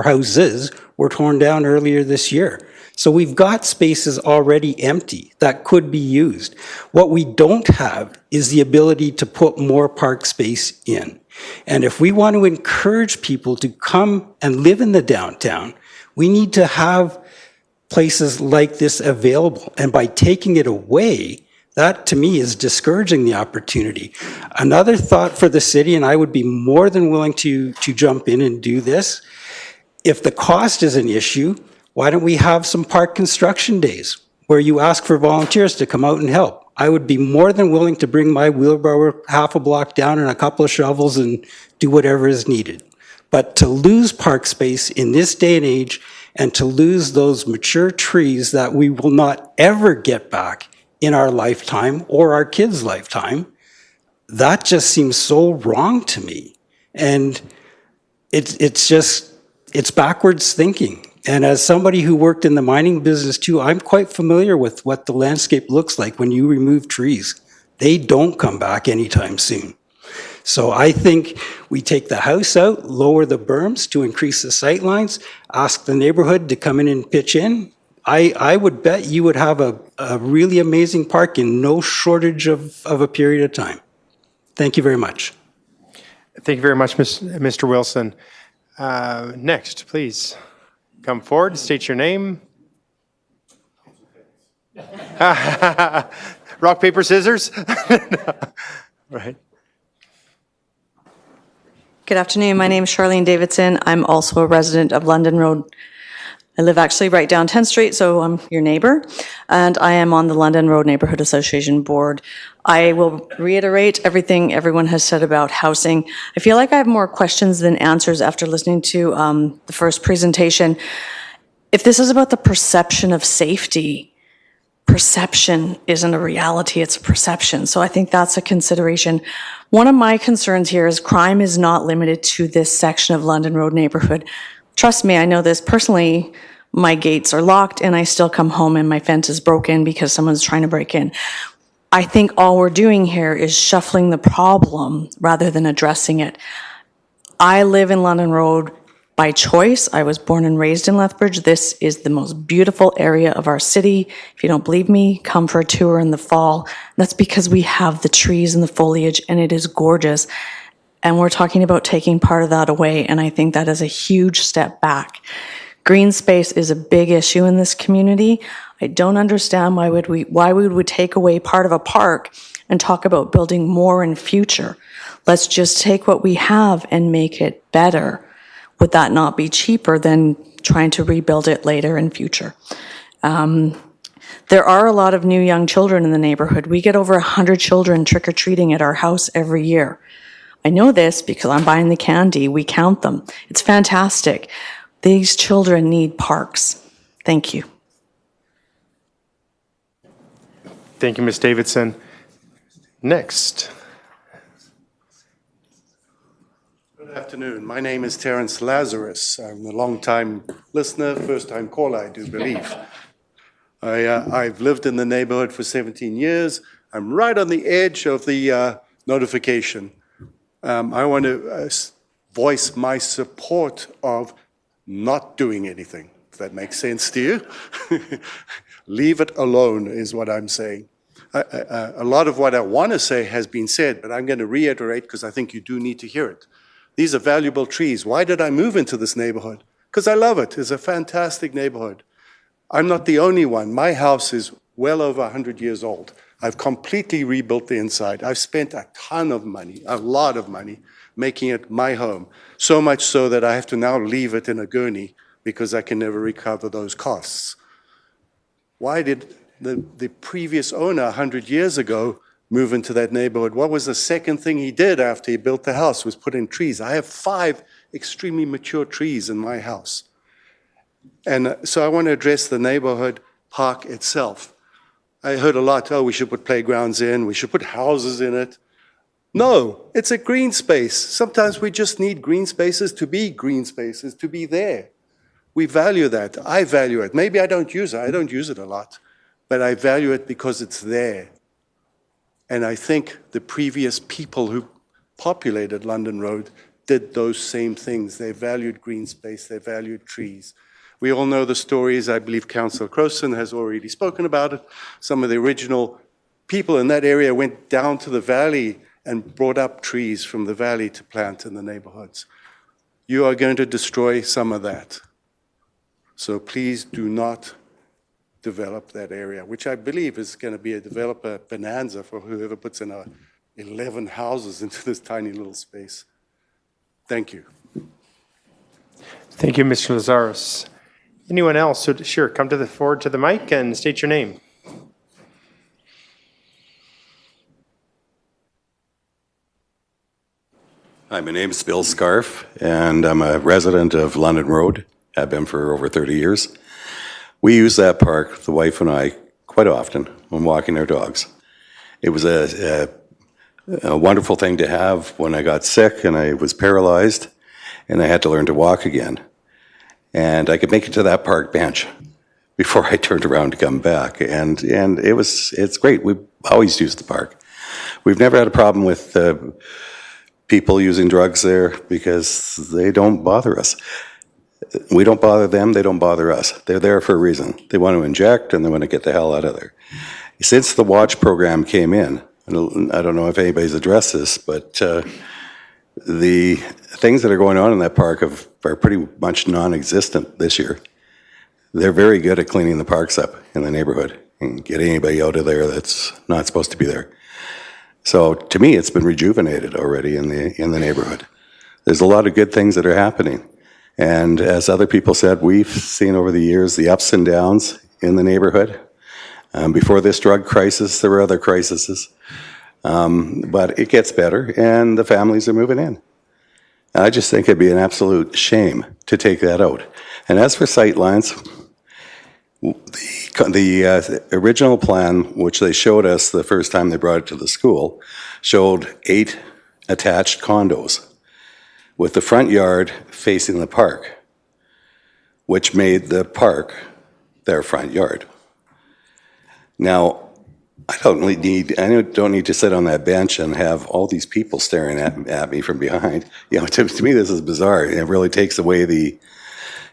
houses were torn down earlier this year. So we've got spaces already empty that could be used. What we don't have is the ability to put more park space in. And if we want to encourage people to come and live in the downtown, we need to have places like this available. And by taking it away, that to me is discouraging the opportunity. Another thought for the city, and I would be more than willing to jump in and do this, if the cost is an issue, why don't we have some park construction days where you ask for volunteers to come out and help? I would be more than willing to bring my wheelbarrow half a block down and a couple of shovels and do whatever is needed. But to lose park space in this day and age, and to lose those mature trees that we will not ever get back in our lifetime or our kids' lifetime, that just seems so wrong to me. And it's backwards thinking. And as somebody who worked in the mining business too, I'm quite familiar with what the landscape looks like when you remove trees. They don't come back anytime soon. So I think we take the house out, lower the berms to increase the sight lines, ask the neighborhood to come in and pitch in. I would bet you would have a really amazing park in no shortage of a period of time. Thank you very much. Thank you very much, Mr. Wilson. Next, please come forward, state your name. Rock, paper, scissors? Right. Good afternoon. My name is Charlene Davidson. I'm also a resident of London Road. I live actually right down 10th Street, so I'm your neighbor, and I am on the London Road Neighborhood Association board. I will reiterate everything everyone has said about housing. I feel like I have more questions than answers after listening to the first presentation. If this is about the perception of safety, perception isn't a reality, it's a perception. So I think that's a consideration. One of my concerns here is crime is not limited to this section of London Road neighborhood. Trust me, I know this personally. My gates are locked and I still come home and my fence is broken because someone's trying to break in. I think all we're doing here is shuffling the problem rather than addressing it. I live in London Road by choice. I was born and raised in Lethbridge. This is the most beautiful area of our city. If you don't believe me, come for a tour in the fall. That's because we have the trees and the foliage and it is gorgeous. And we're talking about taking part of that away, and I think that is a huge step back. Green space is a big issue in this community. I don't understand why would we take away part of a park and talk about building more in future. Let's just take what we have and make it better. Would that not be cheaper than trying to rebuild it later in future? There are a lot of new young children in the neighborhood. We get over 100 children trick-or-treating at our house every year. I know this because I'm buying the candy. We count them. It's fantastic. These children need parks. Thank you. Thank you, Ms. Davidson. Next. Good afternoon. My name is Terence Lazarus. I'm a long-time listener, first-time caller, I do believe. I've lived in the neighborhood for 17 years. I'm right on the edge of the notification. I want to voice my support of not doing anything, if that makes sense to you. Leave it alone is what I'm saying. A lot of what I want to say has been said, but I'm going to reiterate because I think you do need to hear it. These are valuable trees. Why did I move into this neighborhood? Because I love it. It's a fantastic neighborhood. I'm not the only one. My house is well over 100 years old. I've completely rebuilt the inside. I've spent a ton of money, a lot of money, making it my home. So much so that I have to now leave it in a gurney because I can never recover those costs. Why did the previous owner 100 years ago move into that neighborhood, what was the second thing he did after he built the house? Was put in trees. I have 5 extremely mature trees in my house. And so I want to address the neighborhood park itself. I heard a lot, we should put playgrounds in, we should put houses in it. No, it's a green space. Sometimes we just need green spaces, to be there. We value that. I value it. Maybe I don't use it. I don't use it a lot, but I value it because it's there. And I think the previous people who populated London Road did those same things. They valued green space, they valued trees. We all know the stories. I believe Councillor Crowson has already spoken about it. Some of the original people in that area went down to the valley and brought up trees from the valley to plant in the neighborhoods. You are going to destroy some of that. So please do not develop that area, which I believe is going to be a developer bonanza for whoever puts in 11 houses into this tiny little space. Thank you. Thank you, Mr. Lazaros. Anyone else? So, sure, come forward to the mic and state your name. Hi, my name is Bill Scarf, and I'm a resident of London Road. I've been for over 30 years. We use that park, the wife and I, quite often when walking our dogs. It was a wonderful thing to have when I got sick and I was paralyzed and I had to learn to walk again. And I could make it to that park bench before I turned around to come back. And it's great. We've always used the park. We've never had a problem with people using drugs there because they don't bother us. We don't bother them, they don't bother us. They're there for a reason. They want to inject and they want to get the hell out of there. Since the watch program came in, I don't know if anybody's addressed this, but the things that are going on in that park are pretty much non-existent this year. They're very good at cleaning the parks up in the neighborhood and getting anybody out of there that's not supposed to be there. So to me, it's been rejuvenated already in the neighborhood. There's a lot of good things that are happening. And as other people said, we've seen over the years the ups and downs in the neighborhood. Before this drug crisis, there were other crises. But it gets better, and the families are moving in. I just think it'd be an absolute shame to take that out. And as for sightlines, the original plan, which they showed us the first time they brought it to the school, showed 8 attached condos with the front yard facing the park, which made the park their front yard. Now, I don't need to sit on that bench and have all these people staring at me from behind. You know, to me, this is bizarre. It really takes away the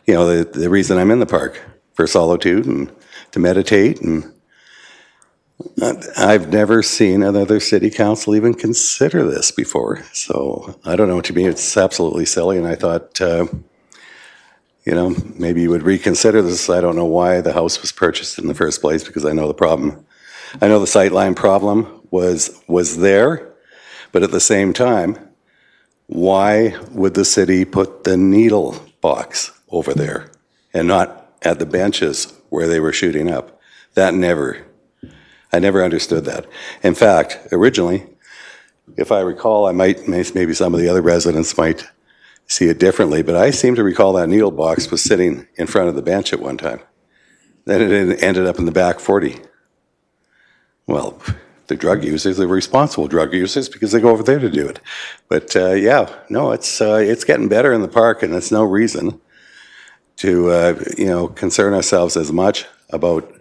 reason I'm in the park, for solitude and to meditate. And I've never seen another city council even consider this before. So I don't know. To me, it's absolutely silly. And I thought, maybe you would reconsider this. I don't know why the house was purchased in the first place, because I know the problem. I know the sightline problem was there, but at the same time, why would the city put the needle box over there and not at the benches where they were shooting up? I never understood that. In fact, originally, if I recall, maybe some of the other residents might see it differently, but I seem to recall that needle box was sitting in front of the bench at one time. Then it ended up in the back 40. Well, the drug users, the responsible drug users, because they go over there to do it. But it's getting better in the park, and it's no reason to concern ourselves as much about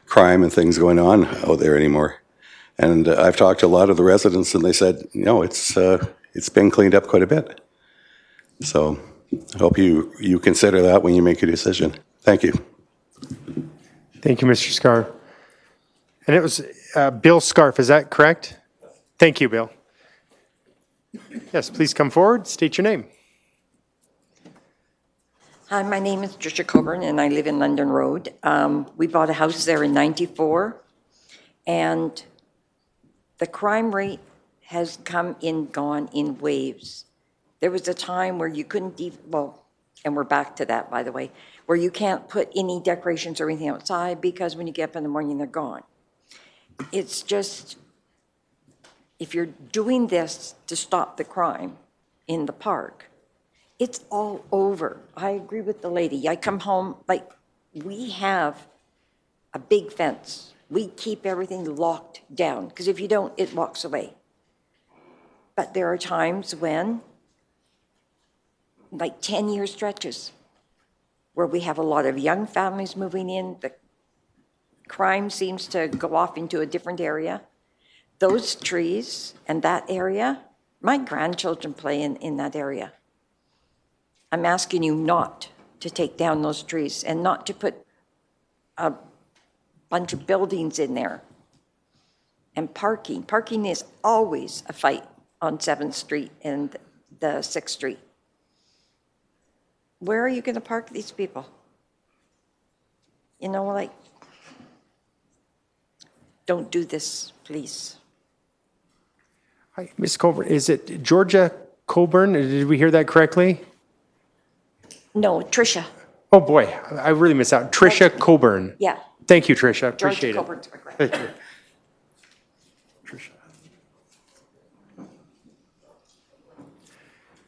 crime and things going on out there anymore. And I've talked to a lot of the residents, and they said, it's been cleaned up quite a bit. So I hope you consider that when you make your decision. Thank you. Thank you, Mr. Scarf. And it was Bill Scarf, is that correct? Thank you, Bill. Yes, please come forward, state your name. Hi, my name is Tricia Coburn, and I live in London Road. We bought a house there in '94, and the crime rate has come and gone in waves. There was a time where you couldn't and we're back to that, by the way, where you can't put any decorations or anything outside because when you get up in the morning, they're gone. It's just if you're doing this to stop the crime in the park, it's all over. I agree with the lady. I come home, like, we have a big fence. We keep everything locked down, because if you don't, it walks away. But there are times when, like 10-year stretches, where we have a lot of young families moving in, the crime seems to go off into a different area. Those trees and that area, my grandchildren play in that area. I'm asking you not to take down those trees and not to put a bunch of buildings in there. And parking. Parking is always a fight on 7th Street and the 6th Street. Where are you going to park these people? You know, like, don't do this, please. Hi, Ms. Coburn, is it Georgia Coburn? Did we hear that correctly? No, Tricia. Oh, boy, I really missed out. Tricia Coburn. Yeah. Thank you, Tricia. Appreciate Georgia it. Coburn's my grand- Thank you.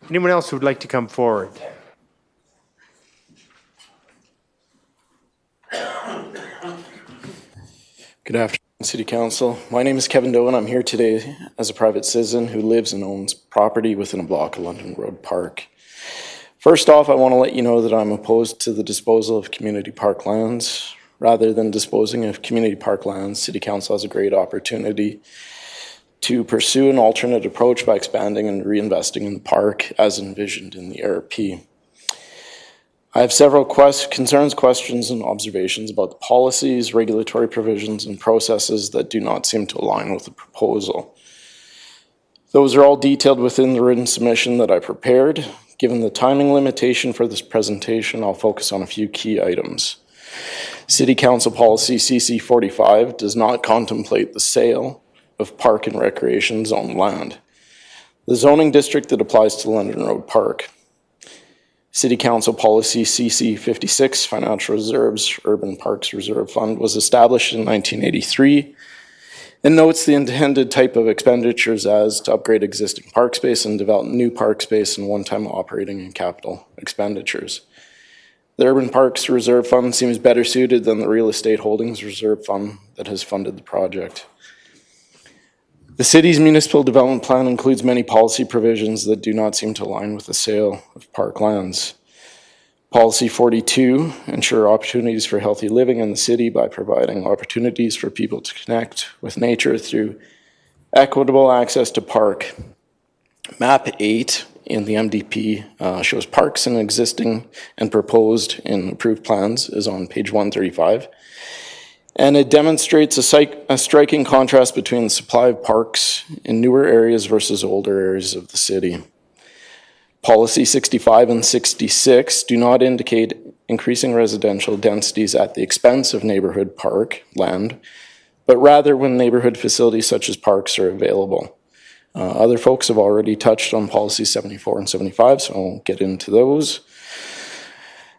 Anyone else who would like to come forward? Good afternoon, City Council. My name is Kevin Doe, and I'm here today as a private citizen who lives and owns property within a block of London Road Park. First off, I want to let you know that I'm opposed to the disposal of community park lands. Rather than disposing of community park lands, City Council has a great opportunity to pursue an alternate approach by expanding and reinvesting in the park as envisioned in the ARP. I have several concerns, questions, and observations about the policies, regulatory provisions, and processes that do not seem to align with the proposal. Those are all detailed within the written submission that I prepared. Given the timing limitation for this presentation, I'll focus on a few key items. City Council Policy CC45 does not contemplate the sale of park and recreation zone land. The zoning district that applies to London Road Park. City Council Policy CC56, Financial Reserves, Urban Parks Reserve Fund, was established in 1983 and notes the intended type of expenditures as to upgrade existing park space and develop new park space and one-time operating and capital expenditures. The Urban Parks Reserve Fund seems better suited than the Real Estate Holdings Reserve Fund that has funded the project. The city's municipal development plan includes many policy provisions that do not seem to align with the sale of park lands. Policy 42, ensure opportunities for healthy living in the city by providing opportunities for people to connect with nature through equitable access to park. Map 8 in the MDP shows parks in existing and proposed in approved plans is on page 135. And it demonstrates a striking contrast between the supply of parks in newer areas versus older areas of the city. Policy 65 and 66 do not indicate increasing residential densities at the expense of neighborhood park land, but rather when neighborhood facilities such as parks are available. Other folks have already touched on policies 74 and 75, so I won't get into those.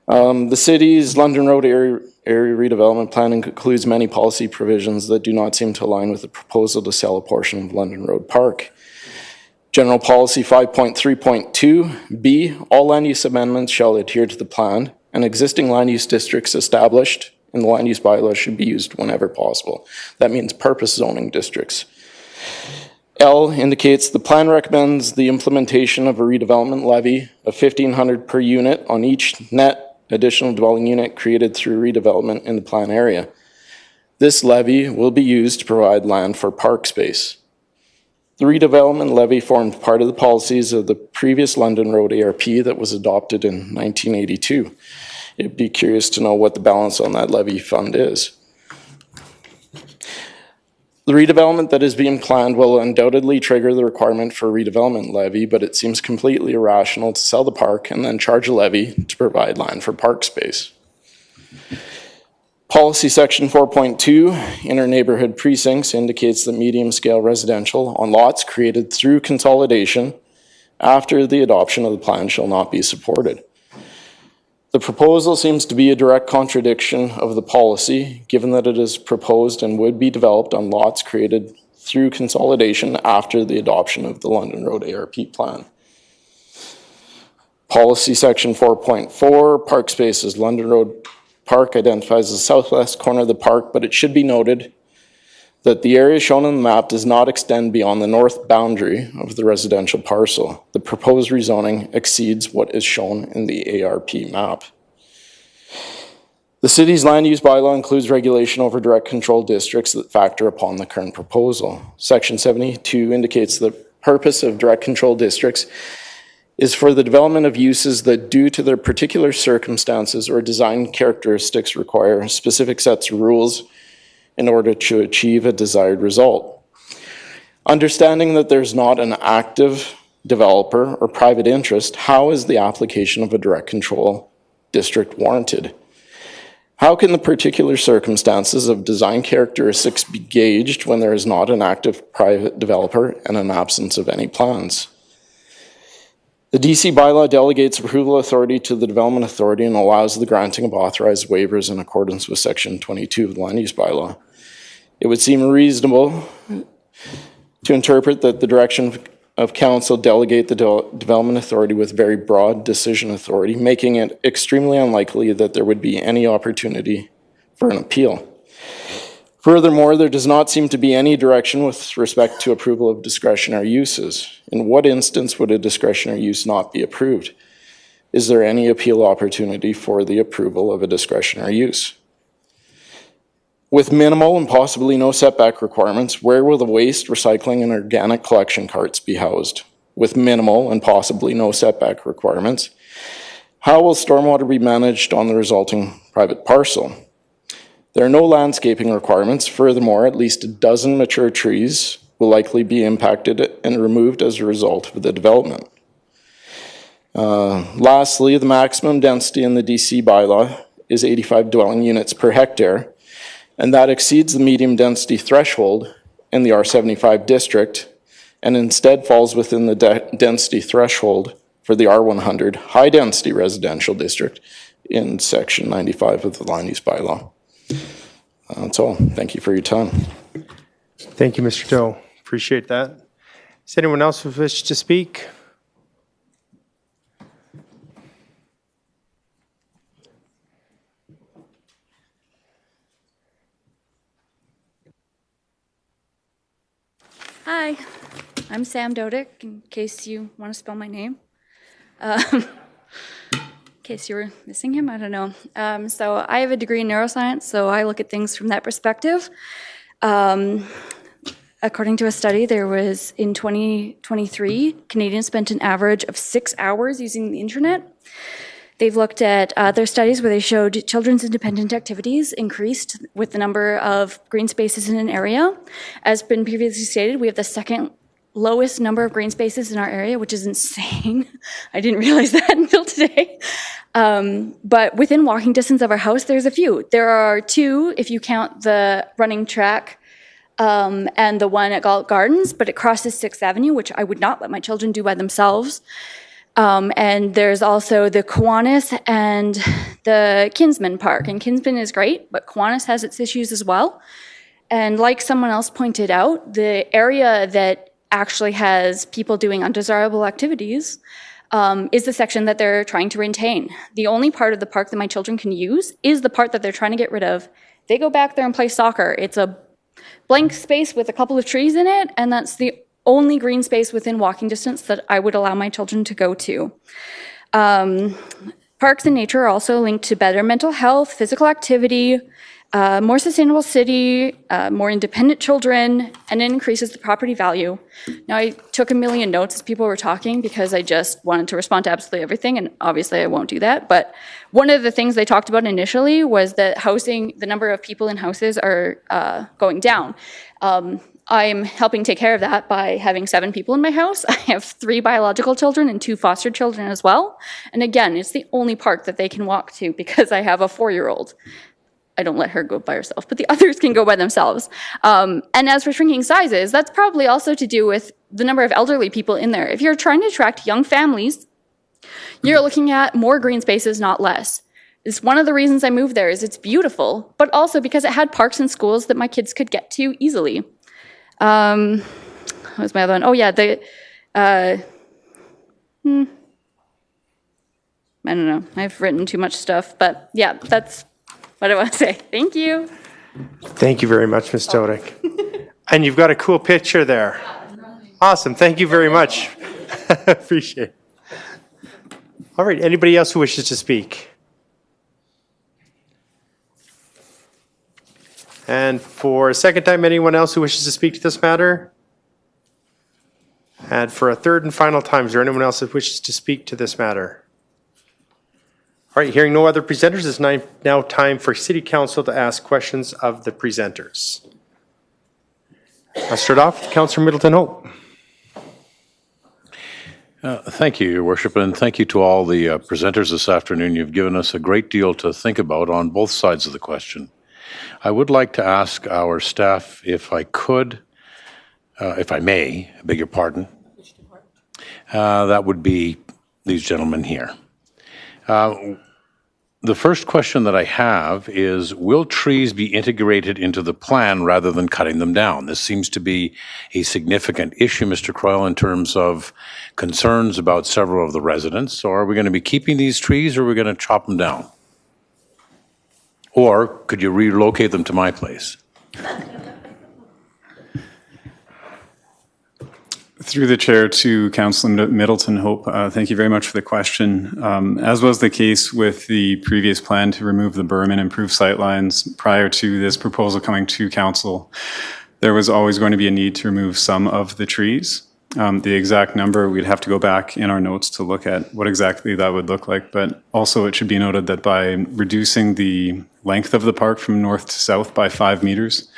The city's London Road area redevelopment plan includes many policy provisions that do not seem to align with the proposal to sell a portion of London Road Park. General Policy 5.3.2B, all land use amendments shall adhere to the plan, and existing land use districts established in the land use bylaw should be used whenever possible. That means purpose zoning districts. L indicates the plan recommends the implementation of a redevelopment levy of $1,500 per unit on each net additional dwelling unit created through redevelopment in the plan area. This levy will be used to provide land for park space. The redevelopment levy formed part of the policies of the previous London Road ARP that was adopted in 1982. It'd be curious to know what the balance on that levy fund is. The redevelopment that is being planned will undoubtedly trigger the requirement for a redevelopment levy, but it seems completely irrational to sell the park and then charge a levy to provide land for park space. Policy section 4.2, inter-neighborhood precincts, indicates that medium-scale residential on lots created through consolidation after the adoption of the plan shall not be supported. The proposal seems to be a direct contradiction of the policy, given that it is proposed and would be developed on lots created through consolidation after the adoption of the London Road ARP plan. Policy section 4.4, park spaces. London Road Park identifies the southwest corner of the park, but it should be noted that the area shown on the map does not extend beyond the north boundary of the residential parcel. The proposed rezoning exceeds what is shown in the ARP map. The city's land use bylaw includes regulation over direct control districts that factor upon the current proposal. Section 72 indicates the purpose of direct control districts is for the development of uses that, due to their particular circumstances or design characteristics, require specific sets of rules in order to achieve a desired result. Understanding that there's not an active developer or private interest, how is the application of a direct control district warranted? How can the particular circumstances of design characteristics be gauged when there is not an active private developer and an absence of any plans? The DC bylaw delegates approval authority to the Development Authority and allows the granting of authorized waivers in accordance with Section 22 of the Land Use Bylaw. It would seem reasonable to interpret that the direction of council delegate the Development Authority with very broad decision authority, making it extremely unlikely that there would be any opportunity for an appeal. Furthermore, there does not seem to be any direction with respect to approval of discretionary uses. In what instance would a discretionary use not be approved? Is there any appeal opportunity for the approval of a discretionary use? With minimal and possibly no setback requirements, where will the waste, recycling, and organic collection carts be housed? With minimal and possibly no setback requirements, how will stormwater be managed on the resulting private parcel? There are no landscaping requirements. Furthermore, at least a dozen mature trees will likely be impacted and removed as a result of the development. Lastly, the maximum density in the DC bylaw is 85 dwelling units per hectare, and that exceeds the medium density threshold in the R75 district, and instead falls within the density threshold for the R100 high density residential district in section 95 of the land use bylaw. That's all. Thank you for your time. Thank you, Mr. Doe. Appreciate that. Does anyone else wish to speak? Hi, I'm Sam Dodick, in case you want to spell my name. In case you were missing him, I don't know. So I have a degree in neuroscience, so I look at things from that perspective. According to a study, there was, in 2023, Canadians spent an average of 6 hours using the internet. They've looked at other studies where they showed children's independent activities increased with the number of green spaces in an area. As been previously stated, we have the second lowest number of green spaces in our area, which is insane. I didn't realize that until today. But within walking distance of our house, there's a few. There are two, if you count the running track and the one at Galt Gardens, but it crosses 6th Avenue, which I would not let my children do by themselves. And there's also the Kiwanis and the Kinsman Park. And Kinsman is great, but Kiwanis has its issues as well. And like someone else pointed out, the area that actually has people doing undesirable activities is the section that they're trying to retain. The only part of the park that my children can use is the part that they're trying to get rid of. They go back there and play soccer. It's a blank space with a couple of trees in it, and that's the only green space within walking distance that I would allow my children to go to. Parks and nature are also linked to better mental health, physical activity, more sustainable city, more independent children, and it increases the property value. Now, I took a million notes as people were talking because I just wanted to respond to absolutely everything, and obviously I won't do that. But one of the things they talked about initially was that housing, the number of people in houses are going down. I'm helping take care of that by having 7 people in my house. I have 3 biological children and 2 foster children as well. And again, it's the only park that they can walk to because I have a 4-year-old. I don't let her go by herself, but the others can go by themselves. And as for shrinking sizes, that's probably also to do with the number of elderly people in there. If you're trying to attract young families, you're looking at more green spaces, not less. It's one of the reasons I moved there is it's beautiful, but also because it had parks and schools that my kids could get to easily. What was my other one? Oh yeah, I don't know. I've written too much stuff, but yeah, that's what I want to say. Thank you. Thank you very much, Ms. Dodick. And you've got a cool picture there. Awesome. Thank you very much. Appreciate it. All right. Anybody else who wishes to speak? And for a second time, anyone else who wishes to speak to this matter? And for a third and final time, is there anyone else that wishes to speak to this matter? All right, hearing no other presenters, it's now time for City Council to ask questions of the presenters. I'll start off with Councillor Middleton Hope. Thank you, Your Worship, and thank you to all the presenters this afternoon. You've given us a great deal to think about on both sides of the question. I would like to ask our staff if I could, if I may, I beg your pardon. That would be these gentlemen here. The first question that I have is, will trees be integrated into the plan rather than cutting them down? This seems to be a significant issue, Mr. Croyle, in terms of concerns about several of the residents. So are we going to be keeping these trees, or are we going to chop them down? Or could you relocate them to my place? Through the chair to Councillor Middleton Hope, thank you very much for the question. As was the case with the previous plan to remove the berm and improve sightlines prior to this proposal coming to council, there was always going to be a need to remove some of the trees. The exact number, we'd have to go back in our notes to look at what exactly that would look like. But also it should be noted that by reducing the length of the park from north to south by 5 meters,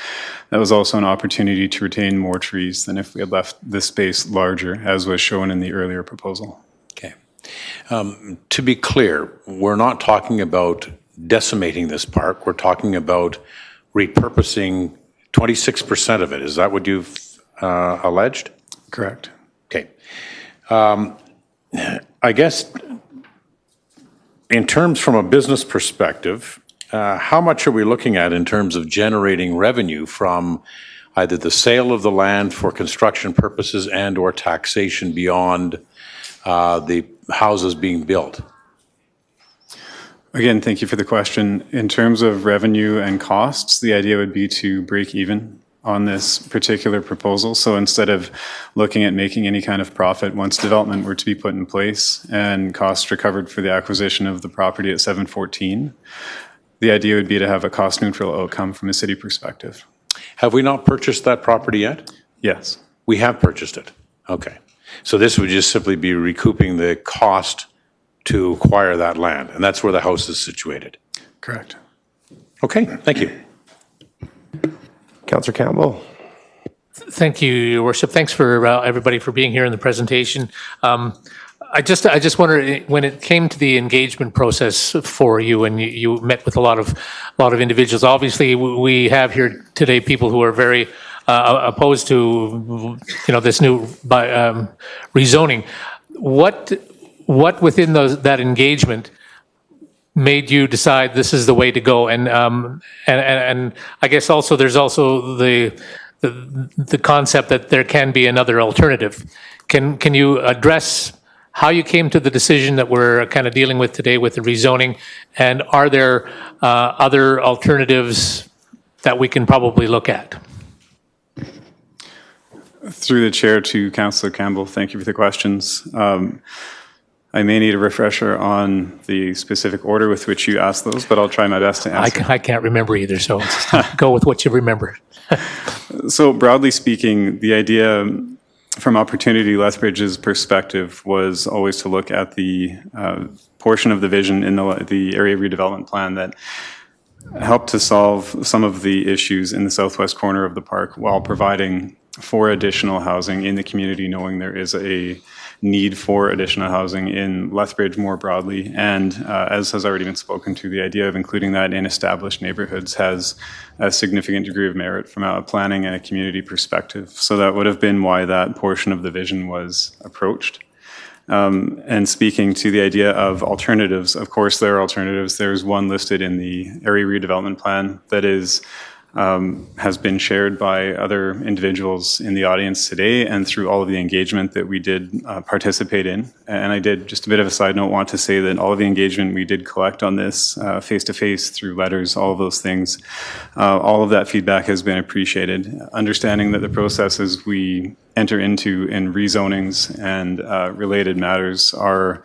that was also an opportunity to retain more trees than if we had left this space larger, as was shown in the earlier proposal. Okay. To be clear, we're not talking about decimating this park. We're talking about repurposing 26% of it. Is that what you've alleged? Correct. Okay. I guess in terms from a business perspective, how much are we looking at in terms of generating revenue from either the sale of the land for construction purposes and or taxation beyond the houses being built? Again, thank you for the question. In terms of revenue and costs, the idea would be to break even on this particular proposal. So instead of looking at making any kind of profit once development were to be put in place and costs recovered for the acquisition of the property at 714, the idea would be to have a cost neutral outcome from a city perspective. Have we not purchased that property yet? Yes. We have purchased it. Okay. So this would just simply be recouping the cost to acquire that land, and that's where the house is situated. Correct. Okay, thank you. Councillor Campbell. Thank you, Your Worship. Thanks for everybody for being here in the presentation. I just wonder, when it came to the engagement process for you, and you met with a lot of individuals. Obviously, we have here today people who are very opposed to this new rezoning. What within that engagement made you decide this is the way to go? And I guess also there's also the concept that there can be another alternative. Can you address how you came to the decision that we're kind of dealing with today with the rezoning, and are there other alternatives that we can probably look at? Through the chair to Councillor Campbell, thank you for the questions. I may need a refresher on the specific order with which you asked those, but I'll try my best to answer. I can't remember either, so go with what you remember. So broadly speaking, the idea from Opportunity Lethbridge's perspective was always to look at the portion of the vision in the area redevelopment plan that helped to solve some of the issues in the southwest corner of the park while providing for additional housing in the community, knowing there is a need for additional housing in Lethbridge more broadly. And as has already been spoken to, the idea of including that in established neighborhoods has a significant degree of merit from a planning and a community perspective. So that would have been why that portion of the vision was approached. And speaking to the idea of alternatives, of course there are alternatives. There's one listed in the area redevelopment plan that is has been shared by other individuals in the audience today and through all of the engagement that we did participate in. And I did, just a bit of a side note, want to say that all of the engagement we did collect on this face-to-face through letters, all of those things, all of that feedback has been appreciated. Understanding that the processes we enter into in rezonings and related matters are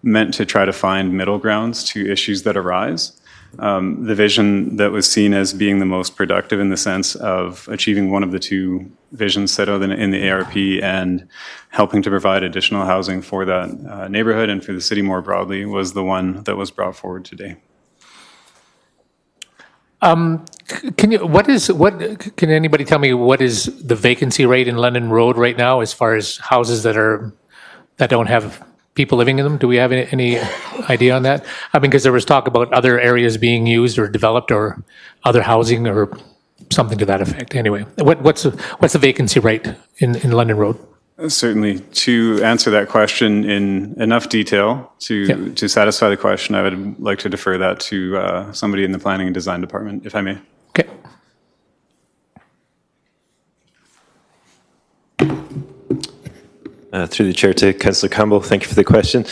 meant to try to find middle grounds to issues that arise. The vision that was seen as being the most productive in the sense of achieving one of the two visions set out in the ARP and helping to provide additional housing for that neighborhood and for the city more broadly was the one that was brought forward today. Can anybody tell me what is the vacancy rate in London Road right now as far as houses that don't have people living in them? Do we have any idea on that? I mean, because there was talk about other areas being used or developed or other housing or something to that effect. Anyway, what's the vacancy rate in London Road? Certainly. To answer that question in enough detail to satisfy the question, I would like to defer that to somebody in the Planning and Design Department, if I may. Okay. Through the chair to Councillor Campbell, thank you for the question.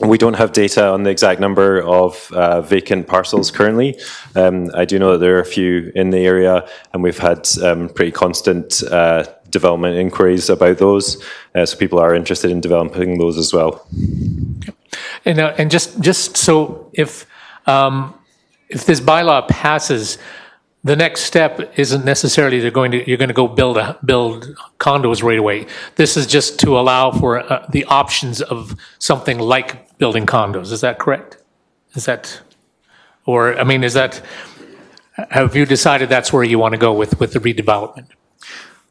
We don't have data on the exact number of vacant parcels currently. I do know that there are a few in the area, and we've had pretty constant development inquiries about those. So people are interested in developing those as well. And just so if this bylaw passes, the next step isn't necessarily you're going to go build condos right away. This is just to allow for the options of something like building condos. Is that correct? Have you decided that's where you want to go with the redevelopment?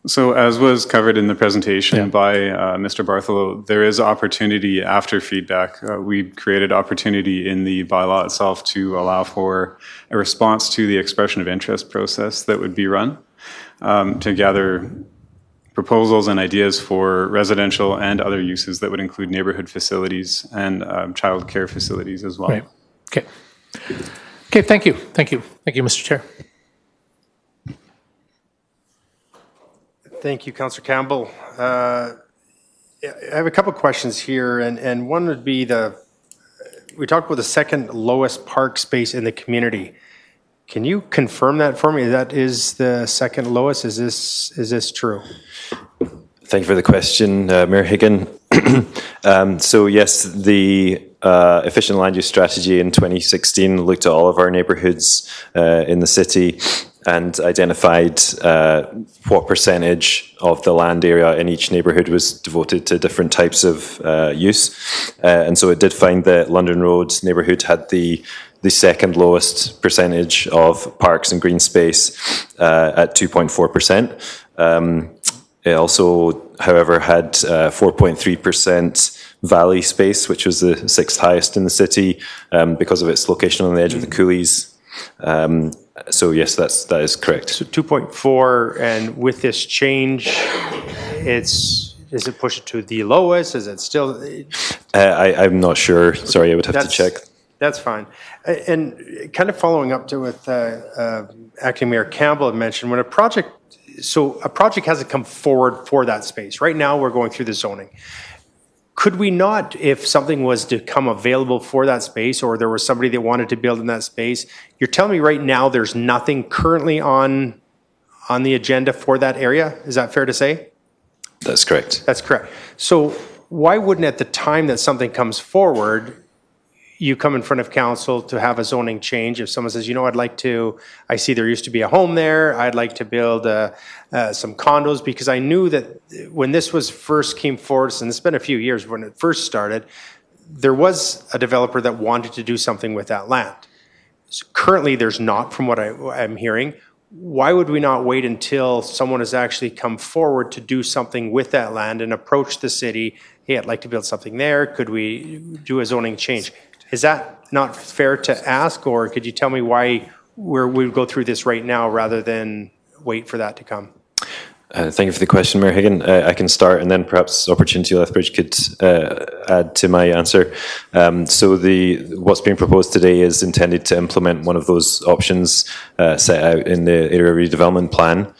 So as was covered in the presentation by Mr. Bartholow, there is opportunity after feedback. We created opportunity in the bylaw itself to allow for a response to the expression of interest process that would be run to gather proposals and ideas for residential and other uses that would include neighborhood facilities and child care facilities as well. Right. Okay. Okay, thank you. Thank you, Mr. Chair. Thank you, Councillor Campbell. I have a couple of questions here, and one would be we talked about the second lowest park space in the community. Can you confirm that for me? That is the second lowest? Is this true? Thank you for the question, Mayor Higgin. So yes, the efficient land use strategy in 2016 looked at all of our neighbourhoods in the city and identified what percentage of the land area in each neighbourhood was devoted to different types of use. And so it did find that London Road neighbourhood had the second lowest percentage of parks and green space at 2.4%. It also, however, had 4.3% valley space, which was the sixth highest in the city because of its location on the edge of the coulees. So yes, that is correct. So 2.4, and with this change, does it push it to the lowest? Is it still? I'm not sure. Sorry, I would have to check. That's fine. And kind of following up to what Acting Mayor Campbell had mentioned, when a project hasn't come forward for that space. Right now, we're going through the zoning. Could we not, if something was to come available for that space, or there was somebody that wanted to build in that space, you're telling me right now there's nothing currently on the agenda for that area? Is that fair to say? That's correct. That's correct. So why wouldn't, at the time that something comes forward, you come in front of council to have a zoning change? If someone says, I see there used to be a home there, I'd like to build some condos, because I knew that when this first came forward, and it's been a few years when it first started, there was a developer that wanted to do something with that land. So currently, there's not, from what I'm hearing. Why would we not wait until someone has actually come forward to do something with that land and approach the city? Hey, I'd like to build something there. Could we do a zoning change? Is that not fair to ask, or could you tell me why we would go through this right now rather than wait for that to come? Thank you for the question, Mayor Higgin. I can start, and then perhaps Opportunity Lethbridge could add to my answer. So what's being proposed today is intended to implement one of those options set out in the area redevelopment plan.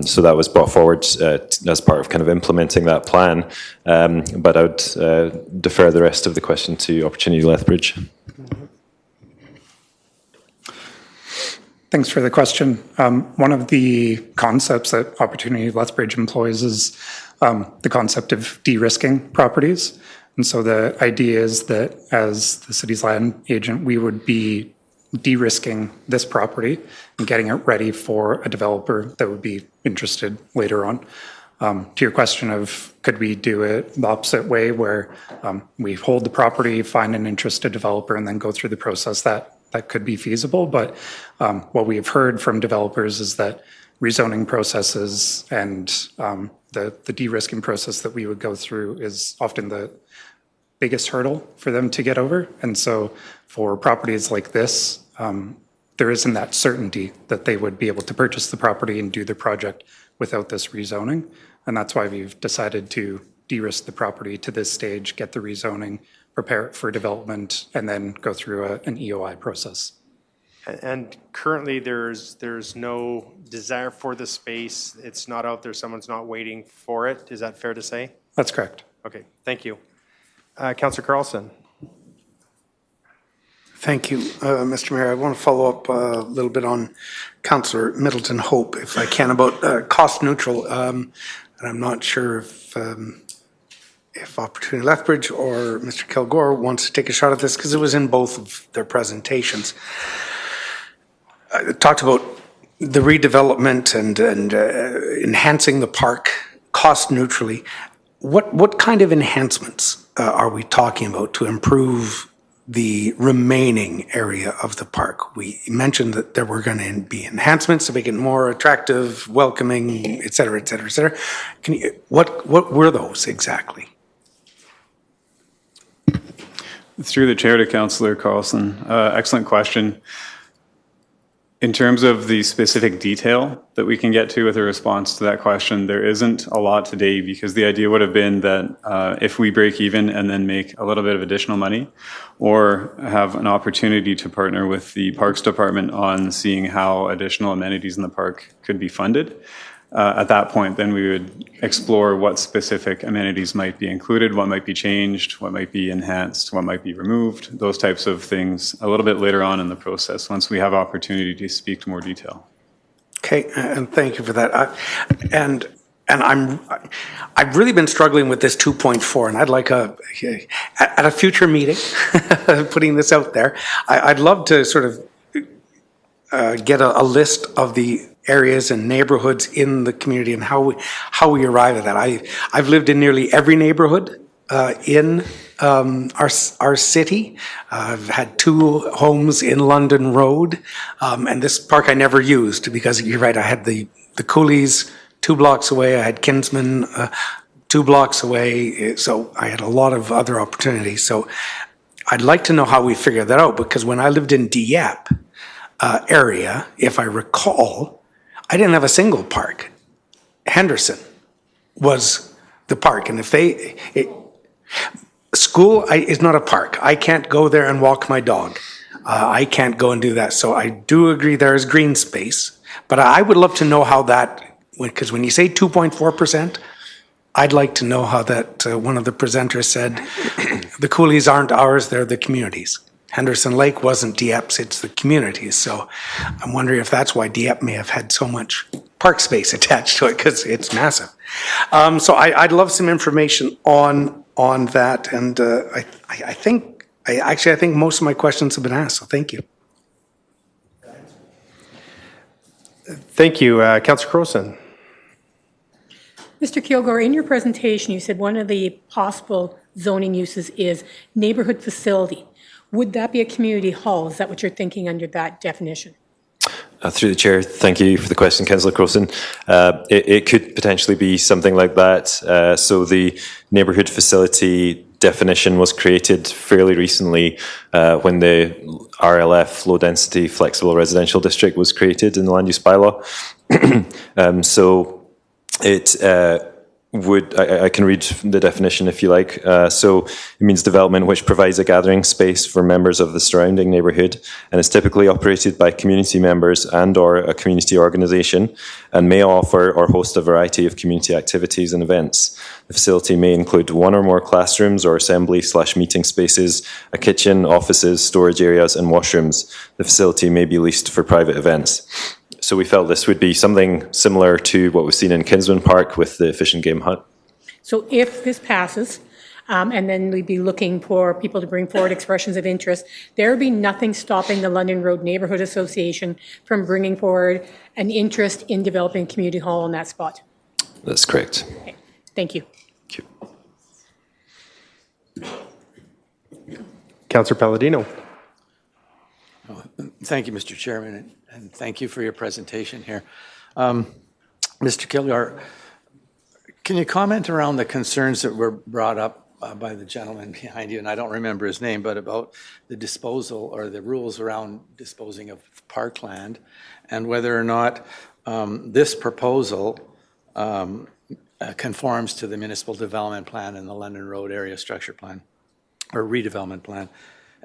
So that was brought forward as part of kind of implementing that plan. But I would defer the rest of the question to Opportunity Lethbridge. Thanks for the question. One of the concepts that Opportunity Lethbridge employs is the concept of de-risking properties. And so the idea is that as the city's land agent, we would be de-risking this property and getting it ready for a developer that would be interested later on. To your question of could we do it the opposite way where we hold the property, find an interested developer, and then go through the process, that could be feasible. But what we have heard from developers is that rezoning processes and the de-risking process that we would go through is often the biggest hurdle for them to get over. And so for properties like this, there isn't that certainty that they would be able to purchase the property and do the project without this rezoning. And that's why we've decided to de-risk the property to this stage, get the rezoning, prepare it for development, and then go through an EOI process. And currently, there's no desire for the space. It's not out there. Someone's not waiting for it. Is that fair to say? That's correct. Okay, thank you. Councillor Carlson. Thank you, Mr. Mayor. I want to follow up a little bit on Councillor Middleton Hope, if I can, about cost neutral. And I'm not sure if Opportunity Lethbridge or Mr. Kilgore wants to take a shot at this, because it was in both of their presentations. Talked about the redevelopment and enhancing the park cost neutrally. What kind of enhancements are we talking about to improve the remaining area of the park? We mentioned that there were going to be enhancements to make it more attractive, welcoming, et cetera, et cetera, et cetera. What were those exactly? Through the chair to Councillor Carlson, excellent question. In terms of the specific detail that we can get to with a response to that question, there isn't a lot today, because the idea would have been that if we break even and then make a little bit of additional money, or have an opportunity to partner with the Parks Department on seeing how additional amenities in the park could be funded, at that point, then we would explore what specific amenities might be included, what might be changed, what might be enhanced, what might be removed, those types of things a little bit later on in the process, once we have opportunity to speak to more detail. Okay, and thank you for that. I've really been struggling with this 2.4, and I'd like at a future meeting, putting this out there, I'd love to sort of get a list of the areas and neighborhoods in the community and how we arrive at that. I've lived in nearly every neighborhood in our city. I've had 2 homes in London Road, and this park I never used because you're right. I had the Coolies 2 blocks away. I had Kinsman 2 blocks away. So I had a lot of other opportunities. So I'd like to know how we figure that out, because when I lived in Dieppe area, if I recall, I didn't have a single park. Henderson was the park, and school is not a park. I can't go there and walk my dog. I can't go and do that. So I do agree there is green space, but I would love to know how that, because when you say 2.4%, I'd like to know how that, one of the presenters said, the Coolies aren't ours, they're the communities. Henderson Lake wasn't Dieppe's, it's the communities. So I'm wondering if that's why Dieppe may have had so much park space attached to it, because it's massive. So I'd love some information on that. And I think most of my questions have been asked, so thank you. Thank you. Councillor Crowson. Mr. Kilgore, in your presentation, you said one of the possible zoning uses is neighborhood facility. Would that be a community hall? Is that what you're thinking under that definition? Through the chair, thank you for the question, Councillor Crowson. It could potentially be something like that. So the neighbourhood facility definition was created fairly recently when the RLF, low density flexible residential district, was created in the land use bylaw. So It I can read the definition if you like. So it means development which provides a gathering space for members of the surrounding neighbourhood and is typically operated by community members and or a community organisation and may offer or host a variety of community activities and events. The facility may include one or more classrooms or assembly/meeting spaces, a kitchen, offices, storage areas and washrooms. The facility may be leased for private events. So we felt this would be something similar to what we've seen in Kinsman Park with the Fish and Game Hut. So if this passes, and then we'd be looking for people to bring forward expressions of interest, there would be nothing stopping the London Road Neighbourhood Association from bringing forward an interest in developing a community hall in that spot. That's correct. Okay. Thank you. Councillor Palladino. Thank you, Mr. Chairman, and thank you for your presentation here. Mr. Kilgore, can you comment around the concerns that were brought up by the gentleman behind you, and I don't remember his name, but about the disposal or the rules around disposing of parkland and whether or not this proposal conforms to the municipal development plan and the London Road area structure plan or redevelopment plan,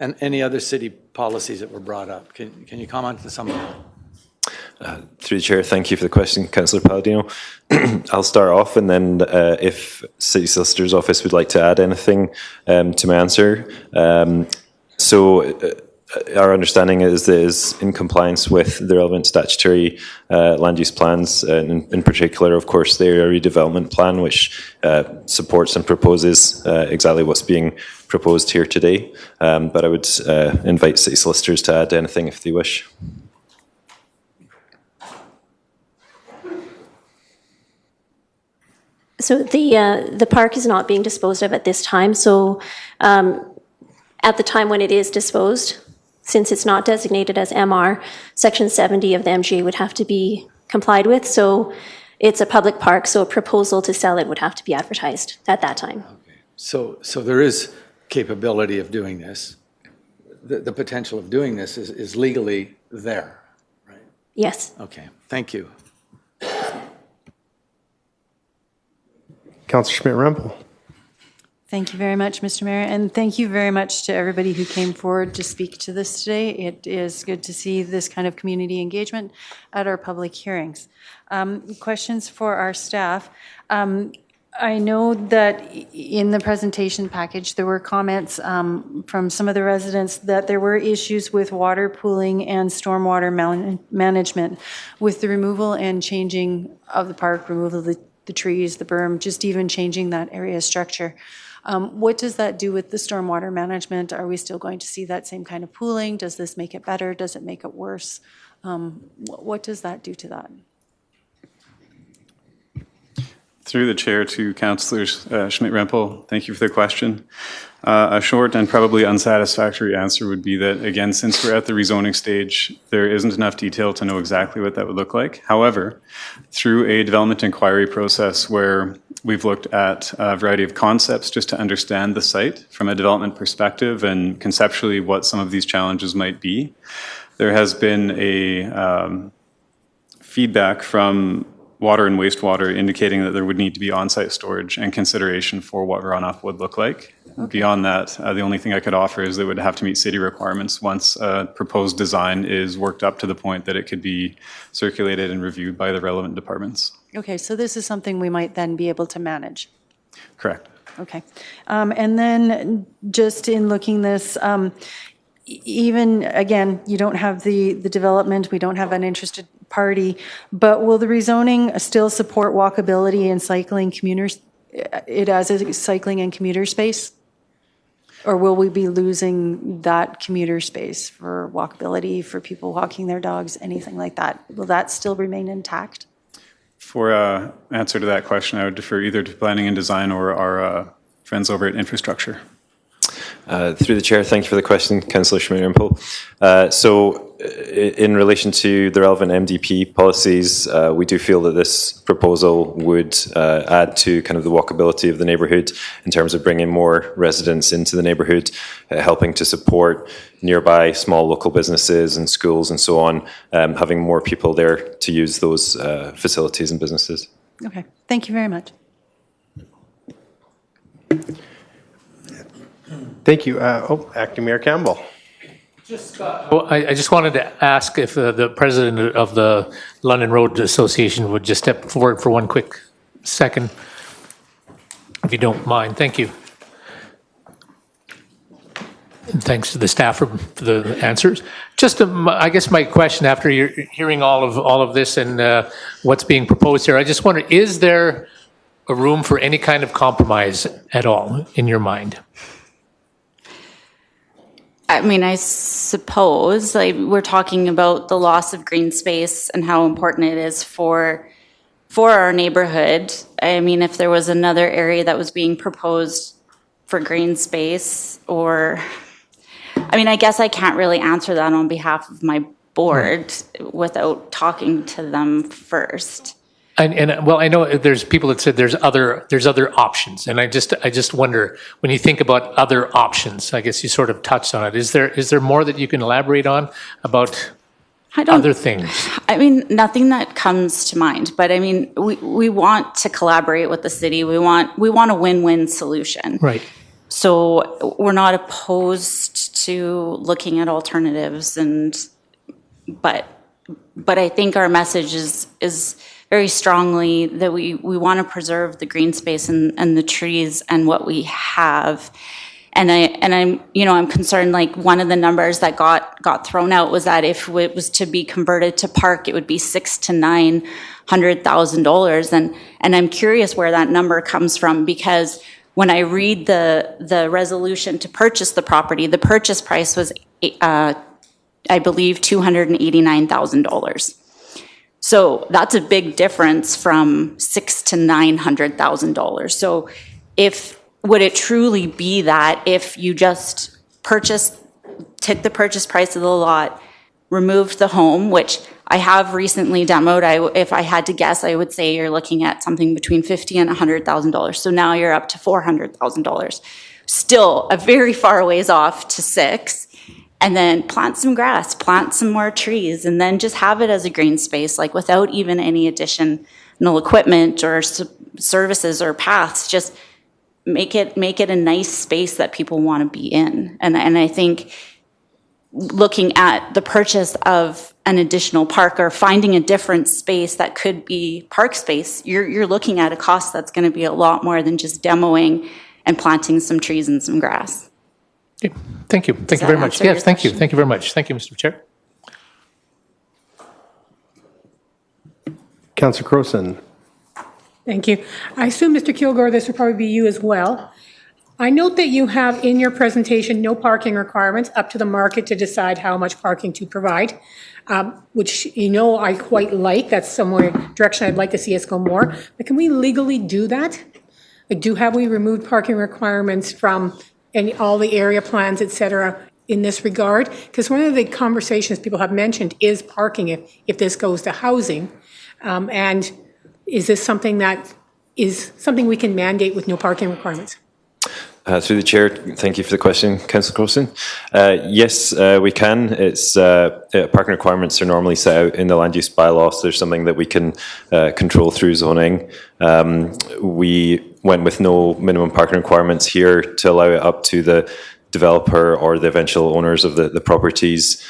and any other city policies that were brought up. Can you comment to some of that? Through the chair, thank you for the question, Councillor Palladino. I'll start off, and then if City Solicitor's Office would like to add anything to my answer. Our understanding is that it is in compliance with the relevant statutory land use plans, and in particular, of course, the area redevelopment plan, which supports and proposes exactly what's being proposed here today. But I would invite City Solicitors to add anything if they wish. So the park is not being disposed of at this time. So at the time when it is disposed, since it's not designated as MR, Section 70 of the MGA would have to be complied with. So it's a public park, so a proposal to sell it would have to be advertised at that time. So there is capability of doing this. The potential of doing this is legally there, right? Yes. Okay, thank you. Councillor Schmidt-Rempel. Thank you very much, Mr. Mayor, and thank you very much to everybody who came forward to speak to this today. It is good to see this kind of community engagement at our public hearings. Questions for our staff. I know that in the presentation package, there were comments from some of the residents that there were issues with water pooling and stormwater management with the removal and changing of the park, removal of the trees, the berm, just even changing that area structure. What does that do with the stormwater management? Are we still going to see that same kind of pooling? Does this make it better? Does it make it worse? What does that do to that? Through the chair to Councillors Schmidt-Rempel, thank you for the question. A short and probably unsatisfactory answer would be that, again, since we're at the rezoning stage, there isn't enough detail to know exactly what that would look like. However, through a development inquiry process where we've looked at a variety of concepts just to understand the site from a development perspective and conceptually what some of these challenges might be, there has been a feedback from water and wastewater indicating that there would need to be on-site storage and consideration for what runoff would look like. Okay. Beyond that, the only thing I could offer is they would have to meet city requirements once a proposed design is worked up to the point that it could be circulated and reviewed by the relevant departments. Okay, so this is something we might then be able to manage. Correct. Okay. And then just in looking this, even, again, you don't have the development, we don't have an interested party, but will the rezoning still support walkability and cycling commuters, it as a cycling and commuter space? Or will we be losing that commuter space for walkability, for people walking their dogs, anything like that? Will that still remain intact? For answer to that question, I would defer either to planning and design or our friends over at infrastructure. Through the chair, thank you for the question, Councillor Schmidt-Rempel. In relation to the relevant MDP policies, we do feel that this proposal would add to kind of the walkability of the neighbourhood in terms of bringing more residents into the neighbourhood, helping to support nearby small local businesses and schools and so on, having more people there to use those facilities and businesses. Okay, thank you very much. Thank you. Acting Mayor Campbell. I just wanted to ask if the president of the London Road Association would just step forward for one quick second, if you don't mind. Thank you. And thanks to the staff for the answers. Just, I guess my question after you're hearing all of this and what's being proposed here, I just wonder, is there a room for any kind of compromise at all in your mind? I mean, I suppose we're talking about the loss of green space and how important it is for our neighborhood. I mean, if there was another area that was being proposed for green space, or, I mean, I guess I can't really answer that on behalf of my board without talking to them first. And well, I know there's people that said there's other options, and I just wonder, when you think about other options, I guess you sort of touched on it. Is there more that you can elaborate on about other things? I mean, nothing that comes to mind, but I mean, we want to collaborate with the city. We want a win-win solution. Right. So we're not opposed to looking at alternatives, but I think our message is very strongly that we want to preserve the green space and the trees and what we have. And I'm concerned, like, one of the numbers that got thrown out was that if it was to be converted to park, it would be $600,000 to $900,000. And I'm curious where that number comes from, because when I read the resolution to purchase the property, the purchase price was, I believe, $289,000. So that's a big difference from $600,000 to $900,000. So would it truly be that if you just took the purchase price of the lot, removed the home, which I have recently demoed, if I had to guess, I would say you're looking at something between $50,000 and $100,000. So now you're up to $400,000. Still a very far ways off to $6,000. And then plant some grass, plant some more trees, and then just have it as a green space, like without even any additional equipment or services or paths. Just make it a nice space that people want to be in. And I think looking at the purchase of an additional park or finding a different space that could be park space, you're looking at a cost that's going to be a lot more than just demoing and planting some trees and some grass. Okay. Thank you. Thank you very much. Yes, thank you. Thank you very much. Thank you, Mr. Chair. Councillor Crowson. Thank you. I assume, Mr. Kilgore, this would probably be you as well. I note that you have in your presentation no parking requirements, up to the market to decide how much parking to provide, which I quite like. That's somewhere direction I'd like to see us go more. But can we legally do that? Have we removed parking requirements from all the area plans, et cetera, in this regard? Because one of the conversations people have mentioned is parking if this goes to housing. And is this something we can mandate with no parking requirements? Through the chair, thank you for the question, Councillor Crowson. Yes, we can. Parking requirements are normally set out in the land use bylaw, so there's something that we can control through zoning. We went with no minimum parking requirements here to allow it up to the developer or the eventual owners of the properties,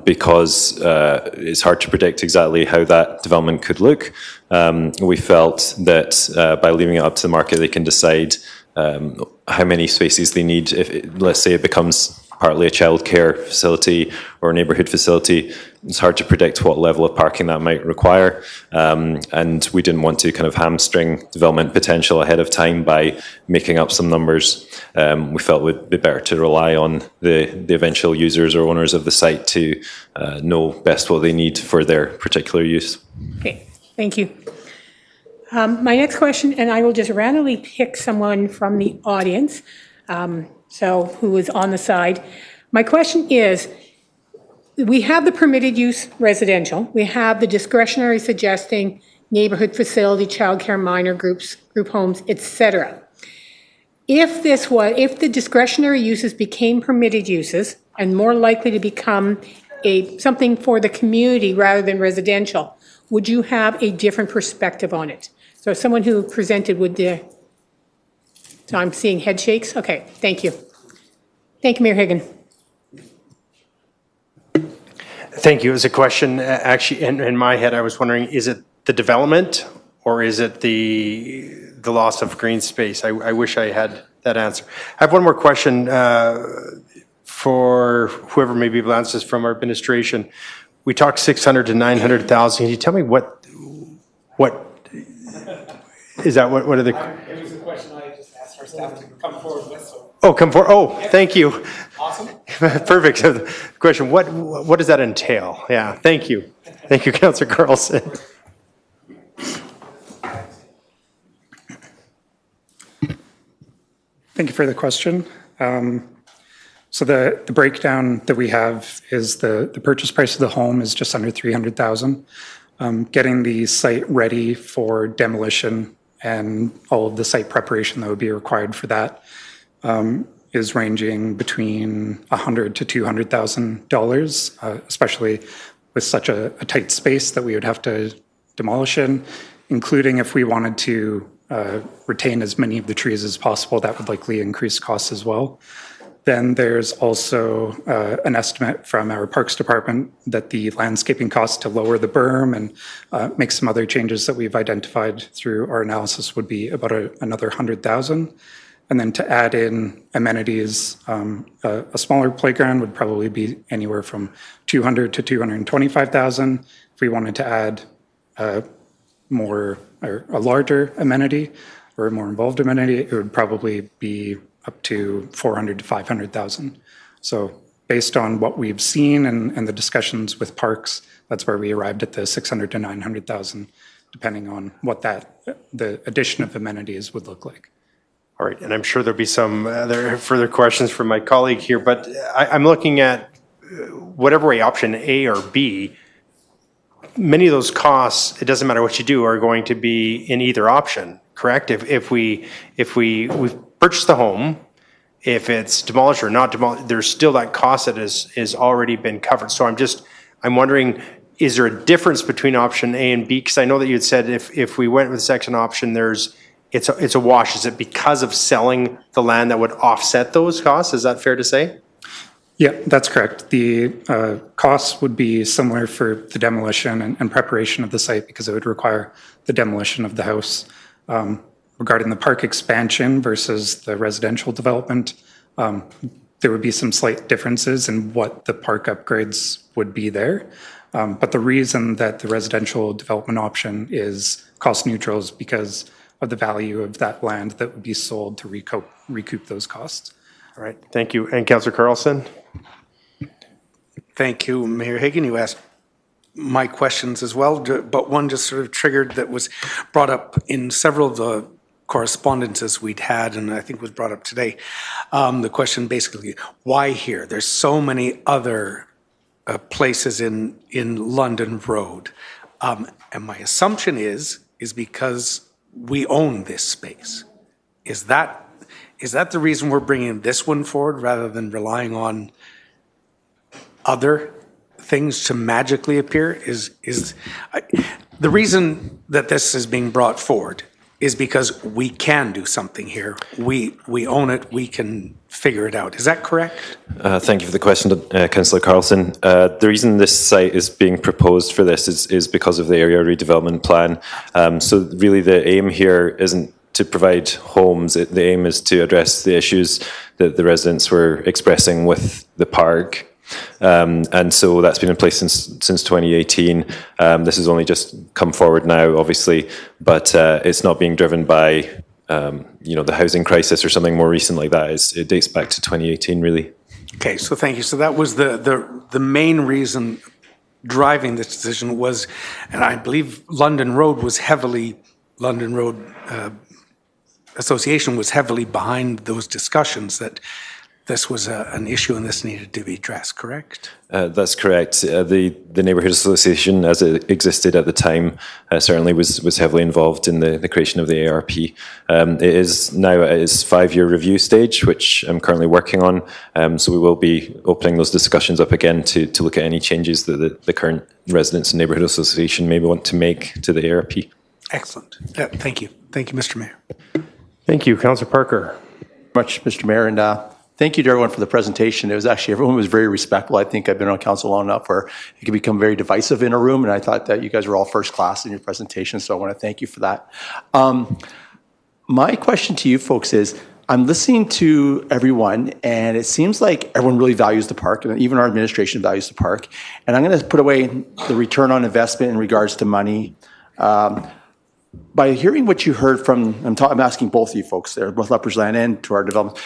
because it's hard to predict exactly how that development could look. We felt that by leaving it up to the market, they can decide how many spaces they need. Let's say it becomes partly a childcare facility or a neighbourhood facility, it's hard to predict what level of parking that might require. And we didn't want to kind of hamstring development potential ahead of time by making up some numbers. We felt it would be better to rely on the eventual users or owners of the site to know best what they need for their particular use. Okay, thank you. My next question, and I will just randomly pick someone from the audience, who is on the side. My question is, we have the permitted use residential, we have the discretionary suggesting neighborhood facility, childcare, minor groups, group homes, etc. If the discretionary uses became permitted uses and more likely to become something for the community rather than residential, would you have a different perspective on it? So someone who presented would, so I'm seeing head shakes? Okay, thank you. Thank you, Mayor Higgin. Thank you. As a question, actually, in my head, I was wondering, is it the development or is it the loss of green space? I wish I had that answer. I have one more question for whoever may be able to answer this from our administration. We talked 600 to 900,000. Can you tell me what is that? What are the? It was a question I just asked our staff to come forward with. So. Oh, come forward. Oh, thank you. Awesome. Perfect. So the question, what does that entail? Yeah, thank you. Thank you, Councillor Carlson. Thank you for the question. So the breakdown that we have is the purchase price of the home is just under $300,000. Getting the site ready for demolition and all of the site preparation that would be required for that is ranging between $100,000 to $200,000, especially with such a tight space that we would have to demolish in, including if we wanted to retain as many of the trees as possible, that would likely increase costs as well. Then there's also an estimate from our Parks Department that the landscaping costs to lower the berm and make some other changes that we've identified through our analysis would be about another $100,000. And then to add in amenities, a smaller playground would probably be anywhere from $200,000 to $225,000. If we wanted to add a larger amenity or a more involved amenity, it would probably be up to $400,000 to $500,000. So based on what we've seen and the discussions with parks, that's where we arrived at the $600,000 to $900,000, depending on what the addition of amenities would look like. All right, and I'm sure there'll be some other further questions from my colleague here, but I'm looking at whatever way, option A or B, many of those costs, it doesn't matter what you do, are going to be in either option, correct? If we purchase the home, if it's demolished or not demolished, there's still that cost that is already been covered. So I'm wondering, is there a difference between option A and B? Because I know that you had said if we went with the second option, it's a wash. Is it because of selling the land that would offset those costs? Is that fair to say? Yeah, that's correct. The costs would be similar for the demolition and preparation of the site because it would require the demolition of the house. Regarding the park expansion versus the residential development, there would be some slight differences in what the park upgrades would be there. But the reason that the residential development option is cost neutral is because of the value of that land that would be sold to recoup those costs. All right, thank you. And Councillor Carlson? Thank you, Mayor Higgin. You asked my questions as well, but one just sort of triggered that was brought up in several of the correspondences we'd had, and I think was brought up today. The question basically, why here? There's so many other places in London Road. And my assumption is because we own this space. Is that the reason we're bringing this one forward rather than relying on other things to magically appear? Is the reason that this is being brought forward is because we can do something here. We own it. We can figure it out. Is that correct? Thank you for the question, Councillor Carlson. The reason this site is being proposed for this is because of the area redevelopment plan. So really the aim here isn't to provide homes. The aim is to address the issues that the residents were expressing with the park. And so that's been in place since 2018. This has only just come forward now, obviously, but it's not being driven by the housing crisis or something more recent like that. It dates back to 2018, really. Okay, so thank you. So that was the main reason driving this decision was, and I believe London Road Association was heavily behind those discussions that this was an issue and this needed to be addressed, correct? That's correct. The Neighbourhood Association, as it existed at the time, certainly was heavily involved in the creation of the ARP. It is now at its 5-year review stage, which I'm currently working on. So we will be opening those discussions up again to look at any changes that the current Residents and Neighbourhood Association may want to make to the ARP. Excellent. Thank you. Thank you, Mr. Mayor. Thank you, Councillor Parker. Much, Mr. Mayor, and thank you to everyone for the presentation. It was actually, everyone was very respectful. I think I've been on council long enough where it can become very divisive in a room, and I thought that you guys were all first class in your presentation, so I want to thank you for that. My question to you folks is, I'm listening to everyone, and it seems like everyone really values the park, and even our administration values the park. And I'm going to put away the return on investment in regards to money. By hearing what you heard from, I'm asking both of you folks there, both Lethbridge Land and to our development,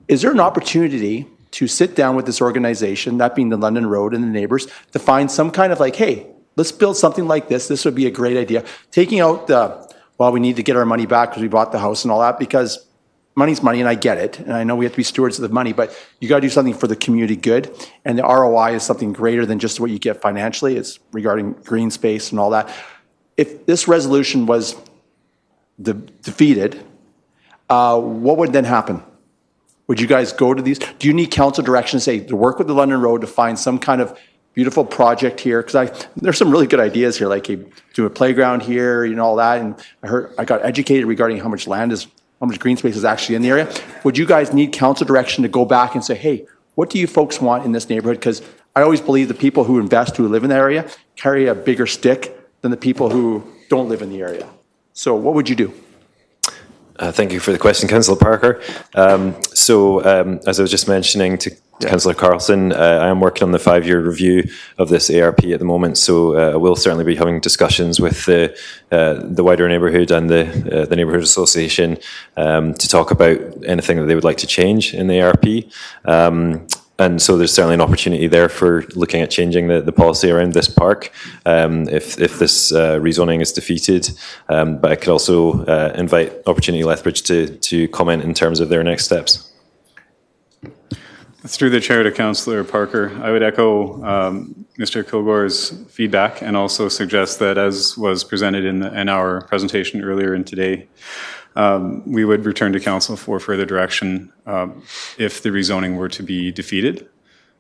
is there an opportunity to sit down with this organization, that being the London Road and the neighbors, to find some kind of like, hey, let's build something like this. This would be a great idea. Taking out the, well, we need to get our money back because we bought the house and all that, because money's money, and I get it, and I know we have to be stewards of the money, but you got to do something for the community good, and the ROI is something greater than just what you get financially. It's regarding green space and all that. If this resolution was defeated, what would then happen? Would you guys go to these? Do you need council direction to say, to work with the London Road to find some kind of beautiful project here? Because there's some really good ideas here, like do a playground here, you know, all that, and I got educated regarding how much green space is actually in the area. Would you guys need council direction to go back and say, hey, what do you folks want in this neighborhood? Because I always believe the people who invest, who live in the area, carry a bigger stick than the people who don't live in the area. So what would you do? Thank you for the question, Councillor Parker. As I was just mentioning to Councillor Carlson, I am working on the 5-year review of this ARP at the moment, so I will certainly be having discussions with the wider neighbourhood and the Neighbourhood Association to talk about anything that they would like to change in the ARP. And so there's certainly an opportunity there for looking at changing the policy around this park if this rezoning is defeated. But I could also invite Opportunity Lethbridge to comment in terms of their next steps. Through the chair to Councillor Parker, I would echo Mr. Kilgore's feedback and also suggest that, as was presented in our presentation earlier in today, we would return to council for further direction if the rezoning were to be defeated.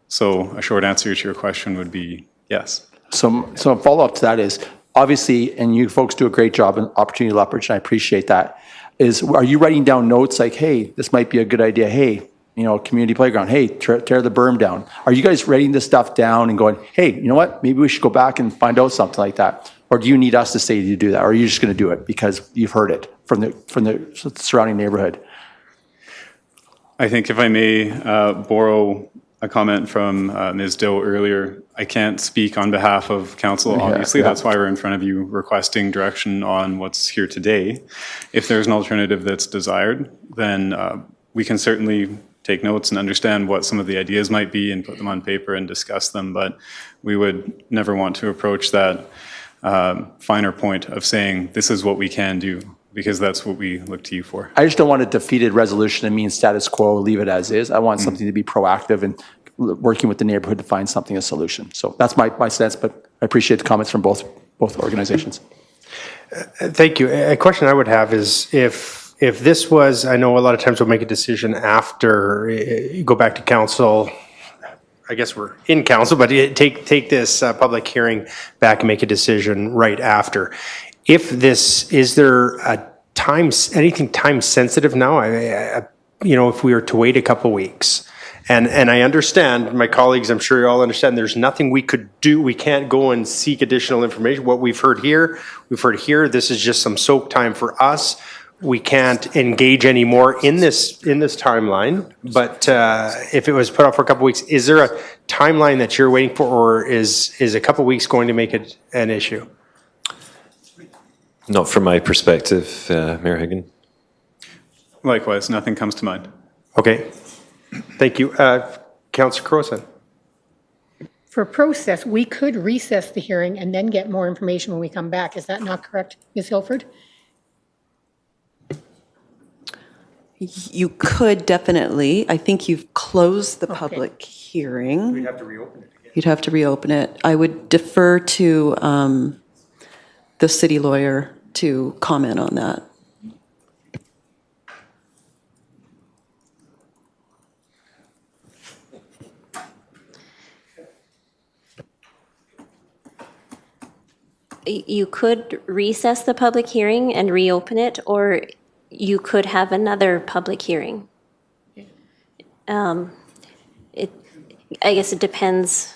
So a short answer to your question would be yes. So a follow-up to that is, obviously, and you folks do a great job in Opportunity Lethbridge, and I appreciate that, are you writing down notes like, hey, this might be a good idea, hey, you know, community playground, hey, tear the berm down. Are you guys writing this stuff down and going, hey, you know what, maybe we should go back and find out something like that? Or do you need us to say to do that? Or are you just going to do it because you've heard it from the surrounding neighborhood? I think if I may borrow a comment from Ms. Doe earlier, I can't speak on behalf of council, obviously. That's why we're in front of you requesting direction on what's here today. If there's an alternative that's desired, then we can certainly take notes and understand what some of the ideas might be and put them on paper and discuss them, but we would never want to approach that finer point of saying this is what we can do, because that's what we look to you for. I just don't want a defeated resolution and mean status quo, leave it as is. I want something to be proactive and working with the neighborhood to find something, a solution. So that's my sense, but I appreciate the comments from both organizations. Thank you. A question I would have is if this was, I know a lot of times we'll make a decision after you go back to council. I guess we're in council, but take this public hearing back and make a decision right after. If this, is there anything time sensitive now? You know, if we were to wait a couple weeks, and I understand, my colleagues, I'm sure you all understand, there's nothing we could do. We can't go and seek additional information. What we've heard here. This is just some soak time for us. We can't engage anymore in this timeline, but if it was put off for a couple weeks, is there a timeline that you're waiting for, or is a couple weeks going to make it an issue? Not from my perspective, Mayor Higgin. Likewise, nothing comes to mind. Okay, thank you. Councillor Crowson. For process, we could recess the hearing and then get more information when we come back. Is that not correct, Ms. Hilford? You could definitely. I think you've closed the public hearing. We'd have to reopen it again. You'd have to reopen it. I would defer to the city lawyer to comment on that. you could recess the public hearing and reopen it, or you could have another public hearing. I guess it depends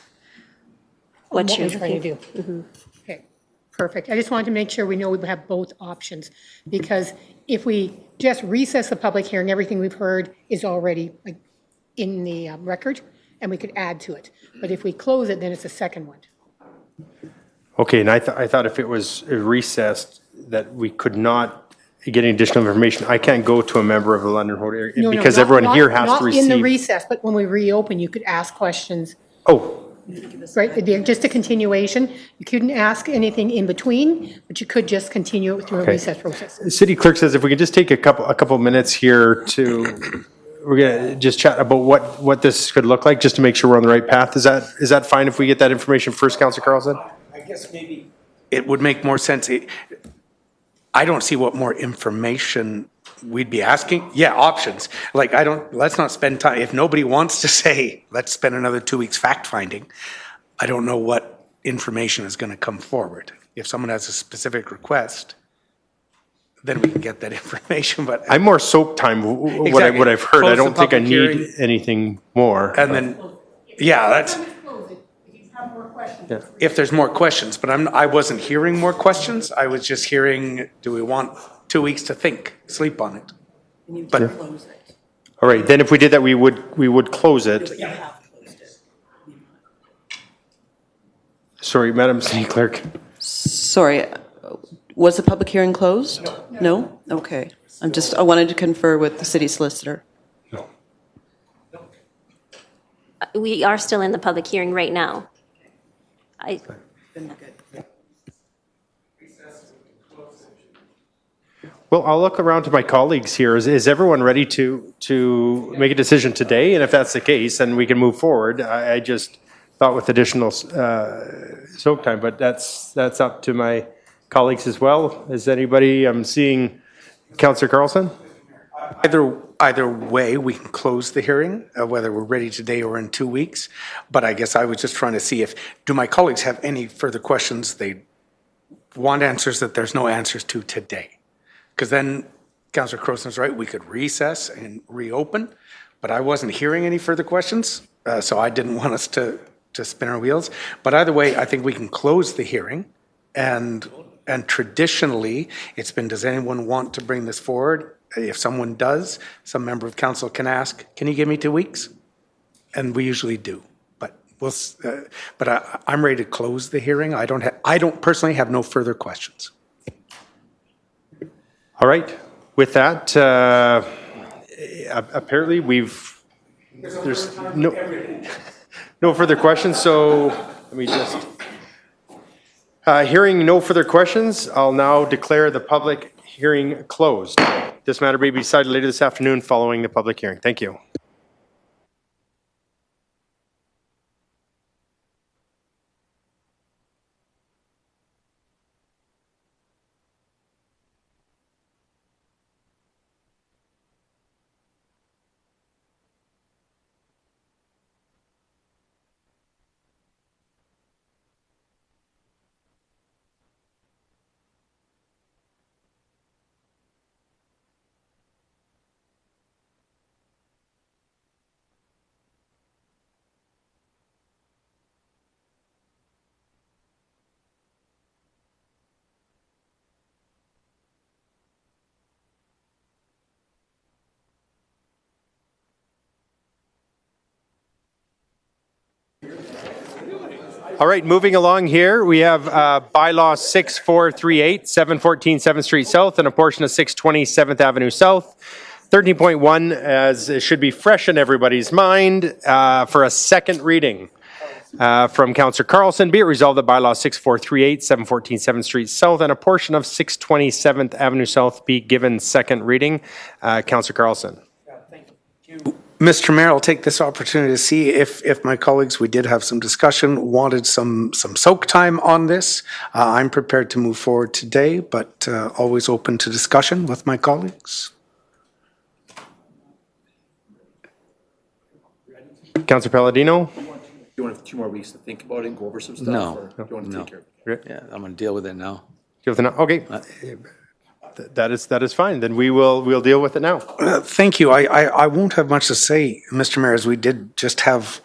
what What you're we're trying to looking. do. Mhm. Okay, perfect. I just wanted to make sure we know we have both options, because if we just recess the public hearing, everything we've heard is already like in the record, and we could add to it. But if we close it, then it's a second one. Okay, and I thought if it was recessed, that we could not get any additional information. I can't go to a member of the London Road area No, no, because not- everyone not- here has to receive. Not in the recess, but when we reopen, you could ask questions. Oh. Right, it'd be just a continuation. You couldn't ask anything in between, but you could just continue it through a Okay. recess process. The city clerk says if we could just take a couple minutes here to, we're gonna just chat about what this could look like, just to make sure we're on the right path. Is that fine if we get that information first, Councillor Carlson? I guess maybe it would make more sense. I don't see what more information we'd be asking. Yeah, options. Like, let's not spend time. If nobody wants to say, let's spend another 2 weeks fact finding, I don't know what information is going to come forward. If someone has a specific request, then we can get that information, but. I'm more soak time, what Exactly. I've heard. I Close the don't think I public need hearing. anything more. And then, yeah, that's, Yeah. if there's more questions, but I wasn't hearing more questions. I was just hearing, do we want 2 weeks to think, sleep on it? But All right, then if we did that, we would close it. Sorry, Madam City Clerk. Sorry, was the public hearing closed? No? Okay. I wanted to confer with the city solicitor. We are still in the public hearing right now. Well, I'll look around to my colleagues here. Is everyone ready to make a decision today? And if that's the case, then we can move forward. I just thought with additional soak time, but that's up to my colleagues as well. Is anybody, I'm seeing Councillor Carlson? either way, we can close the hearing, whether we're ready today or in 2 weeks. But I guess I was just trying to see do my colleagues have any further questions they want answers that there's no answers to today? Because then Councillor Croson's right, we could recess and reopen, but I wasn't hearing any further questions, so I didn't want us to spin our wheels. But either way, I think we can close the hearing, and traditionally, it's been, does anyone want to bring this forward? If someone does, some member of council can ask, can you give me 2 weeks? And we usually do, but I'm ready to close the hearing. I don't personally have no further questions. All right. With that, apparently there's no further questions. So let me just, hearing no further questions, I'll now declare the public hearing closed. This matter may be decided later this afternoon following the public hearing. Thank you. All right, moving along here, we have bylaw 6438, 714 7th Street South, and a portion of 620 7th Avenue South. 13.1, as it should be fresh in everybody's mind, for a second reading. From Councillor Carlson, be it resolved that bylaw 6438, 714 7th Street South, and a portion of 620 7th Avenue South be given second reading. Councillor Carlson. Mr. Mayor, I'll take this opportunity to see if my colleagues, we did have some discussion, wanted some soak time on this. I'm prepared to move forward today, but always open to discussion with my colleagues. Councillor Palladino? Do you want 2 more weeks to think about it and go over some stuff? No. Or do you want to take care of it? Yeah, I'm going to deal with it now. Deal with it now? Okay. That is fine. Then we'll deal with it now. Thank you. I won't have much to say, Mr. Mayor, as we did just have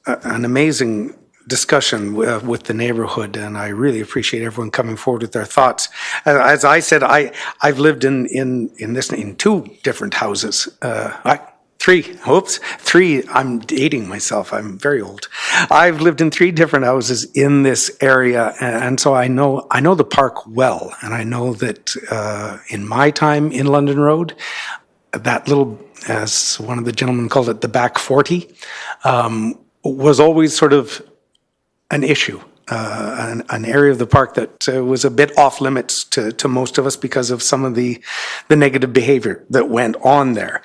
an amazing discussion with the neighborhood, and I really appreciate everyone coming forward with their thoughts. As I said, I've lived in two different houses. Three. I'm dating myself. I'm very old. I've lived in 3 different houses in this area, and so I know the park well, and I know that in my time in London Road, that little, as one of the gentlemen called it, the back 40, was always sort of an issue. An area of the park that was a bit off limits to most of us because of some of the negative behavior that went on there.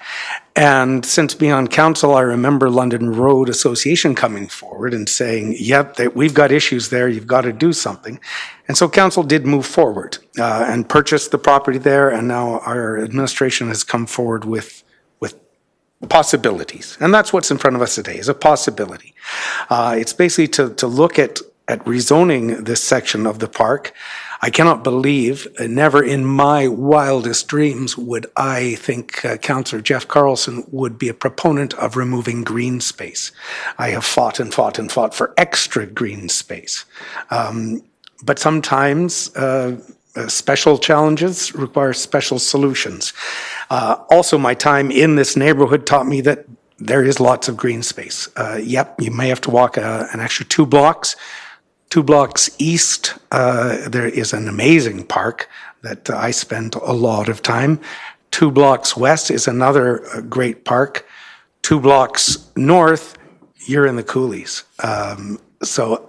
And since being on council, I remember London Road Association coming forward and saying, yep, we've got issues there, you've got to do something. And so council did move forward and purchase the property there, and now our administration has come forward with possibilities. And that's what's in front of us today, is a possibility. It's basically to look at rezoning this section of the park. I cannot believe, never in my wildest dreams would I think Councillor Jeff Carlson would be a proponent of removing green space. I have fought and fought and fought for extra green space. But sometimes special challenges require special solutions. Also, my time in this neighborhood taught me that there is lots of green space. Yep, you may have to walk an extra 2 blocks. 2 blocks east, there is an amazing park that I spend a lot of time. 2 blocks west is another great park. 2 blocks north, you're in the coulees. So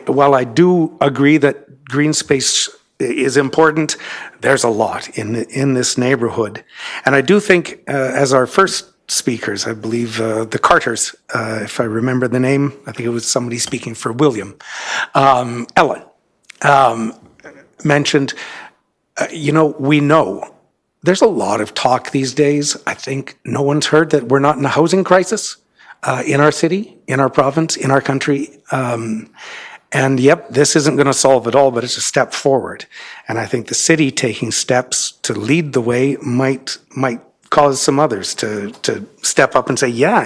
while I do agree that green space is important, there's a lot in this neighborhood. And I do think, as our first speakers, I believe the Carters, if I remember the name, I think it was somebody speaking for William, Ellen, mentioned, we know there's a lot of talk these days. I think no one's heard that we're not in a housing crisis in our city, in our province, in our country. And yep, this isn't going to solve it all, but it's a step forward. And I think the city taking steps to lead the way might cause some others to step up and say, yeah,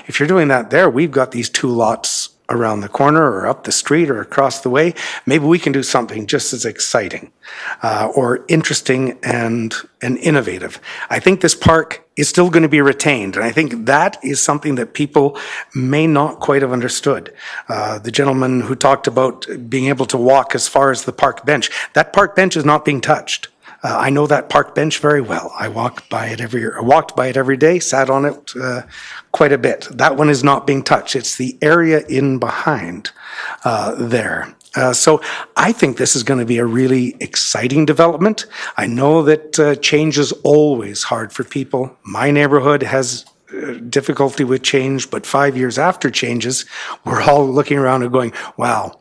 if you're doing that there, we've got these 2 lots around the corner or up the street or across the way. Maybe we can do something just as exciting or interesting and innovative. I think this park is still going to be retained. And I think that is something that people may not quite have understood. The gentleman who talked about being able to walk as far as the park bench, that park bench is not being touched. I know that park bench very well. I walked by it every day, sat on it quite a bit. That one is not being touched. It's the area in behind there. So I think this is going to be a really exciting development. I know that change is always hard for people. My neighborhood has difficulty with change, but 5 years after changes, we're all looking around and going, wow,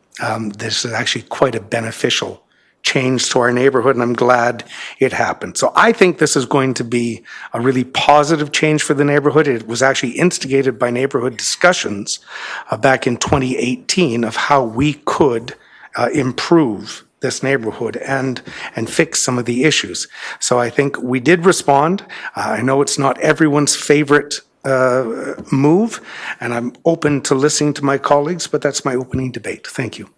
this is actually quite a beneficial change to our neighborhood, and I'm glad it happened. So I think this is going to be a really positive change for the neighborhood. It was actually instigated by neighborhood discussions back in 2018 of how we could improve this neighborhood and fix some of the issues. So I think we did respond. I know it's not everyone's favorite move, and I'm open to listening to my colleagues, but that's my opening debate. Thank you.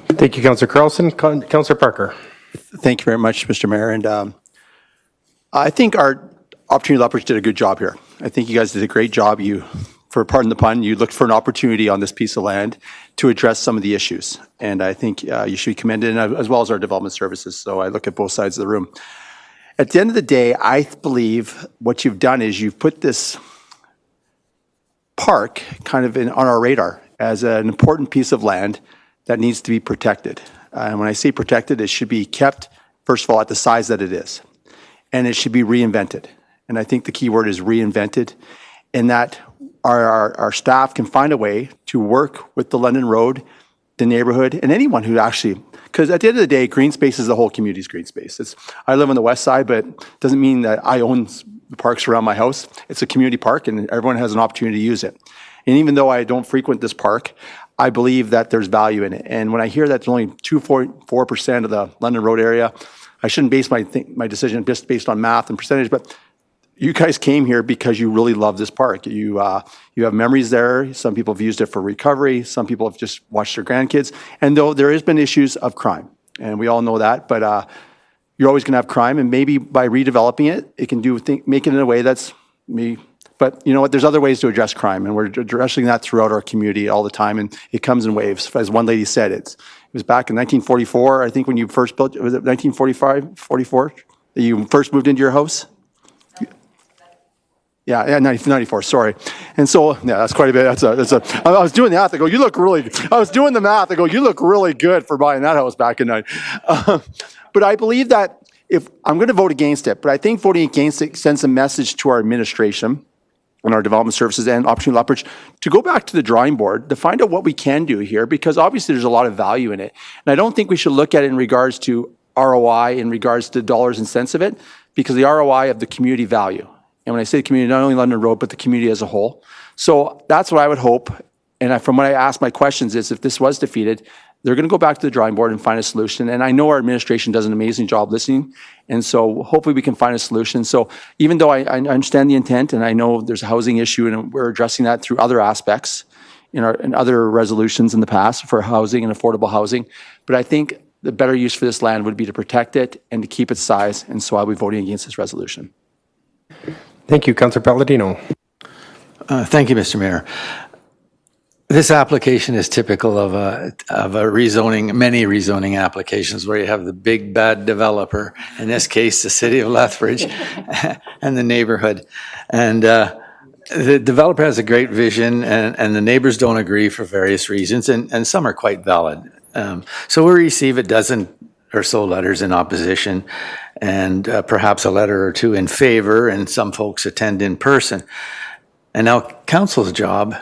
Thank you, Councillor Carlson. Councillor Parker. Thank you very much, Mr. Mayor. And I think our Opportunity Developers did a good job here. I think you guys did a great job. Pardon the pun, you looked for an opportunity on this piece of land to address some of the issues. And I think you should be commended, as well as our development services. So I look at both sides of the room. At the end of the day, I believe what you've done is you've put this park kind of on our radar as an important piece of land that needs to be protected. And when I say protected, it should be kept, first of all, at the size that it is. And it should be reinvented. And I think the key word is reinvented, in that our staff can find a way to work with the London Road, the neighborhood, and anyone who actually, because at the end of the day, green space is the whole community's green space. I live on the west side, but it doesn't mean that I own the parks around my house. It's a community park, and everyone has an opportunity to use it. And even though I don't frequent this park, I believe that there's value in it. And when I hear that there's only 2.4% of the London Road area, I shouldn't base my decision just based on math and percentage, but you guys came here because you really love this park. You have memories there. Some people have used it for recovery. Some people have just watched their grandkids. And though there has been issues of crime, and we all know that, but you're always going to have crime. And maybe by redeveloping it, it can make it in a way that's me. But you know what? There's other ways to address crime, and we're addressing that throughout our community all the time. And it comes in waves. As one lady said, it was back in 1944, I think, when you first built. Was it 1945, 44? That you first moved into your house? Yeah, 1994, sorry. And so, yeah, that's quite a bit. I was doing the math. I go, you look really, I was doing the math. I go, you look really good for buying that house back in 90. But I believe that if I'm going to vote against it, but I think voting against it sends a message to our administration and our development services and Opportunity Lethbridge to go back to the drawing board to find out what we can do here, because obviously there's a lot of value in it. And I don't think we should look at it in regards to ROI, in regards to dollars and cents of it, because the ROI of the community value. And when I say the community, not only London Road, but the community as a whole. So that's what I would hope. And from what I asked my questions is, if this was defeated, they're going to go back to the drawing board and find a solution. And I know our administration does an amazing job listening. And so hopefully we can find a solution. So even though I understand the intent, and I know there's a housing issue, and we're addressing that through other aspects in other resolutions in the past for housing and affordable housing. But I think the better use for this land would be to protect it and to keep its size. And so I'll be voting against this resolution. Thank you, Councillor Palladino. Thank you, Mr. Mayor. This application is typical of a rezoning, many rezoning applications where you have the big bad developer, in this case, the city of Lethbridge and the neighborhood. And the developer has a great vision, and the neighbors don't agree for various reasons, and some are quite valid. So we receive a dozen or so letters in opposition, and perhaps a letter or two in favor, and some folks attend in person. And now council's job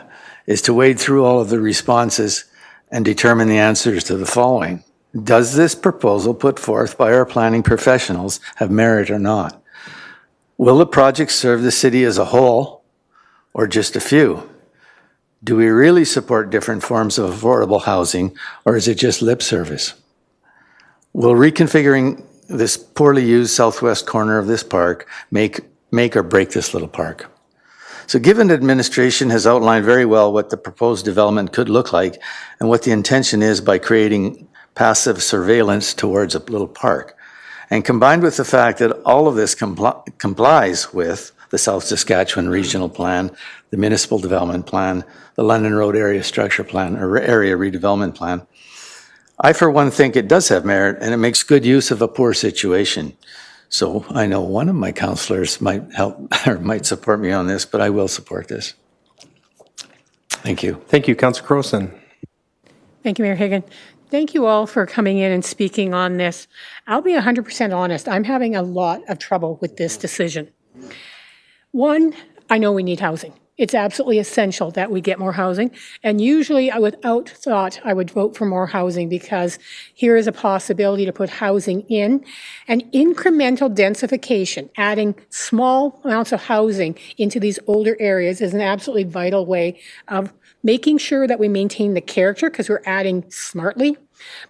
is to wade through all of the responses and determine the answers to the following. Does this proposal put forth by our planning professionals have merit or not? Will the project serve the city as a whole or just a few? Do we really support different forms of affordable housing, or is it just lip service? Will reconfiguring this poorly used southwest corner of this park make or break this little park? So given the administration has outlined very well what the proposed development could look like and what the intention is by creating passive surveillance towards a little park, and combined with the fact that all of this complies with the South Saskatchewan Regional Plan, the Municipal Development Plan, the London Road Area Structure Plan, or Area Redevelopment Plan, I, for one, think it does have merit, and it makes good use of a poor situation. So I know one of my councillors might help or might support me on this, but I will support this. Thank you. Thank you, Councillor Crowson. Thank you, Mayor Hagan. Thank you all for coming in and speaking on this. I'll be 100% honest. I'm having a lot of trouble with this decision. One, I know we need housing. It's absolutely essential that we get more housing. And usually, without thought, I would vote for more housing, because here is a possibility to put housing in. And incremental densification, adding small amounts of housing into these older areas, is an absolutely vital way of making sure that we maintain the character, because we're adding smartly,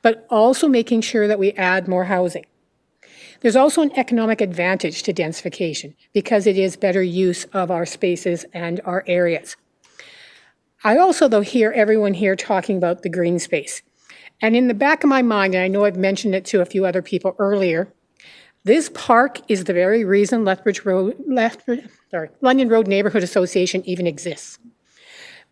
but also making sure that we add more housing. There's also an economic advantage to densification, because it is better use of our spaces and our areas. I also, though, hear everyone here talking about the green space. And in the back of my mind, and I know I've mentioned it to a few other people earlier, this park is the very reason London Road Neighborhood Association even exists.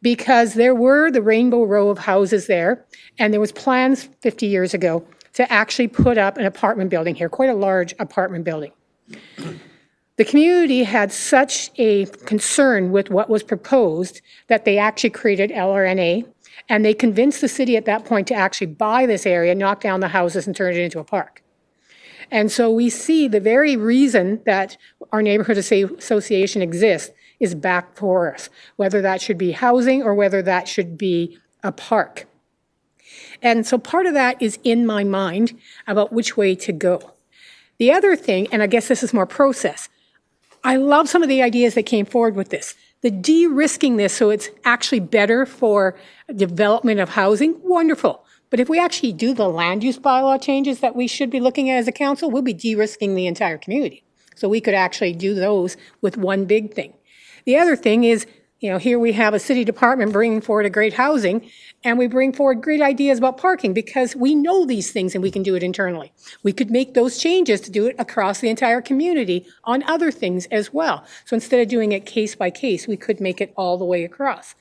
Because there were the rainbow row of houses there, and there was plans 50 years ago to actually put up an apartment building here, quite a large apartment building. The community had such a concern with what was proposed that they actually created LRNA, and they convinced the city at that point to actually buy this area, knock down the houses, and turn it into a park. And so we see the very reason that our neighborhood association exists is back for us, whether that should be housing or whether that should be a park. And so part of that is in my mind about which way to go. The other thing, and I guess this is more process, I love some of the ideas that came forward with this. The de-risking this so it's actually better for development of housing, wonderful. But if we actually do the land use bylaw changes that we should be looking at as a council, we'll be de-risking the entire community. So we could actually do those with one big thing. The other thing is, here we have a city department bringing forward a great housing, and we bring forward great ideas about parking because we know these things and we can do it internally. We could make those changes to do it across the entire community on other things as well. So instead of doing it case by case, we could make it all the way across.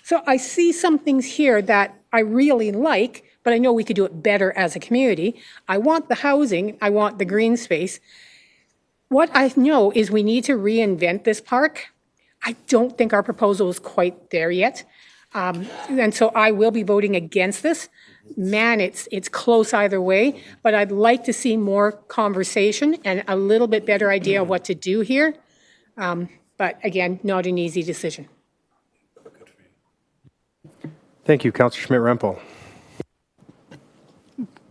So I see some things here that I really like, but I know we could do it better as a community. I want the housing, I want the green space. What I know is we need to reinvent this park. I don't think our proposal is quite there yet. And so I will be voting against this. Man, it's close either way, but I'd like to see more conversation and a little bit better idea of what to do here. But again, not an easy decision. Thank you, Councillor Schmidt-Rempel.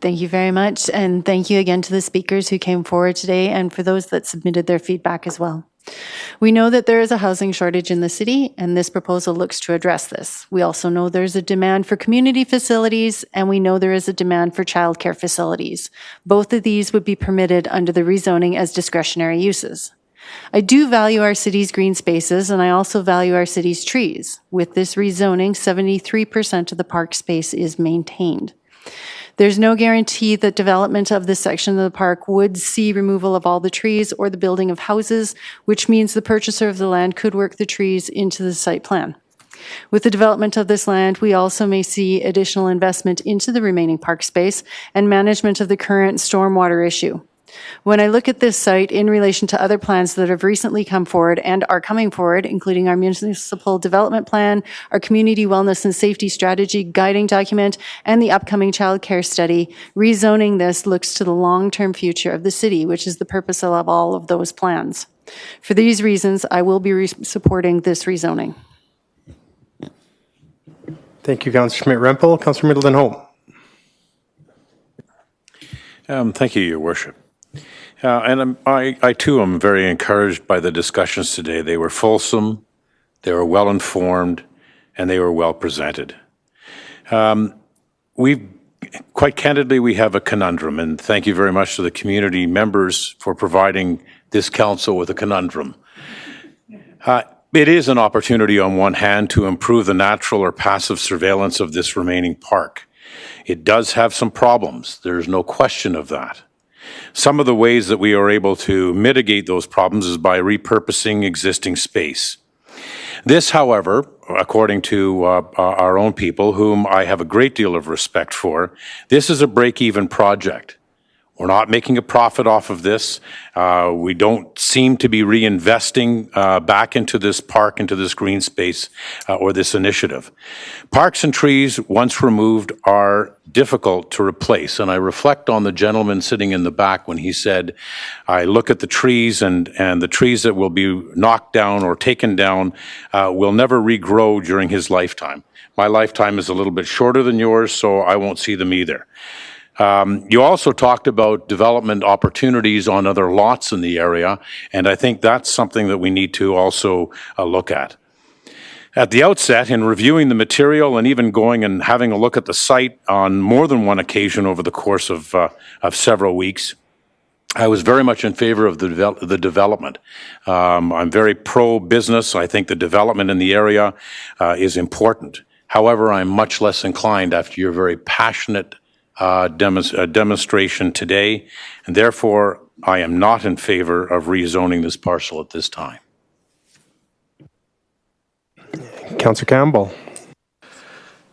Thank you very much, and thank you again to the speakers who came forward today and for those that submitted their feedback as well. We know that there is a housing shortage in the city, and this proposal looks to address this. We also know there's a demand for community facilities, and we know there is a demand for childcare facilities. Both of these would be permitted under the rezoning as discretionary uses. I do value our city's green spaces, and I also value our city's trees. With this rezoning, 73% of the park space is maintained. There's no guarantee that development of this section of the park would see removal of all the trees or the building of houses, which means the purchaser of the land could work the trees into the site plan. With the development of this land, we also may see additional investment into the remaining park space and management of the current stormwater issue. When I look at this site in relation to other plans that have recently come forward and are coming forward, including our municipal development plan, our community wellness and safety strategy guiding document, and the upcoming child care study, rezoning this looks to the long-term future of the city, which is the purpose of all of those plans. For these reasons, I will be supporting this rezoning. Thank you, Councillor Schmidt-Rempel. Councillor Middleton-Hope. Thank you, Your Worship. And I too am very encouraged by the discussions today. They were fulsome, they were well informed, and they were well presented. Quite candidly, we have a conundrum, and thank you very much to the community members for providing this council with a conundrum. It is an opportunity on one hand to improve the natural or passive surveillance of this remaining park. It does have some problems, there's no question of that. Some of the ways that we are able to mitigate those problems is by repurposing existing space. This, however, according to our own people, whom I have a great deal of respect for, this is a break-even project. We're not making a profit off of this. We don't seem to be reinvesting back into this park, into this green space, or this initiative. Parks and trees, once removed, are difficult to replace. And I reflect on the gentleman sitting in the back when he said, I look at the trees and the trees that will be knocked down or taken down will never regrow during his lifetime. My lifetime is a little bit shorter than yours, so I won't see them either. You also talked about development opportunities on other lots in the area, and I think that's something that we need to also look at. At the outset, in reviewing the material and even going and having a look at the site on more than one occasion over the course of several weeks, I was very much in favor of the development. I'm very pro-business. I think the development in the area is important. However, I'm much less inclined after your very passionate demonstration today, and therefore I am not in favor of rezoning this parcel at this time. Councillor Campbell.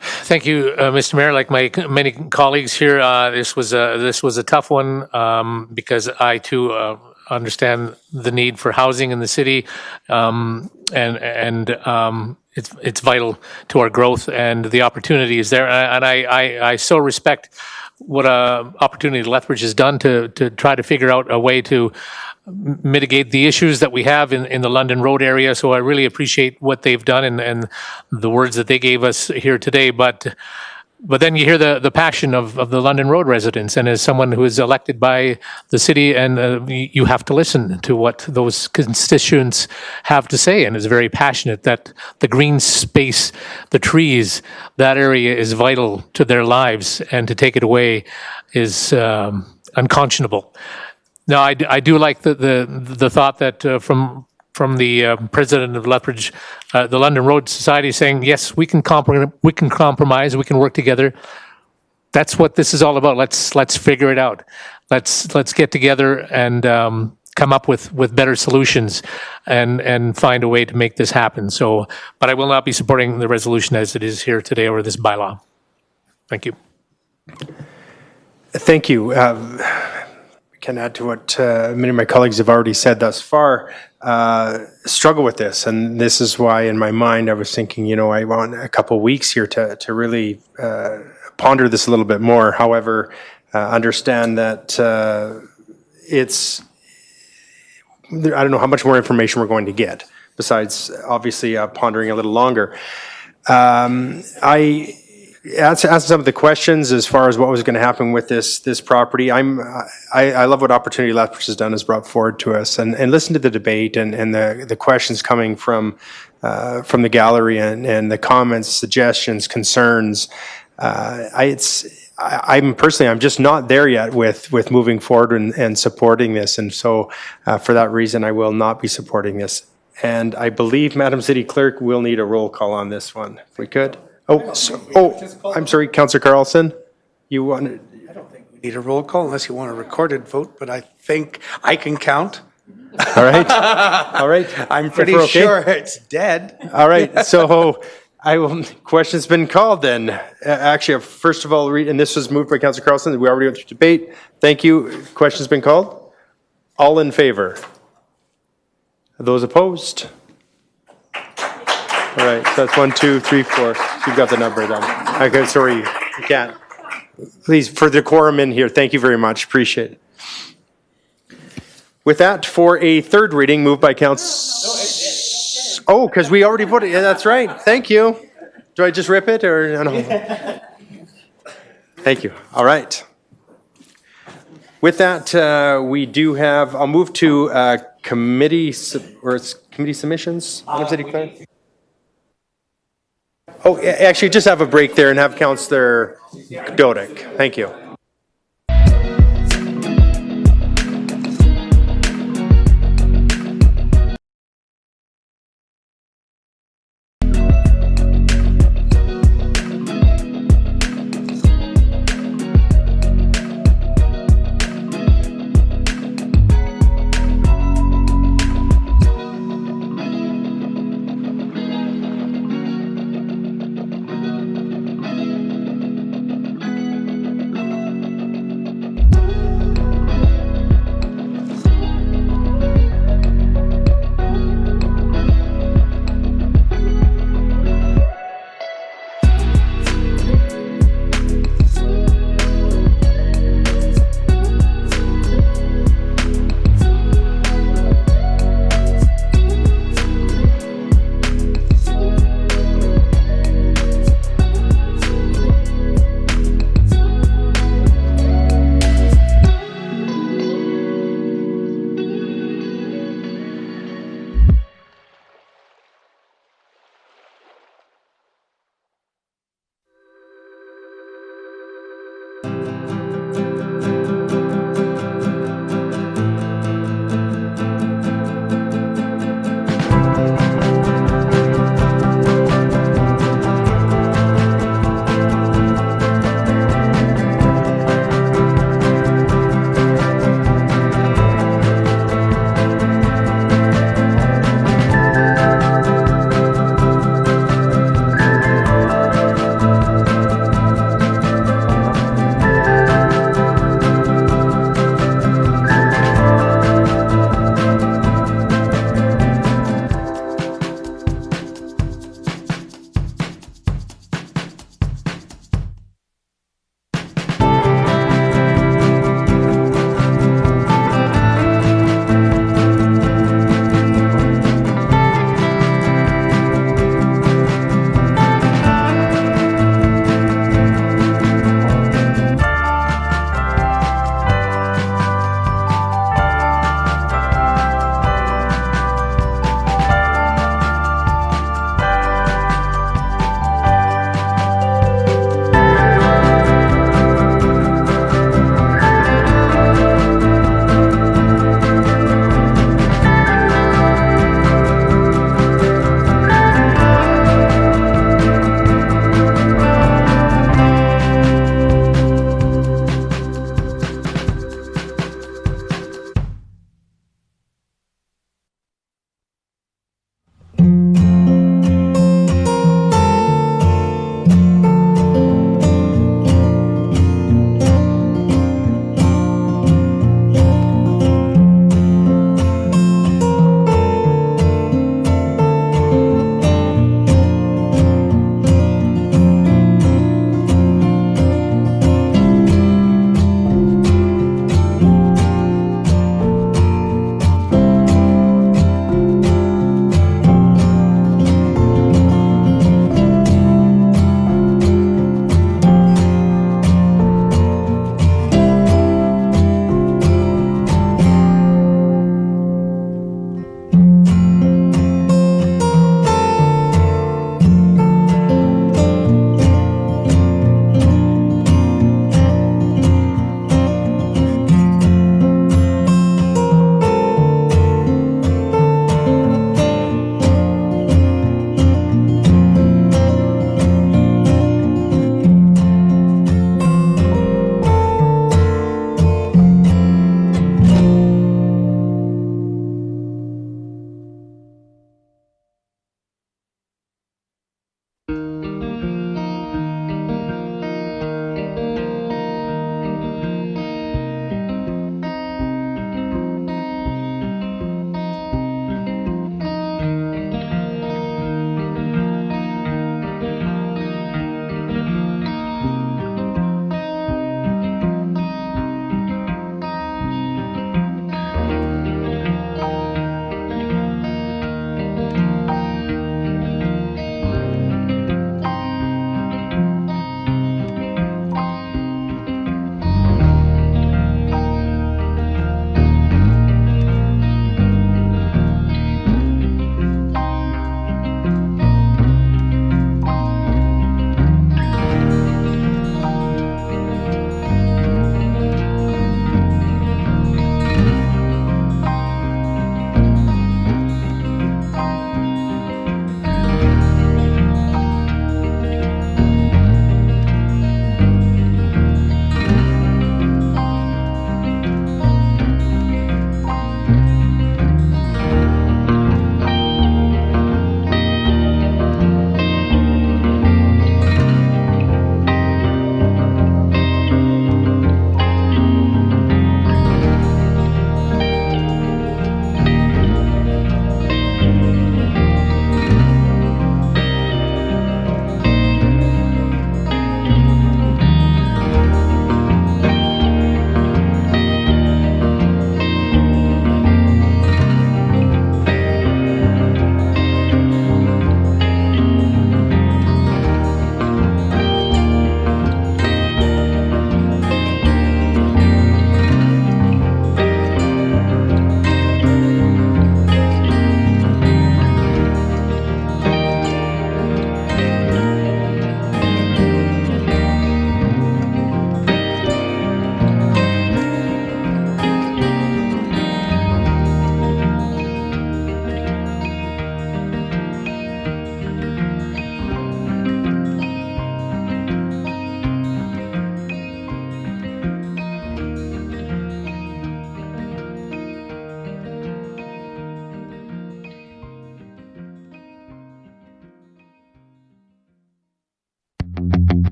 Thank you, Mr. Mayor. Like my many colleagues here, this was a tough one because I too understand the need for housing in the city, and it's vital to our growth and the opportunity is there. And I so respect what opportunity Lethbridge has done to try to figure out a way to mitigate the issues that we have in the London Road area. So I really appreciate what they've done and the words that they gave us here today. But But then you hear the passion of the London Road residents, and as someone who is elected by the city, and you have to listen to what those constituents have to say, and is very passionate that the green space, the trees, that area is vital to their lives, and to take it away is unconscionable. Now, I do like the thought that from the president of Lethbridge, the London Road Society, saying, yes, we can compromise, we can work together. That's what this is all about. Let's figure it out. Let's get together and come up with better solutions and find a way to make this happen. So, but I will not be supporting the resolution as it is here today, or this bylaw. Thank you. Thank you. Can add to what many of my colleagues have already said thus far. Struggle with this, and this is why in my mind I was thinking, I want a couple weeks here to really ponder this a little bit more. However, understand that I don't know how much more information we're going to get, besides obviously pondering a little longer. I answer some of the questions as far as what was going to happen with this property. I love what Opportunity Lethbridge has done, has brought forward to us, and listen to the debate and the questions coming from the gallery and the comments, suggestions, concerns. I'm just not there yet with moving forward and supporting this, and so for that reason I will not be supporting this. And I believe, Madam City Clerk, we'll need a roll call on this one, if we could. I'm sorry, Councillor Carlson, you wanted. I don't think we need a roll call unless you want a recorded vote, but I think I can count. All right. All right. I'm pretty sure it's dead. All right. So question's been called then. Actually, first of all, and this was moved by Councillor Carlson. We already went through debate. Thank you. Question's been called. All in favor? Those opposed? All right, so that's 1, 2, 3, 4. You've got the number then. Okay, sorry, you can't. Please, for the quorum in here, thank you very much. Appreciate it. With that, for a third reading, moved by Council. Oh, because we already voted. Yeah, that's right. Thank you. Do I just rip it or no? Thank you. All right. With that, we do have. I'll move to committee submissions. Oh, actually, just have a break there and have Councillor Dodick. Thank you.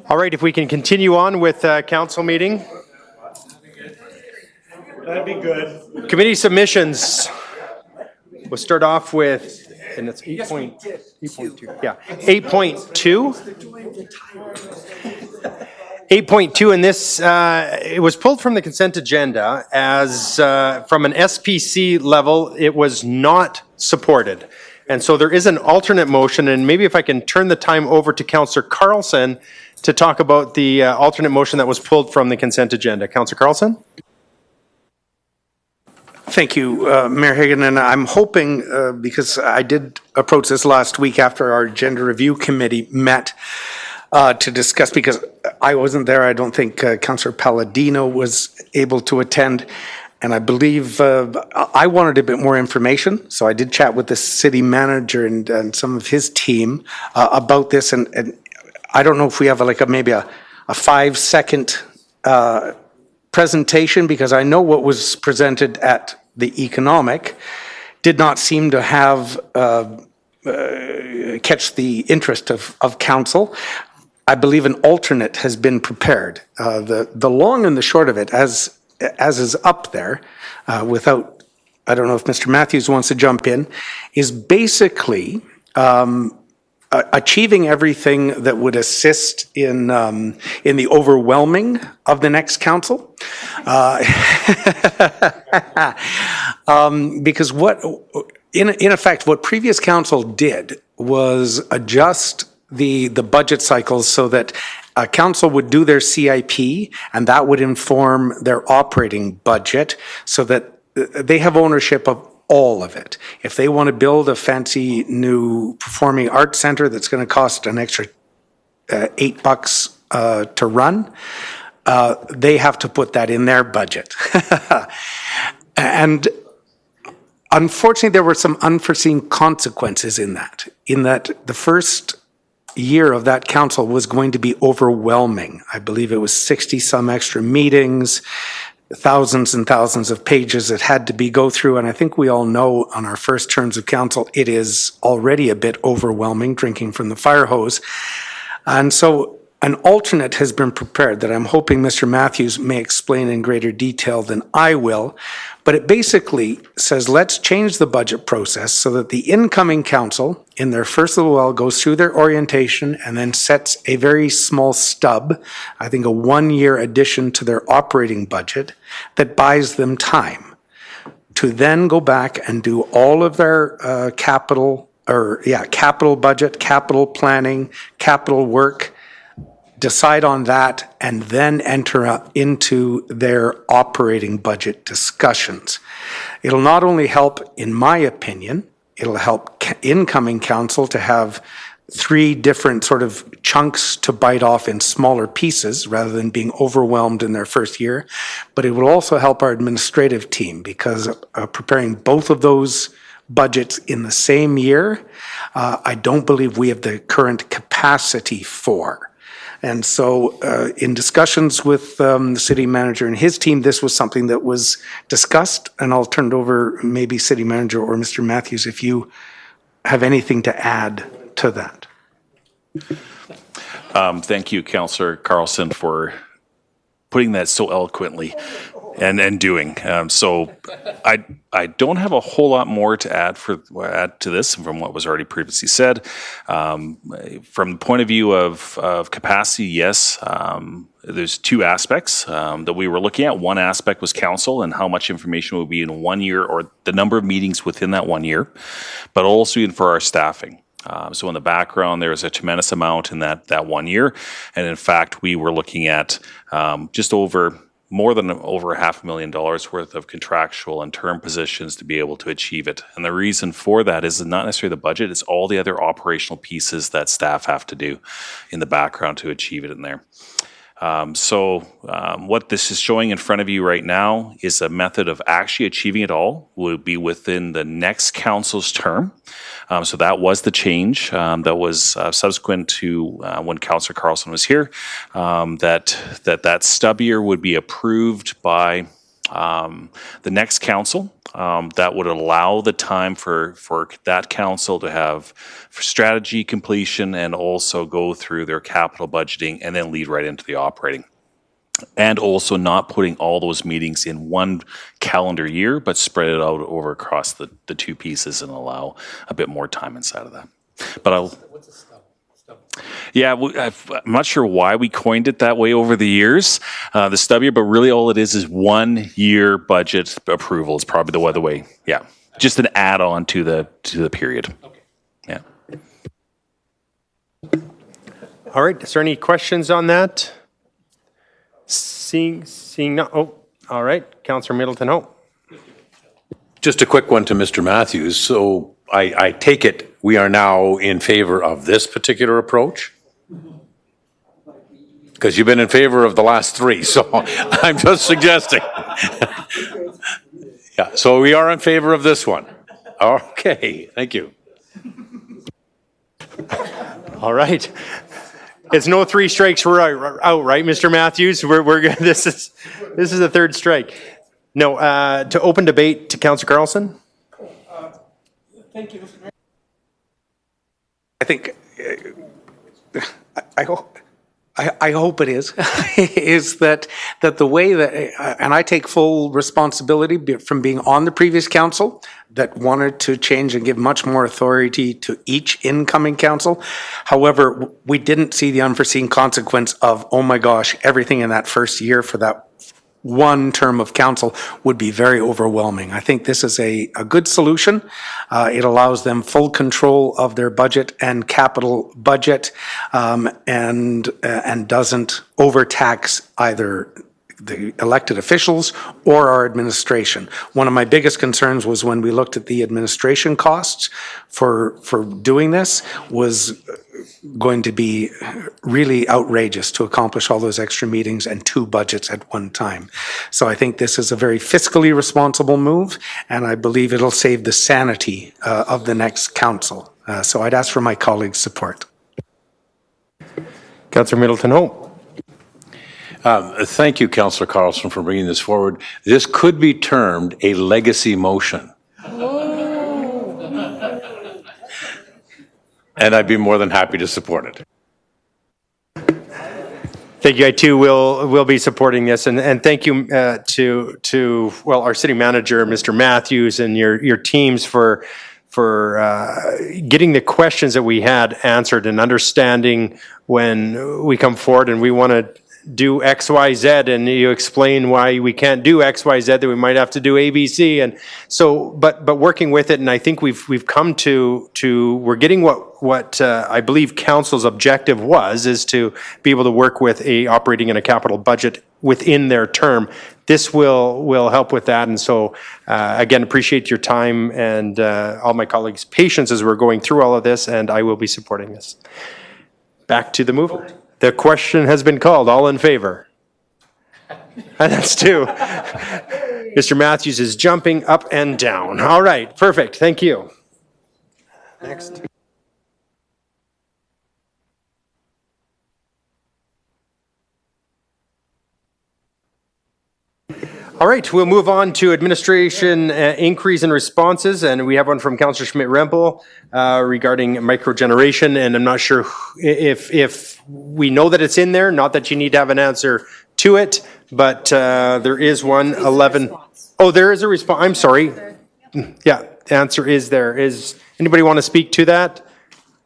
All right, if we can continue on with council meeting. That'd be good. Committee submissions. We'll start off with, and it's 8.2. Yeah, 8.2. 8.2, and this, it was pulled from the consent agenda as, from an SPC level, it was not supported. And so there is an alternate motion, and maybe if I can turn the time over to Councillor Carlson to talk about the alternate motion that was pulled from the consent agenda. Councillor Carlson? Thank you, Mayor Hagan, and I'm hoping, because I did approach this last week after our Agenda Review Committee met to discuss, because I wasn't there, I don't think Councillor Palladino was able to attend, and I believe I wanted a bit more information, so I did chat with the city manager and some of his team about this, and I don't know if we have maybe a 5-second presentation, because I know what was presented at the economic did not seem to have catch the interest of council. I believe an alternate has been prepared. The long and the short of it, as is up there, without, I don't know if Mr. Matthews wants to jump in, is basically achieving everything that would assist in the overwhelming of the next council. Because in effect, what previous council did was adjust the budget cycles so that council would do their CIP, and that would inform their operating budget so that they have ownership of all of it. If they want to build a fancy new performing arts center that's going to cost an extra $8 to run, they have to put that in their budget. And unfortunately, there were some unforeseen consequences in that the first year of that council was going to be overwhelming. I believe it was 60 some extra meetings, thousands and thousands of pages that had to be go through. And I think we all know on our first terms of council, it is already a bit overwhelming drinking from the fire hose. And so an alternate has been prepared that I'm hoping Mr. Matthews may explain in greater detail than I will. But it basically says, let's change the budget process so that the incoming council in their first little while goes through their orientation and then sets a very small stub, I think a 1-year addition to their operating budget that buys them time to then go back and do all of their capital budget, capital planning, capital work, decide on that, and then enter into their operating budget discussions. It'll not only help, in my opinion, it'll help incoming council to have 3 different sort of chunks to bite off in smaller pieces rather than being overwhelmed in their first year. But it will also help our administrative team, because preparing both of those budgets in the same year, I don't believe we have the current capacity for. And so in discussions with the city manager and his team, this was something that was discussed, and I'll turn it over maybe city manager or Mr. Matthews if you have anything to add to that. Thank you, Councillor Carlson, for putting that so eloquently and doing. So I don't have a whole lot more to add to this from what was already previously said. From the point of view of capacity, yes, there's 2 aspects that we were looking at. One aspect was council and how much information would be in 1 year, or the number of meetings within that 1 year, but also even for our staffing. So in the background, there's a tremendous amount in that 1 year. And in fact, we were looking at more than over $500,000 worth of contractual and term positions to be able to achieve it. And the reason for that is not necessarily the budget, it's all the other operational pieces that staff have to do in the background to achieve it in there. What this is showing in front of you right now is a method of actually achieving it all will be within the next council's term. So that was the change that was subsequent to when Councillor Carlson was here, that stub year would be approved by the next council. That would allow the time for that council to have strategy completion and also go through their capital budgeting and then lead right into the operating. And also not putting all those meetings in one calendar year, but spread it out over across the two pieces and allow a bit more time inside of that. But I'm not sure why we coined it that way over the years, the stub year, but really all it is 1 year budget approval is probably the way. Yeah, just an add-on to the period. Okay. Yeah. All right, is there any questions on that? Seeing no, oh, all right, Councillor Middleton, Just a quick one to Mr. Matthews. So I take it we are now in favor of this particular approach? Because you've been in favor of the last three, so I'm just suggesting. Yeah, so we are in favor of this one. Okay, thank you. All right. It's no 3 strikes, we're out, right, Mr. Matthews? We're good. This is the 3rd strike. No, to open debate to Councillor Carlson. Thank you, Mr. Mayor. I think, I hope it is, is that the way that, and I take full responsibility from being on the previous council that wanted to change and give much more authority to each incoming council. However, we didn't see the unforeseen consequence of, oh my gosh, everything in that first year for that one term of council would be very overwhelming. I think this is a good solution. It allows them full control of their budget and capital budget, and doesn't overtax either the elected officials or our administration. One of my biggest concerns was when we looked at the administration costs for doing this was going to be really outrageous to accomplish all those extra meetings and 2 budgets at one time. So I think this is a very fiscally responsible move, and I believe it'll save the sanity of the next council. So I'd ask for my colleagues' support. Councillor Middleton-Hope. Thank you, Councillor Carlson, for bringing this forward. This could be termed a legacy motion. And I'd be more than happy to support it. Thank you. I too will be supporting this, and thank you to our city manager, Mr. Matthews, and your teams for getting the questions that we had answered and understanding when we come forward and we want to do X, Y, Z, and you explain why we can't do X, Y, Z, that we might have to do A, B, C, and so, but working with it, and I think we've come to we're getting what I believe council's objective is to be able to work with operating in a capital budget within their term. This will help with that, and so again, appreciate your time and all my colleagues' patience as we're going through all of this, and I will be supporting this. Back to the mover. The question has been called. All in favor? That's 2. Mr. Matthews is jumping up and down. All right, perfect. Thank you. Next. All right, we'll move on to administration inquiries and responses, and we have one from Councillor Schmidt-Rempel regarding microgeneration, and I'm not sure if we know that it's in there, not that you need to have an answer to it, but there is one, 11. Oh, there is a response. I'm sorry. Yeah, the answer is there. Is anybody want to speak to that?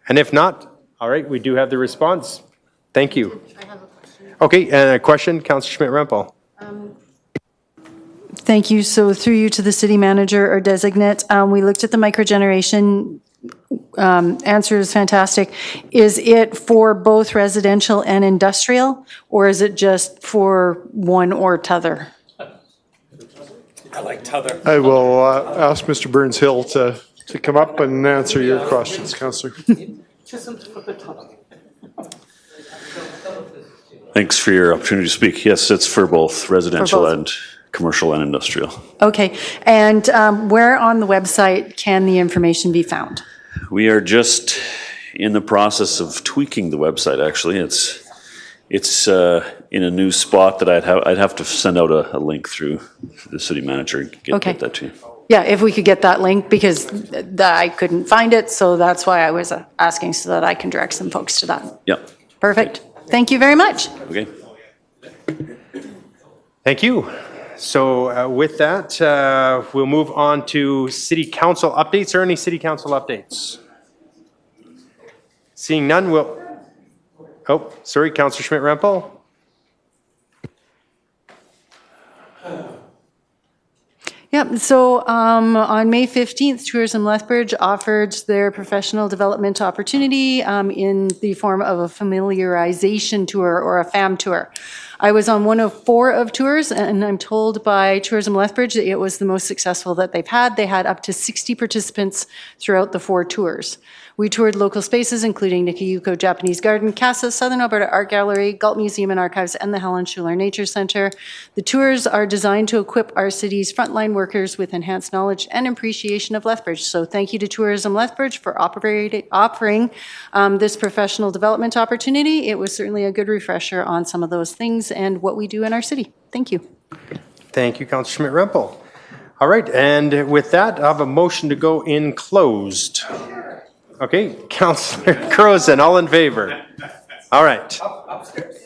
And if not, all right, we do have the response. Thank you. Okay, and a question, Councillor Schmidt-Rempel. Thank you. So through you to the city manager or designate, we looked at the microgeneration. Answer is fantastic. Is it for both residential and industrial, or is it just for one or t'other? I like t'other. I will ask Mr. Burns-Hill to come up and answer your questions, Councillor. Thanks for your opportunity to speak. Yes, it's for both residential and commercial and industrial. Okay. And where on the website can the information be found? We are just in the process of tweaking the website, actually. It's in a new spot that I'd have to send out a link through the city manager and get that to you. Yeah, if we could get that link, because I couldn't find it, so that's why I was asking, so that I can direct some folks to that. Yep. Perfect. Thank you very much. Okay. Thank you. So with that, we'll move on to city council updates. Are any city council updates? Seeing none, we'll... Oh, sorry, Councillor Schmidt-Rempel. Yep, so on May 15th, Tourism Lethbridge offered their professional development opportunity in the form of a familiarization tour or a FAM tour. I was on one of 4 of tours, and I'm told by Tourism Lethbridge that it was the most successful that they've had. They had up to 60 participants throughout the 4 tours. We toured local spaces, including Nikayuko Japanese Garden, CASA, Southern Alberta Art Gallery, Galt Museum and Archives, and the Helen Schuler Nature Centre. The tours are designed to equip our city's frontline workers with enhanced knowledge and appreciation of Lethbridge. So thank you to Tourism Lethbridge for offering this professional development opportunity. It was certainly a good refresher on some of those things and what we do in our city. Thank you. Thank you, Councillor Schmidt-Rempel. All right, and with that, I have a motion to go in closed. Okay, Councillor Croson, all in favor? All right. Upstairs.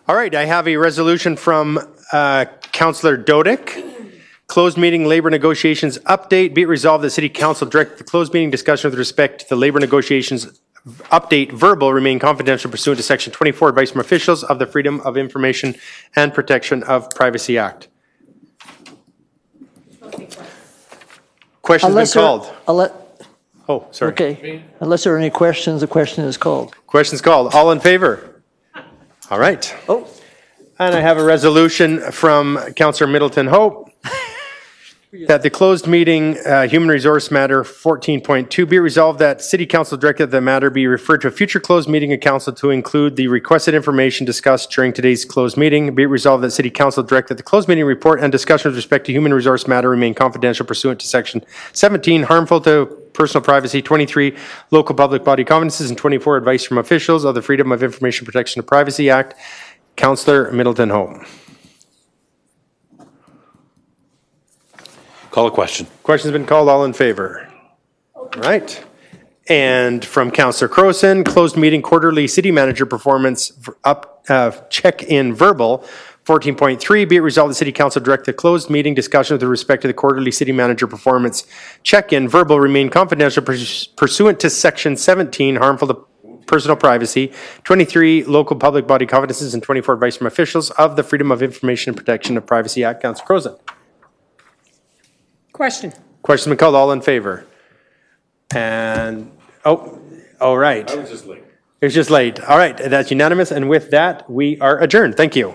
All right, I have a resolution from Councillor Dodick. Closed meeting labor negotiations update. Be it resolved that City Council direct the closed meeting discussion with respect to the labor negotiations update verbal remain confidential pursuant to Section 24, advice from officials of the Freedom of Information and Protection of Privacy Act. Question's been called. Oh, sorry. Okay. Unless there are any questions, the question is called. Question's called. All in favor? All right. Oh. And I have a resolution from Councillor Middleton Hope that the closed meeting, human resource matter 14.2, be resolved that City Council directed the matter be referred to a future closed meeting of Council to include the requested information discussed during today's closed meeting. Be it resolved that City Council directed the closed meeting report and discussion with respect to human resource matter remain confidential pursuant to Section 17, harmful to personal privacy, 23, local public body confidences, and 24, advice from officials of the Freedom of Information Protection of Privacy Act. Councillor Middleton Hope. Call a question. Question's been called. All in favor? All right. And from Councillor Crowson, closed meeting quarterly city manager performance check-in verbal 14.3, be it resolved the City Council direct the closed meeting discussion with respect to the quarterly city manager performance check-in verbal remain confidential pursuant to Section 17, harmful to personal privacy, 23, local public body confidences, and 24, advice from officials of the Freedom of Information and Protection of Privacy Act. Councillor Crowson. Question. Question's been called. All in favor? And, all right. I was just late. It was just late. All right, that's unanimous. And with that, we are adjourned. Thank you.